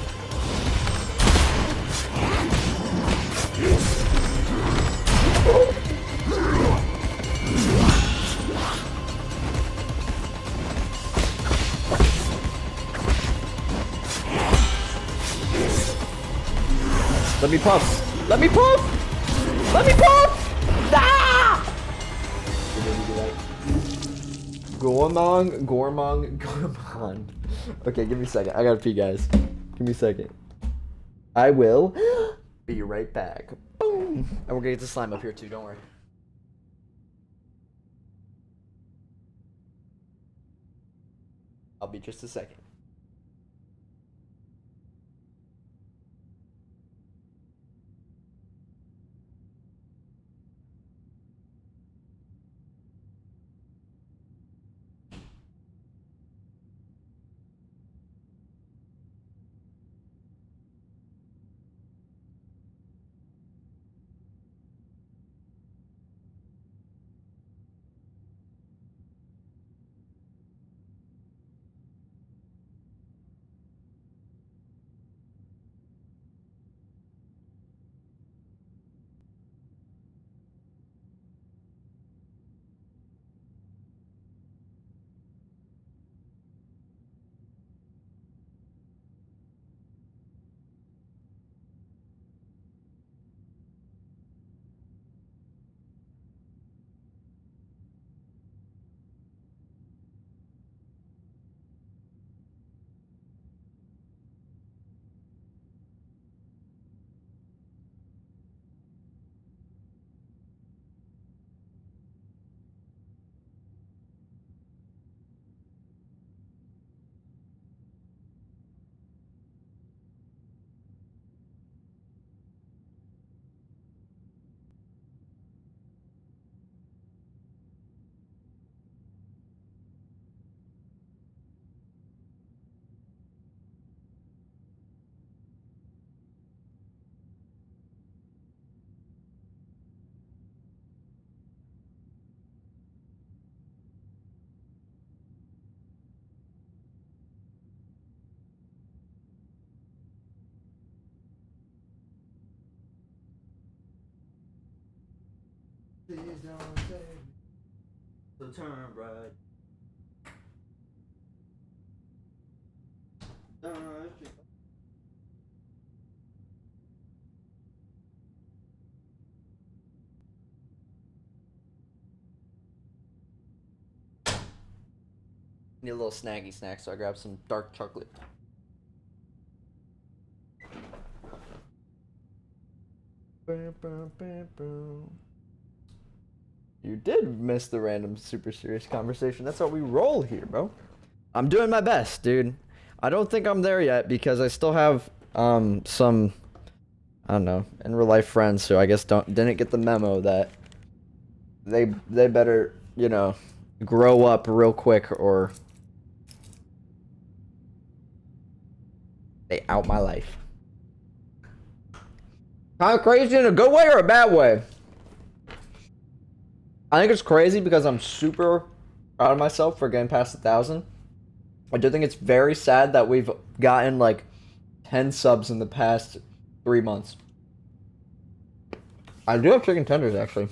Let me puff! Let me puff! Let me puff! Ah! Gormon. Okay, give me a second. I gotta pee, guys. Give me a second. I will be right back. Boom! And we're gonna get the slime up here too, don't worry. I'll be just a second. Please don't take me. So turn right. Turn right. Need a little snaggy snack, so I grabbed some dark chocolate. You did miss the random super serious conversation. That's how we roll here, bro. I'm doing my best, dude. I don't think I'm there yet because I still have some, I don't know, in real life friends who I guess didn't get the memo that they better, you know, grow up real quick or they out my life. Kind of crazy in a good way or a bad way? I think it's crazy because I'm super proud of myself for getting past 1,000. I do think it's very sad that we've gotten like 10 subs in the past 3 months. I do have chicken tenders actually.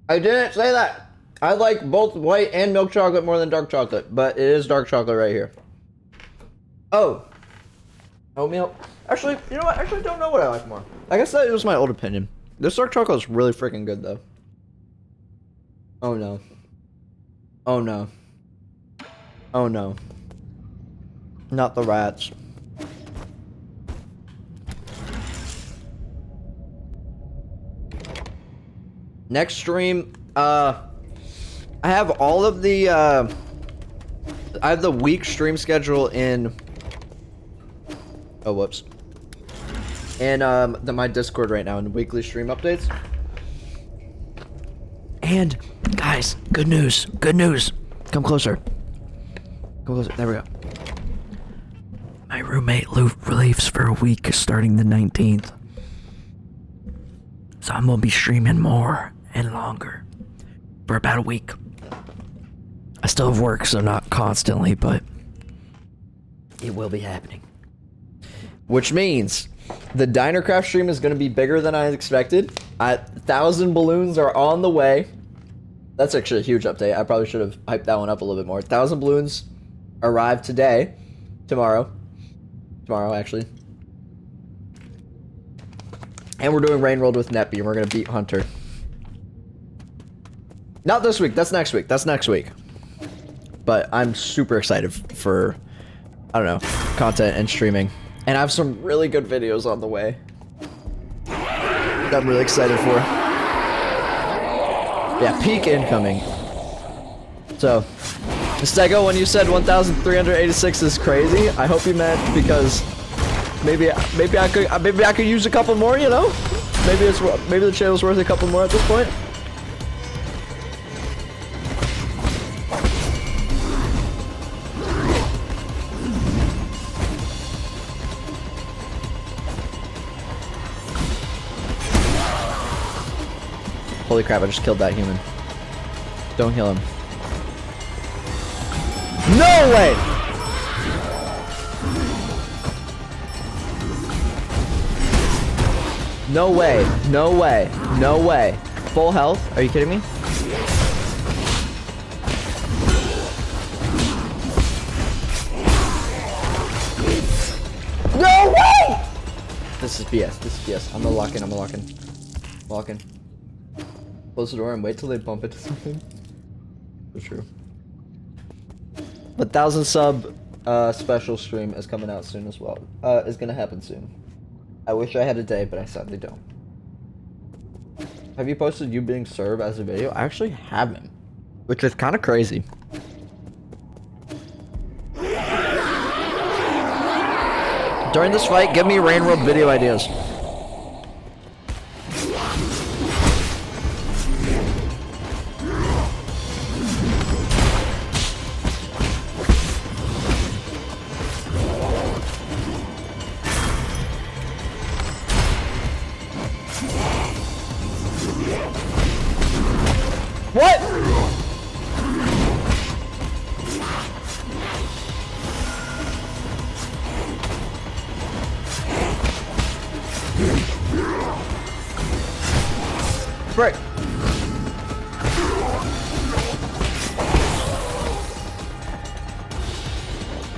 I didn't say that. I like both white and milk chocolate more than dark chocolate, but it is dark chocolate right here. Oh. Oatmeal. Actually, you know what? I actually don't know what I like more. I guess that was my old opinion. This dark chocolate is really freaking good, though. Oh, no. Oh, no. Oh, no. Not the rats. Next stream, I have all of the, I have the week stream schedule in... Oh, whoops. And my Discord right now in weekly stream updates. And guys, good news. Good news. Come closer. Come closer. There we go. My roommate leaves for a week starting the 19th. So I'm gonna be streaming more and longer for about a week. I still have work, so not constantly, but it will be happening. Which means the Dinercraft stream is going to be bigger than I expected. 1,000 balloons are on the way. That's actually a huge update. I probably should have hyped that one up a little bit more. 1,000 balloons arrive today. Tomorrow, actually. And we're doing Rain World with Netby, and we're going to beat Hunter. Not this week. That's next week. That's next week. But I'm super excited for, I don't know, content and streaming. And I have some really good videos on the way that I'm really excited for. Yeah, peak incoming. So, Stego, when you said 1,386 is crazy, I hope you meant because maybe I could use a couple more, you know? Maybe the channel's worth a couple more at this point. Holy crap, I just killed that human. Don't kill him. No way! No way. No way. No way. Full health? Are you kidding me? No way! This is BS. This is BS. I'm gonna lock in. I'm gonna lock in. Lock in. Close the door and wait till they bump into something. For true. But 1,000 sub special stream is coming out soon as well. Is gonna happen soon. I wish I had a day, but I sadly don't. Have you posted you being served as a video? I actually haven't, which is kind of crazy. During this fight, give me Rain World video ideas. What?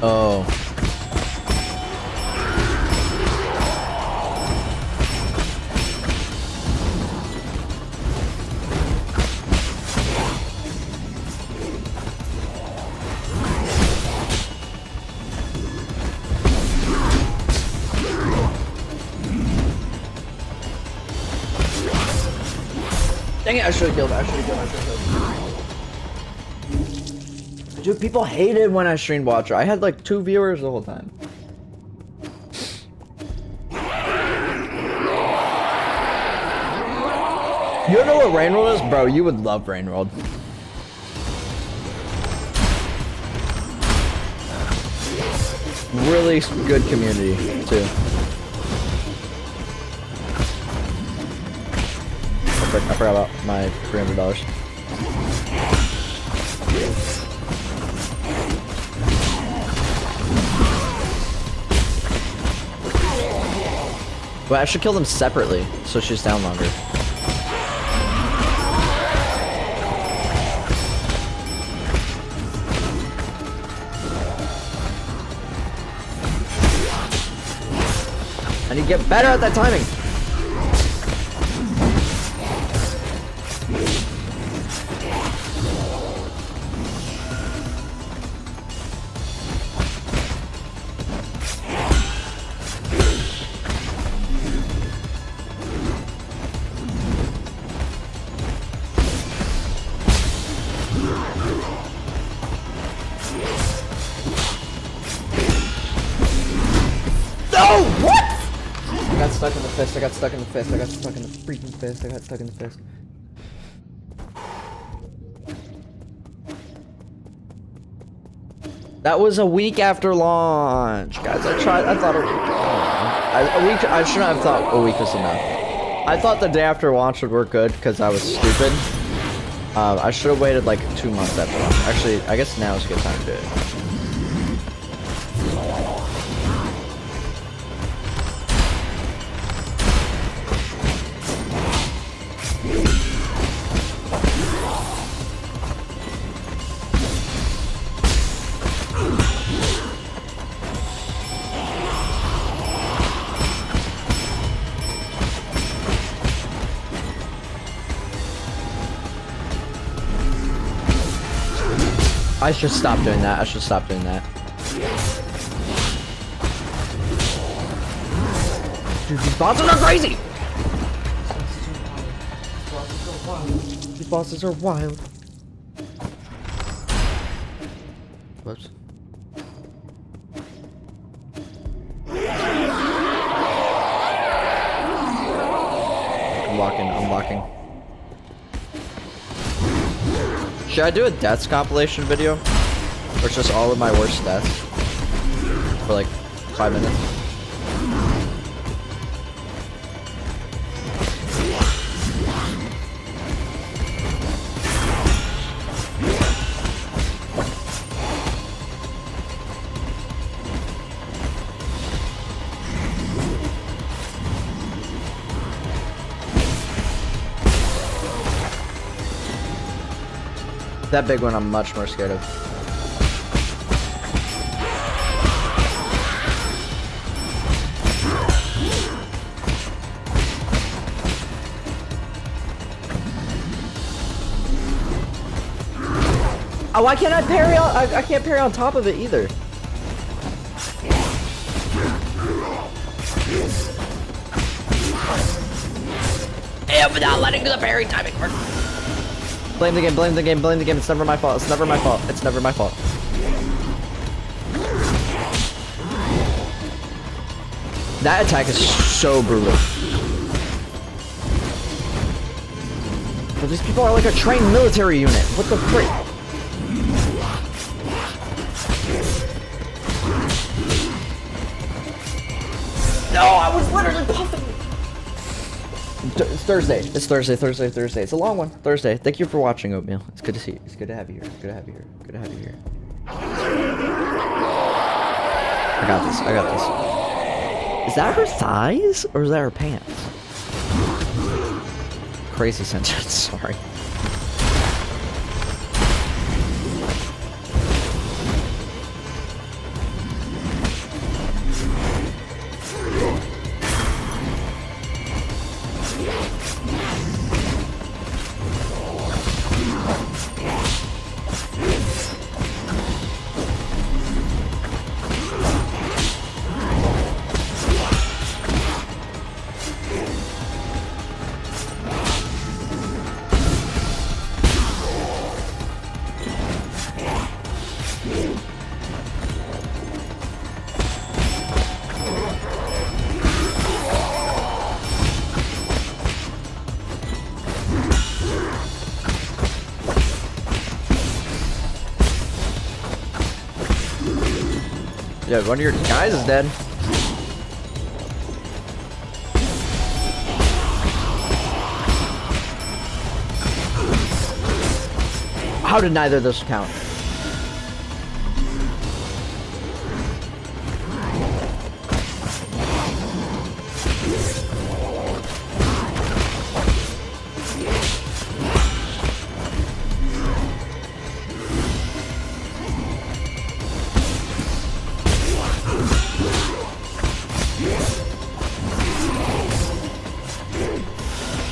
Oh. Dang it, I should have killed. Dude, people hated when I streamed Watcher. I had like 2 viewers the whole time. You don't know what Rainworld is? Bro, you would love Rainworld. Really good community, too. I forgot about my $300. Well, I should kill them separately, so she's down longer. I need to get better at that timing. I got stuck in the fist. I got stuck in the freaking fist. I got stuck in the fist. That was a week after launch, guys. I thought a week. I shouldn't have thought a week was enough. I thought the day after launch would work good because I was stupid. I should have waited like 2 months after launch. Actually, I guess now is a good time to do it. I should stop doing that. I should stop doing that. Dude, these bosses are crazy! These bosses are wild. Whoops. I'm locking. Should I do a deaths compilation video? Or just all of my worst deaths? For like 5 minutes? That big one I'm much more scared of. Oh, why can't I parry on? I can't parry on top of it either. Yeah, without letting the parry timing work. Blame the game, it's never my fault, it's never my fault. That attack is so brutal. But these people are like a trained military unit. What the frick? No, I was literally puffing. It's Thursday. It's Thursday. It's a long one. Thursday. Thank you for watching, Oatmeal. It's good to see you. It's good to have you here. I got this. Is that her thighs or is that her pants? Crazy sentence. Sorry. Yeah, one of your guys is dead. How did neither of those count?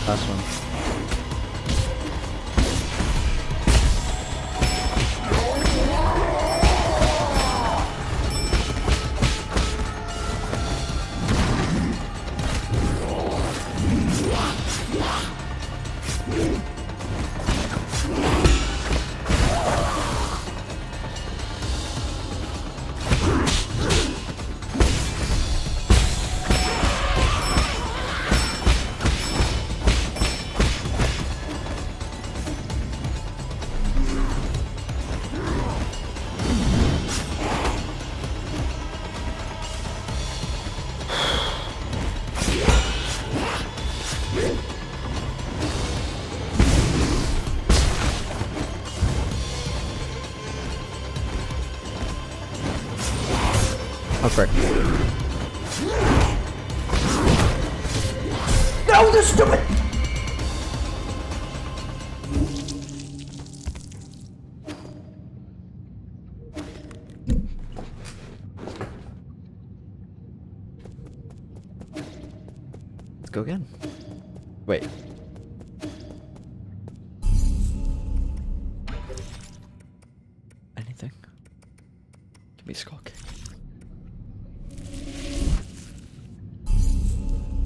Last one. Oh, frick. No, they're stupid! Let's go again. Wait. Anything? Give me skull kick.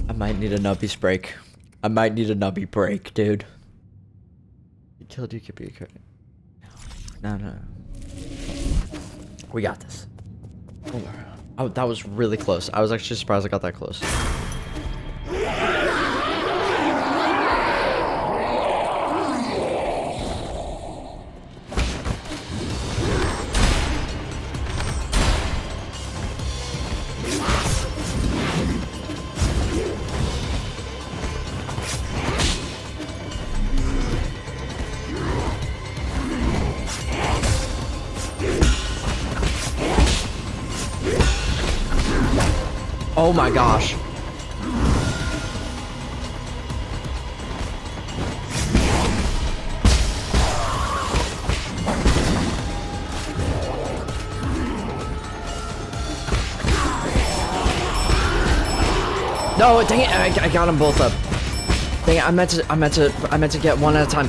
I might need a nubby's break. I might need a nubby break, dude. You killed you could be a No. We got this. Oh, that was really close. I was actually surprised I got that close. Oh my gosh. No, dang it! I got them both up. Dang it! I meant to get one at a time.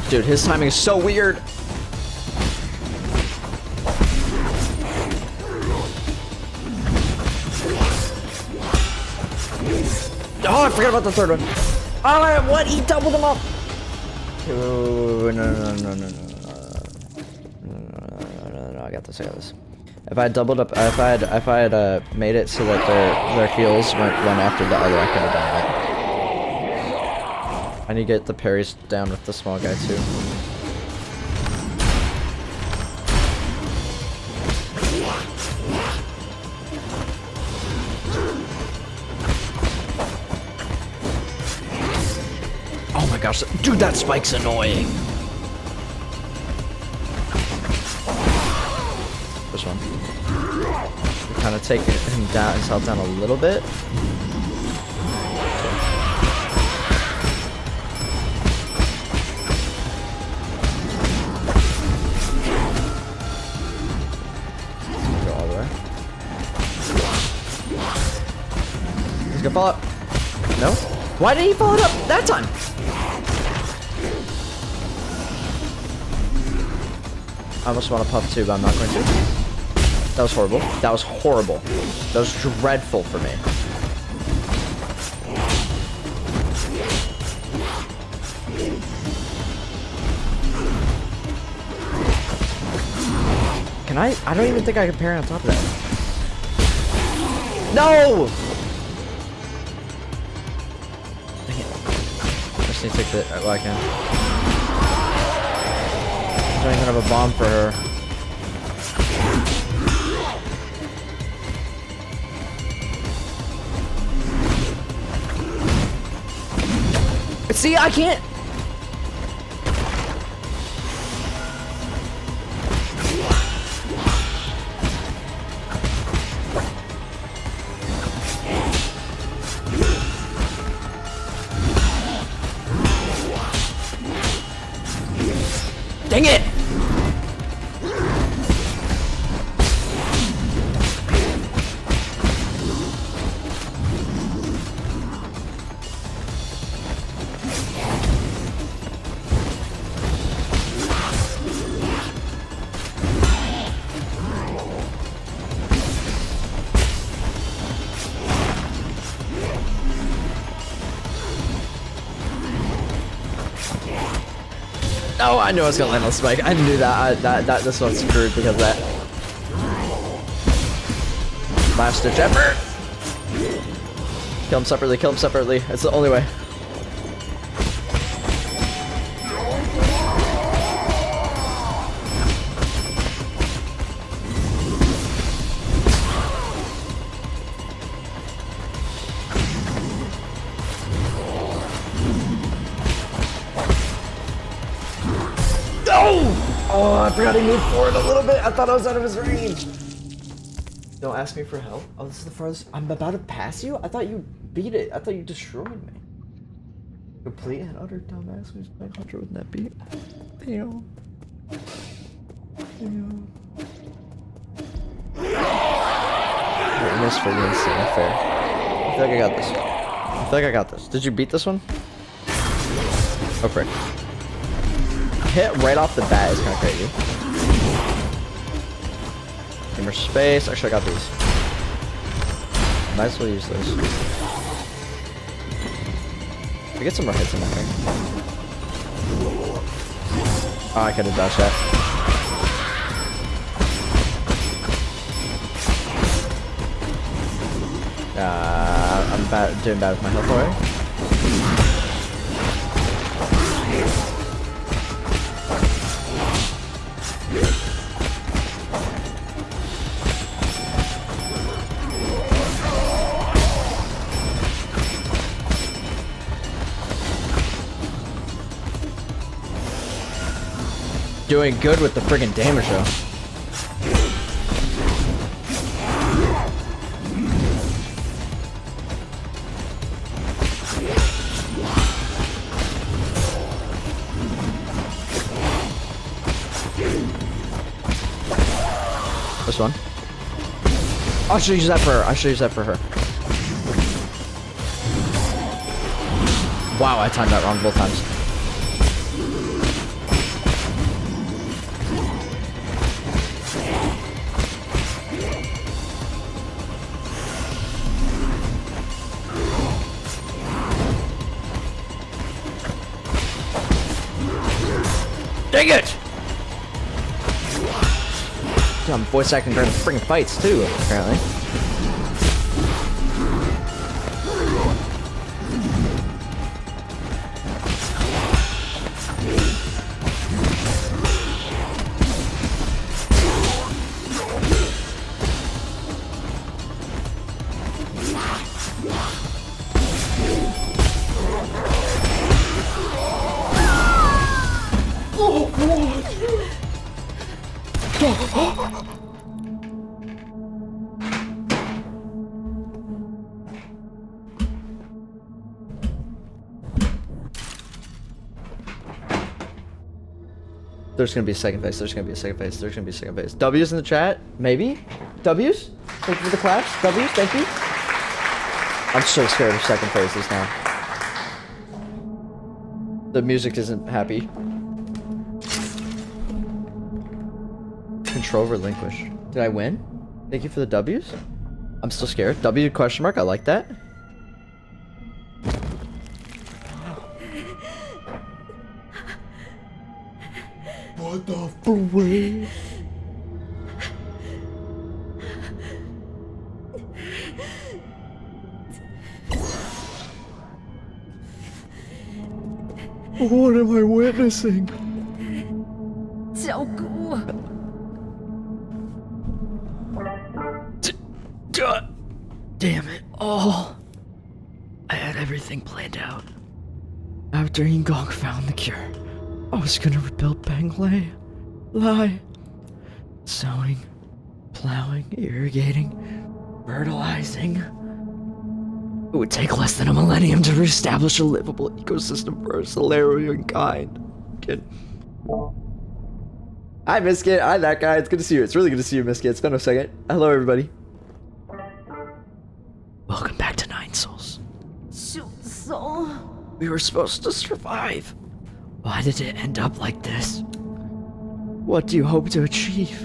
Dude, his timing is so weird. Oh, I forgot about the third one. Oh, what? He doubled them up. No, I got this. If I had doubled up, if I had made it so that their heals went one after the other, I could have done it. I need to get the parries down with the small guy too. Oh my gosh, dude, that spike's annoying. This one. We kind of take him down, himself down a little bit. Go all the way. He's gonna follow up. No? Why did he follow it up that time? I almost want to puff too, but I'm not going to. That was horrible. That was horrible. That was dreadful for me. Can I? I don't even think I can parry on top of that. No! Dang it. I just need to take the... Well, I can. don't even have a bomb for her. See, I can't. Dang it! Oh, I knew I was gonna land on spike. I knew that. This one's screwed because of that. Last ditch effort. Kill him separately. Kill him separately. It's the only way. Oh, I forgot he moved forward a little bit. I thought I was out of his range. Don't ask me for help. Oh, this is the farthest. I'm about to pass you? I thought you beat it. I thought you destroyed me. Complete and utter dumbass who's playing Hunter with that beat. Damn. Damn. I missed for the instant. Unfair. I feel like I got this. I feel like I got this. Did you beat this one? Oh, frick. Hit right off the bat is kind of crazy. Give more space. Actually, I got these. Might as well use those. I get some more hits in that thing. Oh, I could have dodged that. I'm doing bad with my health already. Doing good with the friggin' damage though. This one. Oh, I should use that for her. I should use that for her. Wow, I timed that wrong both times. Dang it! I'm voice acting during the freaking fights too, apparently. There's gonna be a second phase. There's gonna be a second phase. There's gonna be a second phase. W's in the chat? Maybe? W's? Thank you for the claps. W's, thank you. I'm so scared of second phases now. The music isn't happy. Control relinquish. Did I win? Thank you for the W's. I'm still scared. W question mark. I like that. What the freak? What am I witnessing? 照顾。 Damn it. Oh. I had everything planned out. After Ingong found the cure, I was gonna rebuild Banglai. Lai. Sowing, plowing, irrigating, fertilizing. It would take less than a millennium to reestablish a livable ecosystem for our Solarian kind. Kid. Hi, Miskit. Hi, that guy. It's good to see you. It's really good to see you, Miskit. It's been a second. Hello, everybody. Welcome back to Nine Souls. 秀松， We were supposed to survive. Why did it end up like this? What do you hope to achieve?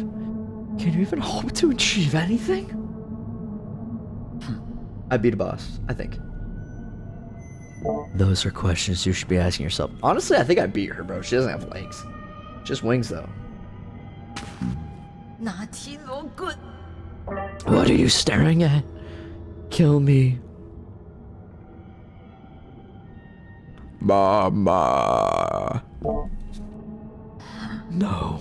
Can you even hope to achieve anything? I beat a boss, I think. Those are questions you should be asking yourself. Honestly, I think I beat her, bro. She doesn't have legs. Just wings, though. 拿提罗棍， What are you staring at? Kill me. Mama. No.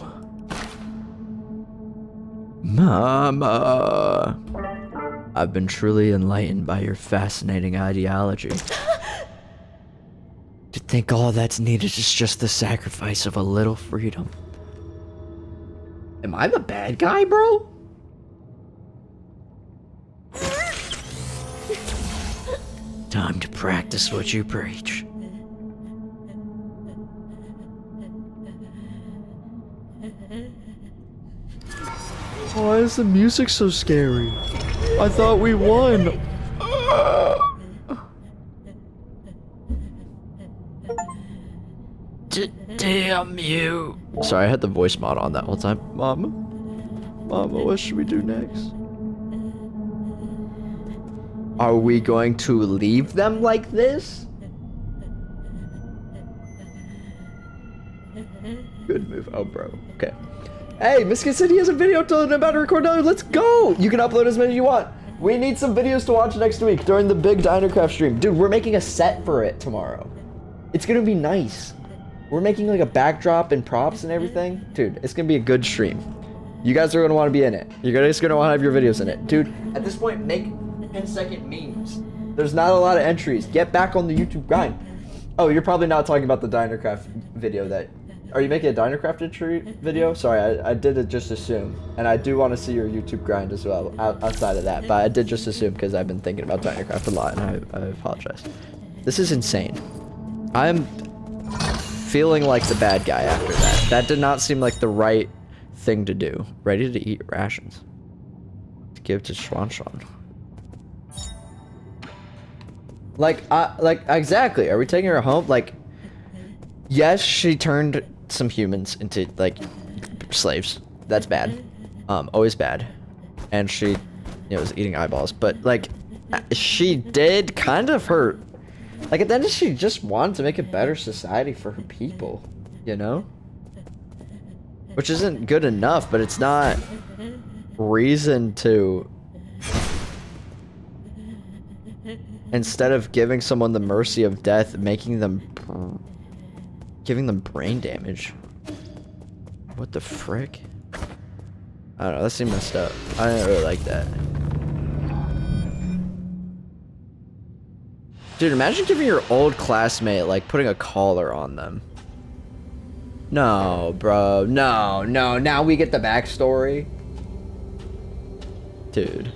Mama. I've been truly enlightened by your fascinating ideology. To think all that's needed is just the sacrifice of a little freedom. Am I the bad guy, bro? Time to practice what you preach. Why is the music so scary? I thought we won. Damn you. Sorry, I had the voice mod on that whole time. Mama, what should we do next? Are we going to leave them like this? Good move. Oh, bro. Okay. Hey, Miskit said he has a video telling him about to record now. Let's go! You can upload as many as you want. We need some videos to watch next week during the big Dinercraft stream. Dude, we're making a set for it tomorrow. It's gonna be nice. We're making like a backdrop and props and everything. Dude, it's gonna be a good stream. You guys are gonna want to be in it. You're guys gonna want to have your videos in it. Dude, at this point, make 10-second memes. There's not a lot of entries. Get back on the YouTube grind. Oh, you're probably not talking about the Dinercraft video that... Are you making a Dinercraft entry video? Sorry, I did just assume. And I do want to see your YouTube grind as well, outside of that. But I did just assume because I've been thinking about Dinercraft a lot, and I apologize. This is insane. I'm feeling like the bad guy after that. That did not seem like the right thing to do. Ready to eat rations. To give to Schwan. Like exactly. Are we taking her home? Like, yes, she turned some humans into like slaves. That's bad. Always bad. And she, was eating eyeballs. But like, she did kind of hurt. Like, at the end, she just wanted to make a better society for her people. Which isn't good enough, but it's not reason to. Instead of giving someone the mercy of death, giving them brain damage. What the frick? I don't know, that seemed messed up. I didn't really like that. Dude, imagine giving your old classmate, like, putting a collar on them. No, bro. No. Now we get the backstory. Dude.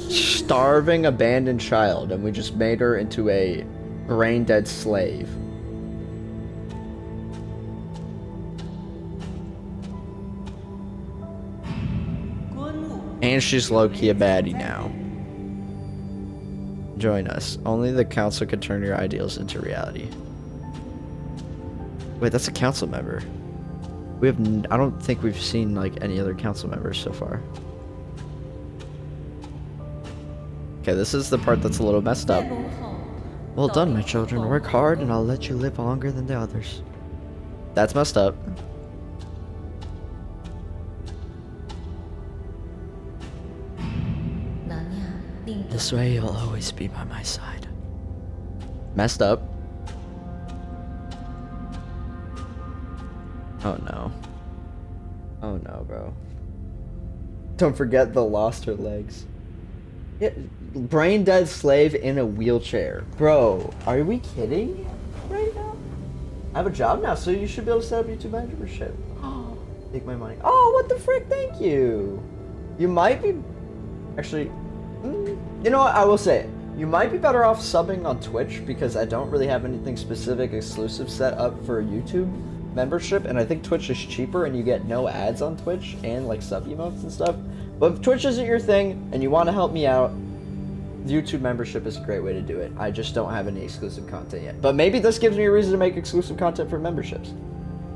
Starving, abandoned child, and we just made her into a brain-dead slave. And she's low-key a baddie now. Join us. Only the council can turn your ideals into reality. Wait, that's a council member. I don't think we've seen, like, any other council members so far. Okay, this is the part that's a little messed up. Well done, my children. Work hard and I'll let you live longer than the others. That's messed up. This way you'll always be by my side. Messed up. Oh no. Oh no, bro. Don't forget the lost her legs. Yeah, brain dead slave in a wheelchair. Bro, are we kidding right now? I have a job now, so you should be able to set up YouTube membership. Take my money. Oh, what the frick? Thank you. You might be... Actually, you know what? I will say it. You might be better off subbing on Twitch because I don't really have anything specific exclusive set up for YouTube membership, and I think Twitch is cheaper and you get no ads on Twitch and like sub emotes and stuff. But if Twitch isn't your thing and you want to help me out, YouTube membership is a great way to do it. I just don't have any exclusive content yet. But maybe this gives me a reason to make exclusive content for memberships.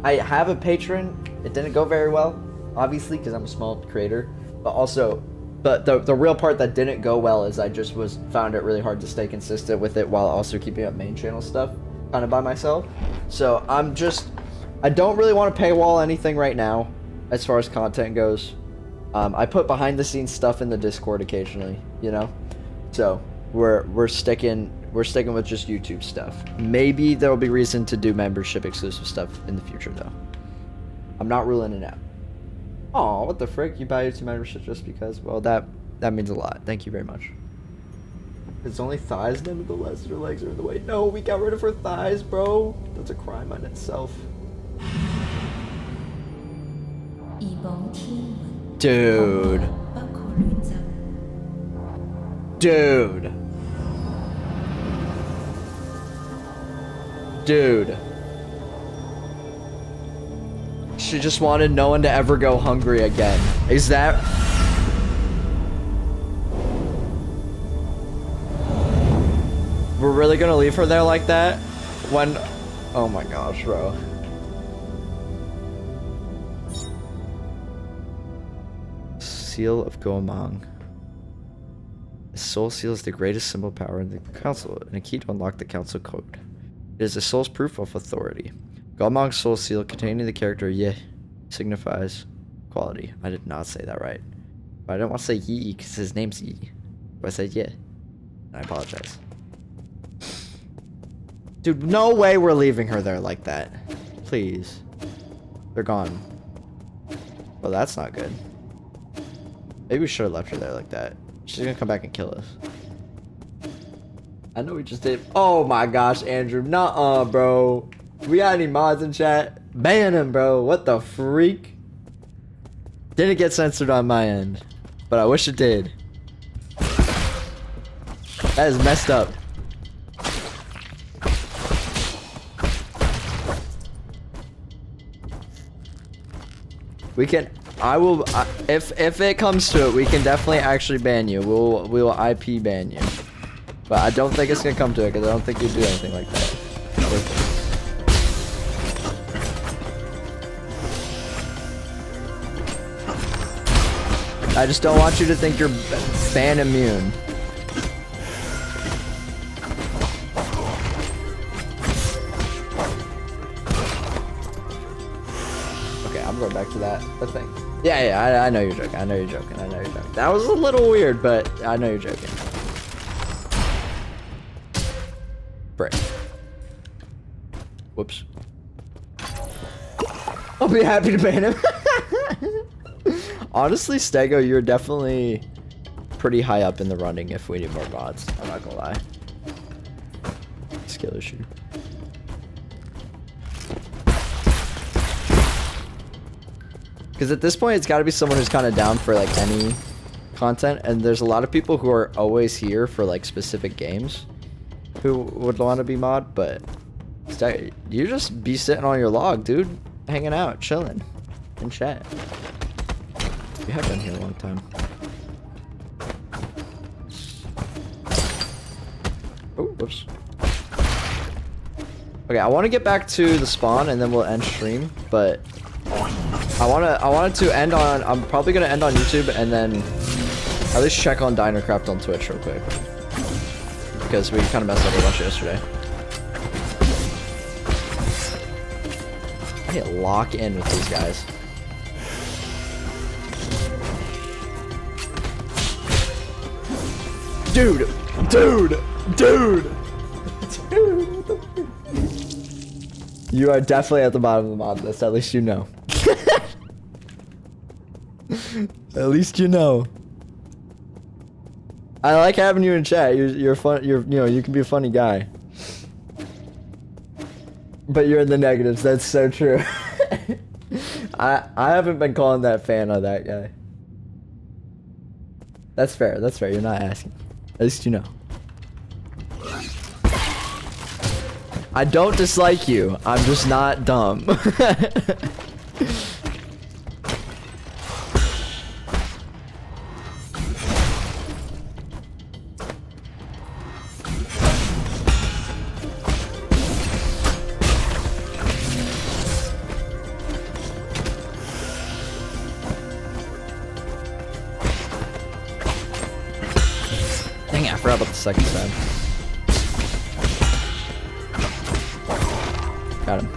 I have a Patreon. It didn't go very well, obviously, because I'm a small creator. But also, the real part that didn't go well is I just found it really hard to stay consistent with it while also keeping up main channel stuff kind of by myself. So I don't really want to paywall anything right now as far as content goes. I put behind the scenes stuff in the Discord occasionally, you know? So we're sticking with just YouTube stuff. Maybe there'll be reason to do membership exclusive stuff in the future though. I'm not ruling it out. Oh, what the frick? You buy YouTube membership just because? Well, that means a lot. Thank you very much. It's only thighs, nevertheless. Her legs are in the way. No, we got rid of her thighs, bro. That's a crime on itself. Dude. Dude. Dude. She just wanted no one to ever go hungry again. Is that... We're really gonna leave her there like that? When... Oh my gosh, bro. Seal of Goemon. The soul seal is the greatest symbol power in the council and a key to unlock the council code. It is the soul's proof of authority. Goemong's soul seal containing the character Ye signifies quality. I did not say that right. But I don't want to say Yi because his name's Yi. But I said Ye. I apologize. Dude, no way we're leaving her there like that. Please. They're gone. Well, that's not good. Maybe we should have left her there like that. She's gonna come back and kill us. I know we just did. Oh my gosh, Andrew. Nuh-uh, bro. We got any mods in chat? Ban him, bro. What the freak? Didn't get censored on my end. But I wish it did. That is messed up. We can... if it comes to it, we can definitely actually ban you. We will IP ban you. But I don't think it's gonna come to it because I don't think you do anything like that. I just don't want you to think you're ban immune. Okay, I'm going back to that thing. Yeah, I know you're joking. I know you're joking. That was a little weird, but I know you're joking. Break. Whoops. I'll be happy to ban him. Honestly, Stego, you're definitely pretty high up in the running if we need more mods. I'm not gonna lie. Skill issue. Because at this point, it's got to be someone who's kind of down for like any content, and there's a lot of people who are always here for like specific games who would want to be mod, but you just be sitting on your log, dude, hanging out, chilling, in chat. You have been here a long time. Oh, whoops. Okay, I want to get back to the spawn and then we'll end stream, but I wanted to end on, I'm probably gonna end on YouTube and then at least check on Dinercraft on Twitch real quick. Because we kind of messed up a bunch yesterday. I hit lock in with these guys. Dude! Dude! Dude! Dude! What the You are definitely at the bottom of the mod list. At least you know. At least you know. I like having you in chat. You're fun. You know, you can be a funny guy. But you're in the negatives. That's so true. I haven't been calling that fan of that guy. That's fair. That's fair. You're not asking. At least you know. I don't dislike you. I'm just not dumb. Dang it, I forgot about the second side. Got him.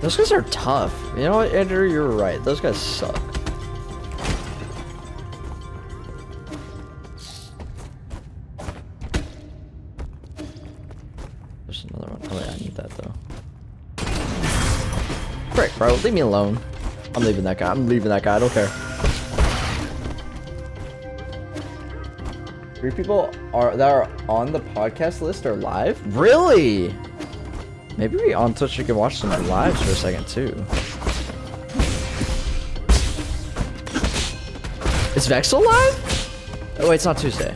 Those guys are tough. You know what, Andrew? You're right. Those guys suck. There's another one. Oh yeah, I need that though. Frick, bro. Leave me alone. I'm leaving that guy. I'm leaving that guy. I don't care. 3 people that are on the podcast list are live? Really? Maybe we on Twitch we can watch some lives for a second too. Is Vexel live? Oh wait, it's not Tuesday.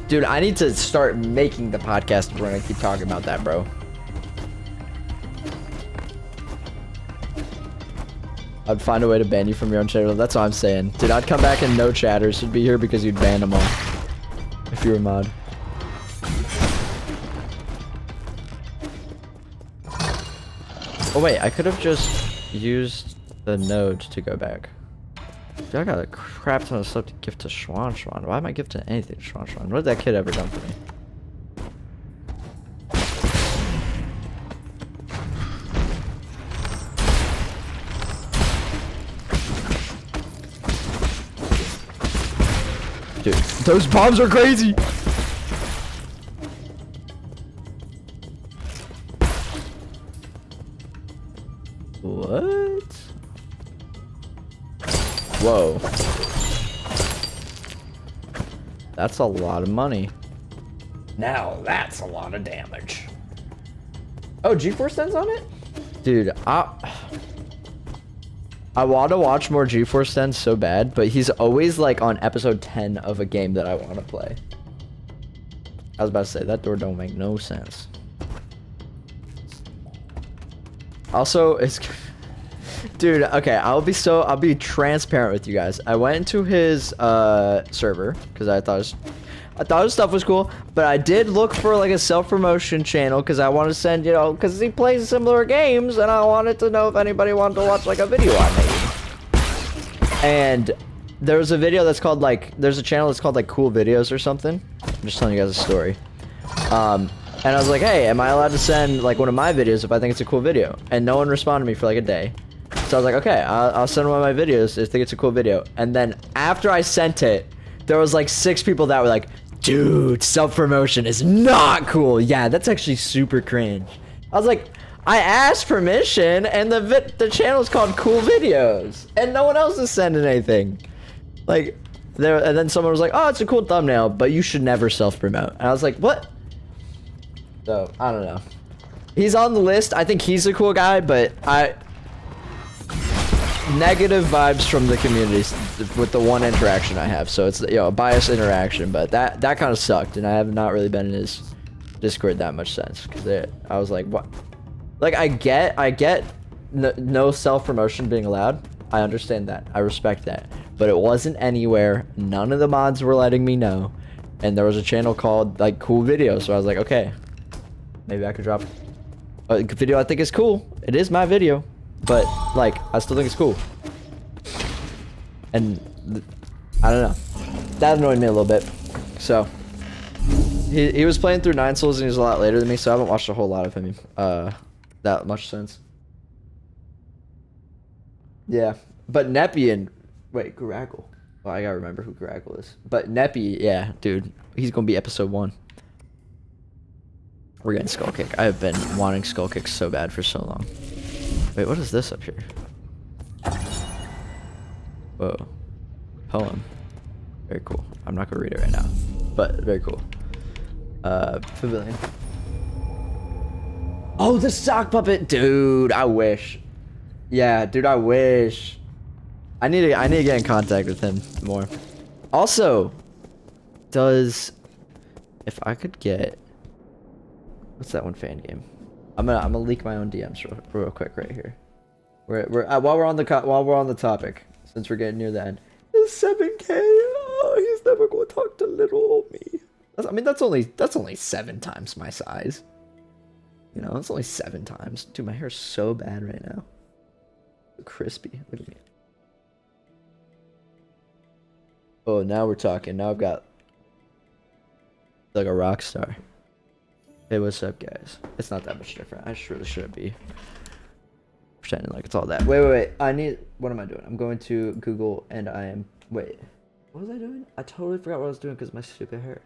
Dude, I need to start making the podcast if we're gonna keep talking about that, bro. I'd find a way to ban you from your own channel. That's what I'm saying. Dude, I'd come back and no chatters would be here because you'd ban them all. If you were a mod. Oh wait, I could have just used the node to go back. Dude, I got a crap ton of stuff to gift to Schwan. Why am I gifting anything to Schwan? What has that kid ever done for me? Dude, those bombs are crazy! What? Whoa. That's a lot of money. Now that's a lot of damage. Oh, G4 stands on it? Dude, I want to watch more G4 Stens so bad, but he's always like on episode 10 of a game that I want to play. I was about to say, that door don't make no sense. Also, it's... Dude, okay, I'll be transparent with you guys. I went into his server, because I thought his stuff was cool, but I did look for like a self-promotion channel, because I want to send, you know, because he plays similar games, and I wanted to know if anybody wanted to watch like a video I made. And there was a video that's called like, there's a channel that's called like Cool Videos or something. I'm just telling you guys a story. And I was like, hey, am I allowed to send like one of my videos if I think it's a cool video? And no one responded to me for like a day. So I was like, okay, I'll send one of my videos if I think it's a cool video. And then after I sent it, there was like 6 people that were like, dude, self-promotion is not cool. Yeah, that's actually super cringe. I was like, I asked permission, and the channel's called Cool Videos, and no one else is sending anything. Like, and then someone was like, oh, it's a cool thumbnail, but you should never self-promote. And I was like, what? So, I don't know. He's on the list. I think he's a cool guy, but negative vibes from the community with the one interaction I have. So it's, you know, a biased interaction, but that kind of sucked, and I have not really been in his Discord that much since, because I was like, what? Like, I get no self-promotion being allowed. I understand that. I respect that. But it wasn't anywhere. None of the mods were letting me know. And there was a channel called, like, Cool Videos. So I was like, okay, maybe I could drop a video I think is cool. It is my video. But, like, I still think it's cool. And, I don't know. That annoyed me a little bit. So, he was playing through 9 Souls and he was a lot later than me. So I haven't watched a whole lot of him that much since. Yeah. But Nepian... Wait, Garagle. Oh, I gotta remember who Graggle is. But Neppy, yeah, dude, he's gonna be episode 1. We're getting Skull Kick. I have been wanting Skull Kick so bad for so long. Wait, what is this up here? Whoa. Poem. Very cool. I'm not gonna read it right now, but very cool. Pavilion. Oh, the sock puppet, dude. I wish. Yeah, dude, I wish. I need to get in contact with him more. Also, if I could get, what's that one fan game? I'm gonna leak my own DMs real quick right here. While we're on the topic, since we're getting near the end. It's 7K. Oh, he's never gonna talk to little old me. I mean, that's only 7 times my size. You know, it's only 7 times. Dude, my hair's so bad right now. So crispy. Look at me. Oh, now we're talking. Now I've got like a rock star. Hey, what's up, guys? It's not that much different. I really shouldn't be pretending like it's all that. Wait. What am I doing? I'm going to Google and I am. Wait. What was I doing? I totally forgot what I was doing because of my stupid hair.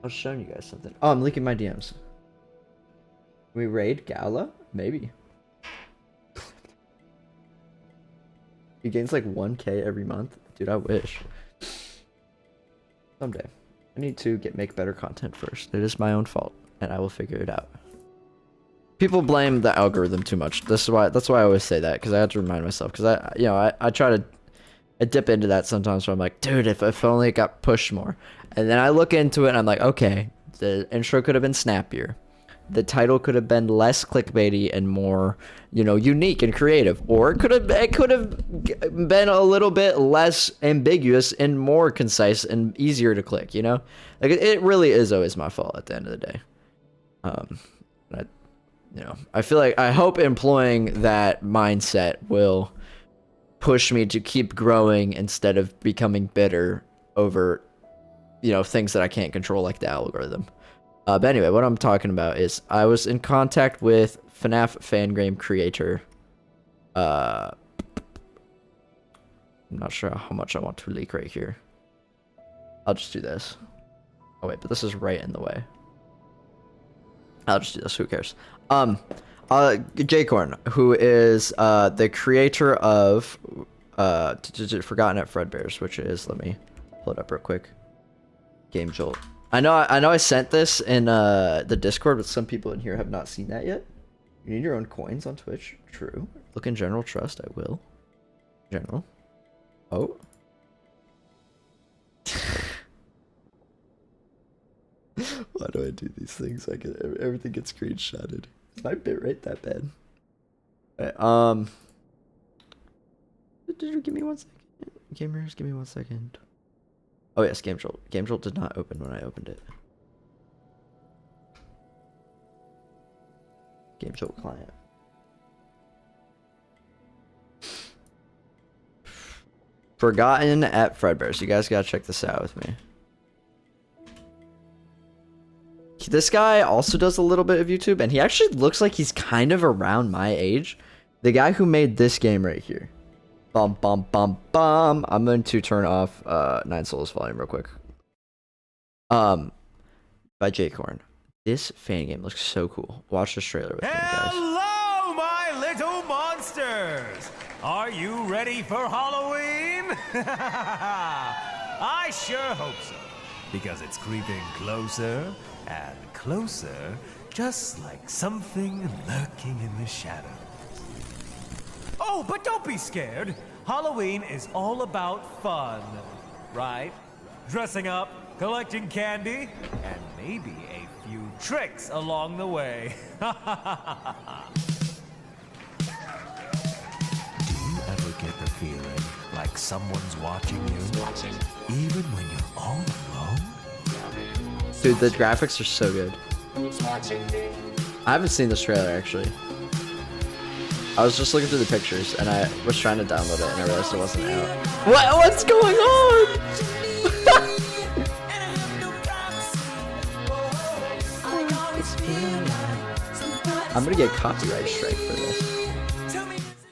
I was showing you guys something. Oh, I'm leaking my DMs. We raid Gala? Maybe. He gains like 1K every month. Dude, I wish. Someday. I need to make better content first. It is my own fault, and I will figure it out. People blame the algorithm too much. That's why I always say that, because I have to remind myself. Because I try to dip into that sometimes where I'm like, dude, if only it got pushed more. And then I look into it and I'm like, okay, the intro could have been snappier. The title could have been less clickbaity and more, unique and creative. Or it could have been a little bit less ambiguous and more concise and easier to click, Like, it really is always my fault at the end of the day. I hope employing that mindset will push me to keep growing instead of becoming bitter over, things that I can't control, like the algorithm. But anyway, what I'm talking about is I was in contact with FNAF Fangame creator. I'm not sure how much I want to leak right here. I'll just do this. Oh wait, but this is right in the way. I'll just do this, who cares? Jcorn, who is the creator of Forgotten at Fredbear's, which is, let me pull it up real quick. Game Jolt. I know I sent this in the Discord, but some people in here have not seen that yet. You need your own coins on Twitch. True. Look in General Trust, I will. General. Oh. Why do I do these things? Everything gets screenshotted. Is my bitrate that bad? Alright, give me 1 second. Gamers, give me 1 second. Oh yes, Game Jolt. Game Jolt did not open when I opened it. Game Jolt client. Forgotten at Fredbear's. You guys gotta check this out with me. This guy also does a little bit of YouTube, and he actually looks like he's kind of around my age. The guy who made this game right here. Bum bum bum bum. I'm going to turn off 9 Souls volume real quick. By Jcorn. This fan game looks so cool. Watch this trailer with me, guys. Hello, my little monsters! Are you ready for Halloween? I sure hope so, because it's creeping closer and closer, just like something lurking in the shadows. Oh, but don't be scared. Halloween is all about fun, right? Dressing up, collecting candy, and maybe a few tricks along the way. Do you ever get the feeling like someone's watching you, even when you're all alone? Dude, the graphics are so good. I haven't seen this trailer, actually. I was just looking through the pictures, and I was trying to download it, and I realized it wasn't out. What's going on? I'm gonna get copyright strike for this.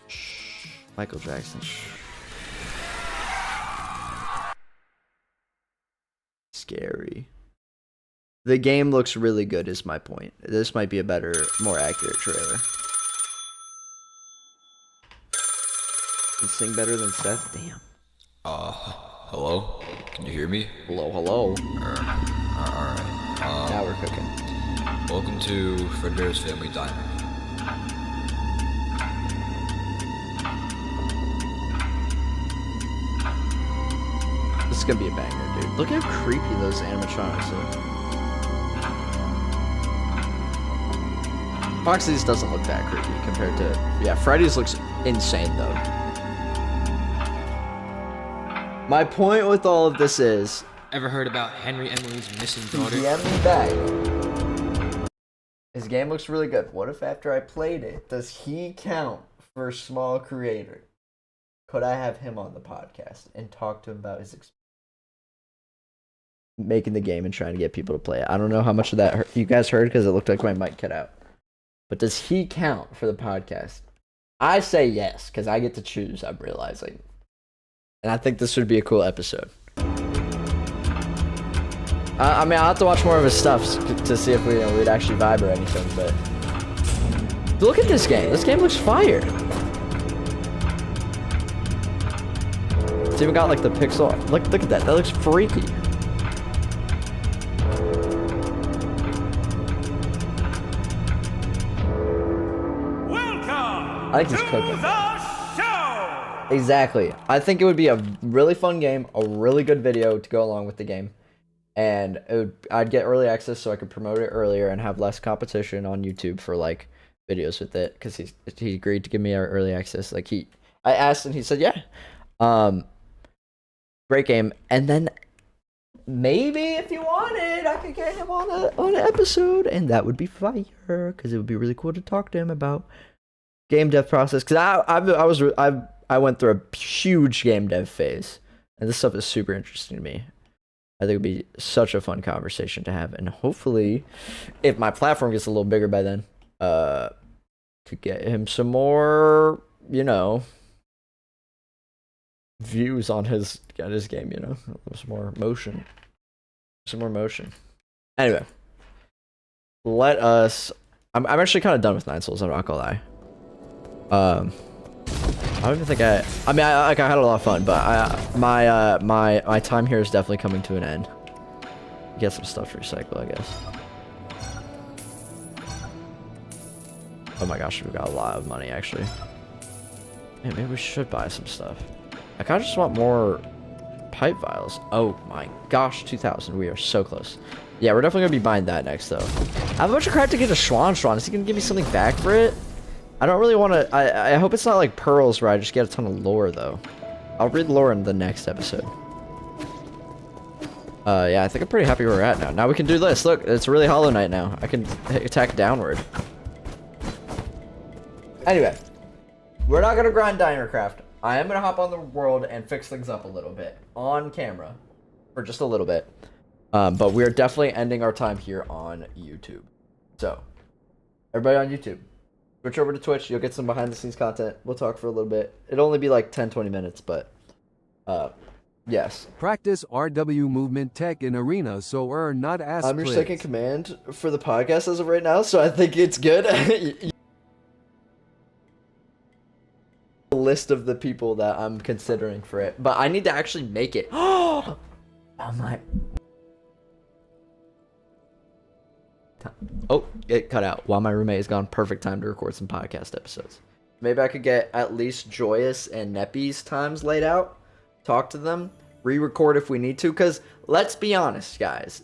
Shh. Michael Jackson. Shh. scary. The game looks really good is my point. This might be a better, more accurate trailer. You sing better than Seth? Damn. Hello? Can you hear me? Hello, hello. Alright. Now we're cooking. Welcome to Fred Bear's Family Diner. This is gonna be a banger, dude. Look how creepy those animatronics are. Foxy's doesn't look that creepy compared to... Yeah, Freddy's looks insane, though. My point with all of this is... Ever heard about Henry Emily's missing daughter? DM me back. His game looks really good. What if after I played it, does he count for a small creator? Could I have him on the podcast and talk to him about his experience making the game and trying to get people to play it? I don't know how much of that you guys heard because it looked like my mic cut out. But does he count for the podcast? I say yes, because I get to choose, I'm realizing. And I think this would be a cool episode. I mean, I'll have to watch more of his stuff to see if we'd actually vibe or anything, but... Look at this game. This game looks fire. It's even got, like, the pixel... Look at that. That looks freaky. I think he's cooking. Exactly. I think it would be a really fun game, a really good video to go along with the game. And I'd get early access so I could promote it earlier and have less competition on YouTube for like videos with it, because he agreed to give me early access. Like I asked and he said yeah. Great game. And then maybe if you wanted, I could get him on an episode, and that would be fire, because it would be really cool to talk to him about game dev process. Because I went through a huge game dev phase, and this stuff is super interesting to me. I think it'd be such a fun conversation to have, and hopefully, if my platform gets a little bigger by then, could get him some more, views on his game, some more motion. Anyway, let us. I'm actually kind of done with Nine Souls. I'm not gonna lie. I don't even think I had a lot of fun, but my time here is definitely coming to an end. Get some stuff to recycle, I guess. Oh my gosh, we've got a lot of money actually. Man, maybe we should buy some stuff. I kind of just want more pipe vials. Oh my gosh, 2,000. We are so close. Yeah, we're definitely gonna be buying that next though. I have a bunch of crap to get a Schwan. Is he gonna give me something back for it? I don't really want to... I hope it's not like Pearls where I just get a ton of lore, though. I'll read lore in the next episode. Yeah, I think I'm pretty happy where we're at now. Now we can do this. Look, it's really Hollow Knight now. I can attack downward. Anyway. We're not going to grind Dinercraft. I am going to hop on the world and fix things up a little bit. On camera. For just a little bit. But we're definitely ending our time here on YouTube. So, everybody on YouTube. Switch over to Twitch, you'll get some behind the scenes content. We'll talk for a little bit. It'll only be like 10-20 minutes, but yes. Practice RW movement tech in arena so not as I'm your second command for the podcast as of right now, so I think it's good. A list of the people that I'm considering for it, but I need to actually make it. Oh my. Oh, it cut out while my roommate is gone. Perfect time to record some podcast episodes. Maybe I could get at least Joyous and Neppy's times laid out, talk to them, re-record if we need to, because let's be honest, guys,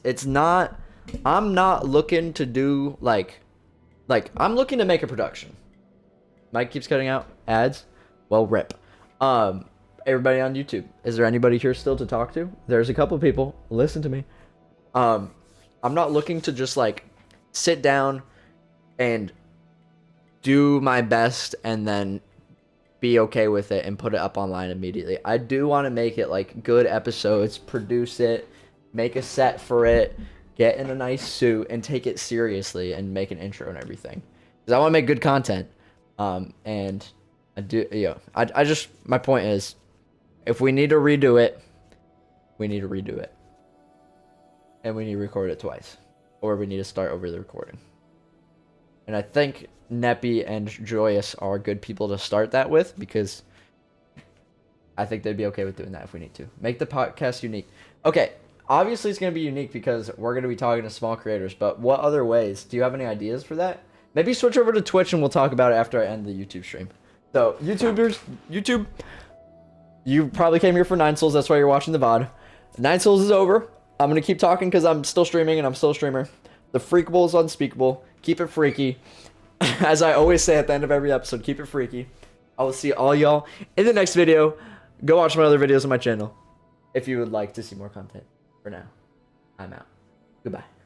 I'm not looking to do I'm looking to make a production. Mike keeps cutting out ads. Well, rip. Everybody on YouTube, is there anybody here still to talk to? There's a couple people. Listen to me. I'm not looking to just sit down and do my best and then be okay with it and put it up online immediately. I do want to make it good episodes, produce it, make a set for it, get in a nice suit and take it seriously and make an intro and everything. Because I want to make good content. And I do, I just, my point is, if we need to redo it, we need to redo it. and we need to record it twice, or we need to start over the recording. And I think Neppy and Joyous are good people to start that with, because I think they'd be okay with doing that if we need to. Make the podcast unique. Okay, obviously it's going to be unique because we're going to be talking to small creators, but what other ways? Do you have any ideas for that? Maybe switch over to Twitch and we'll talk about it after I end the YouTube stream. So, YouTube, you probably came here for 9 Souls, that's why you're watching the VOD. 9 Souls is over. I'm going to keep talking because I'm still streaming and I'm still a streamer. The freakable is unspeakable. Keep it freaky. As I always say at the end of every episode, keep it freaky. I will see all y'all in the next video. Go watch my other videos on my channel if you would like to see more content. For now, I'm out. Goodbye.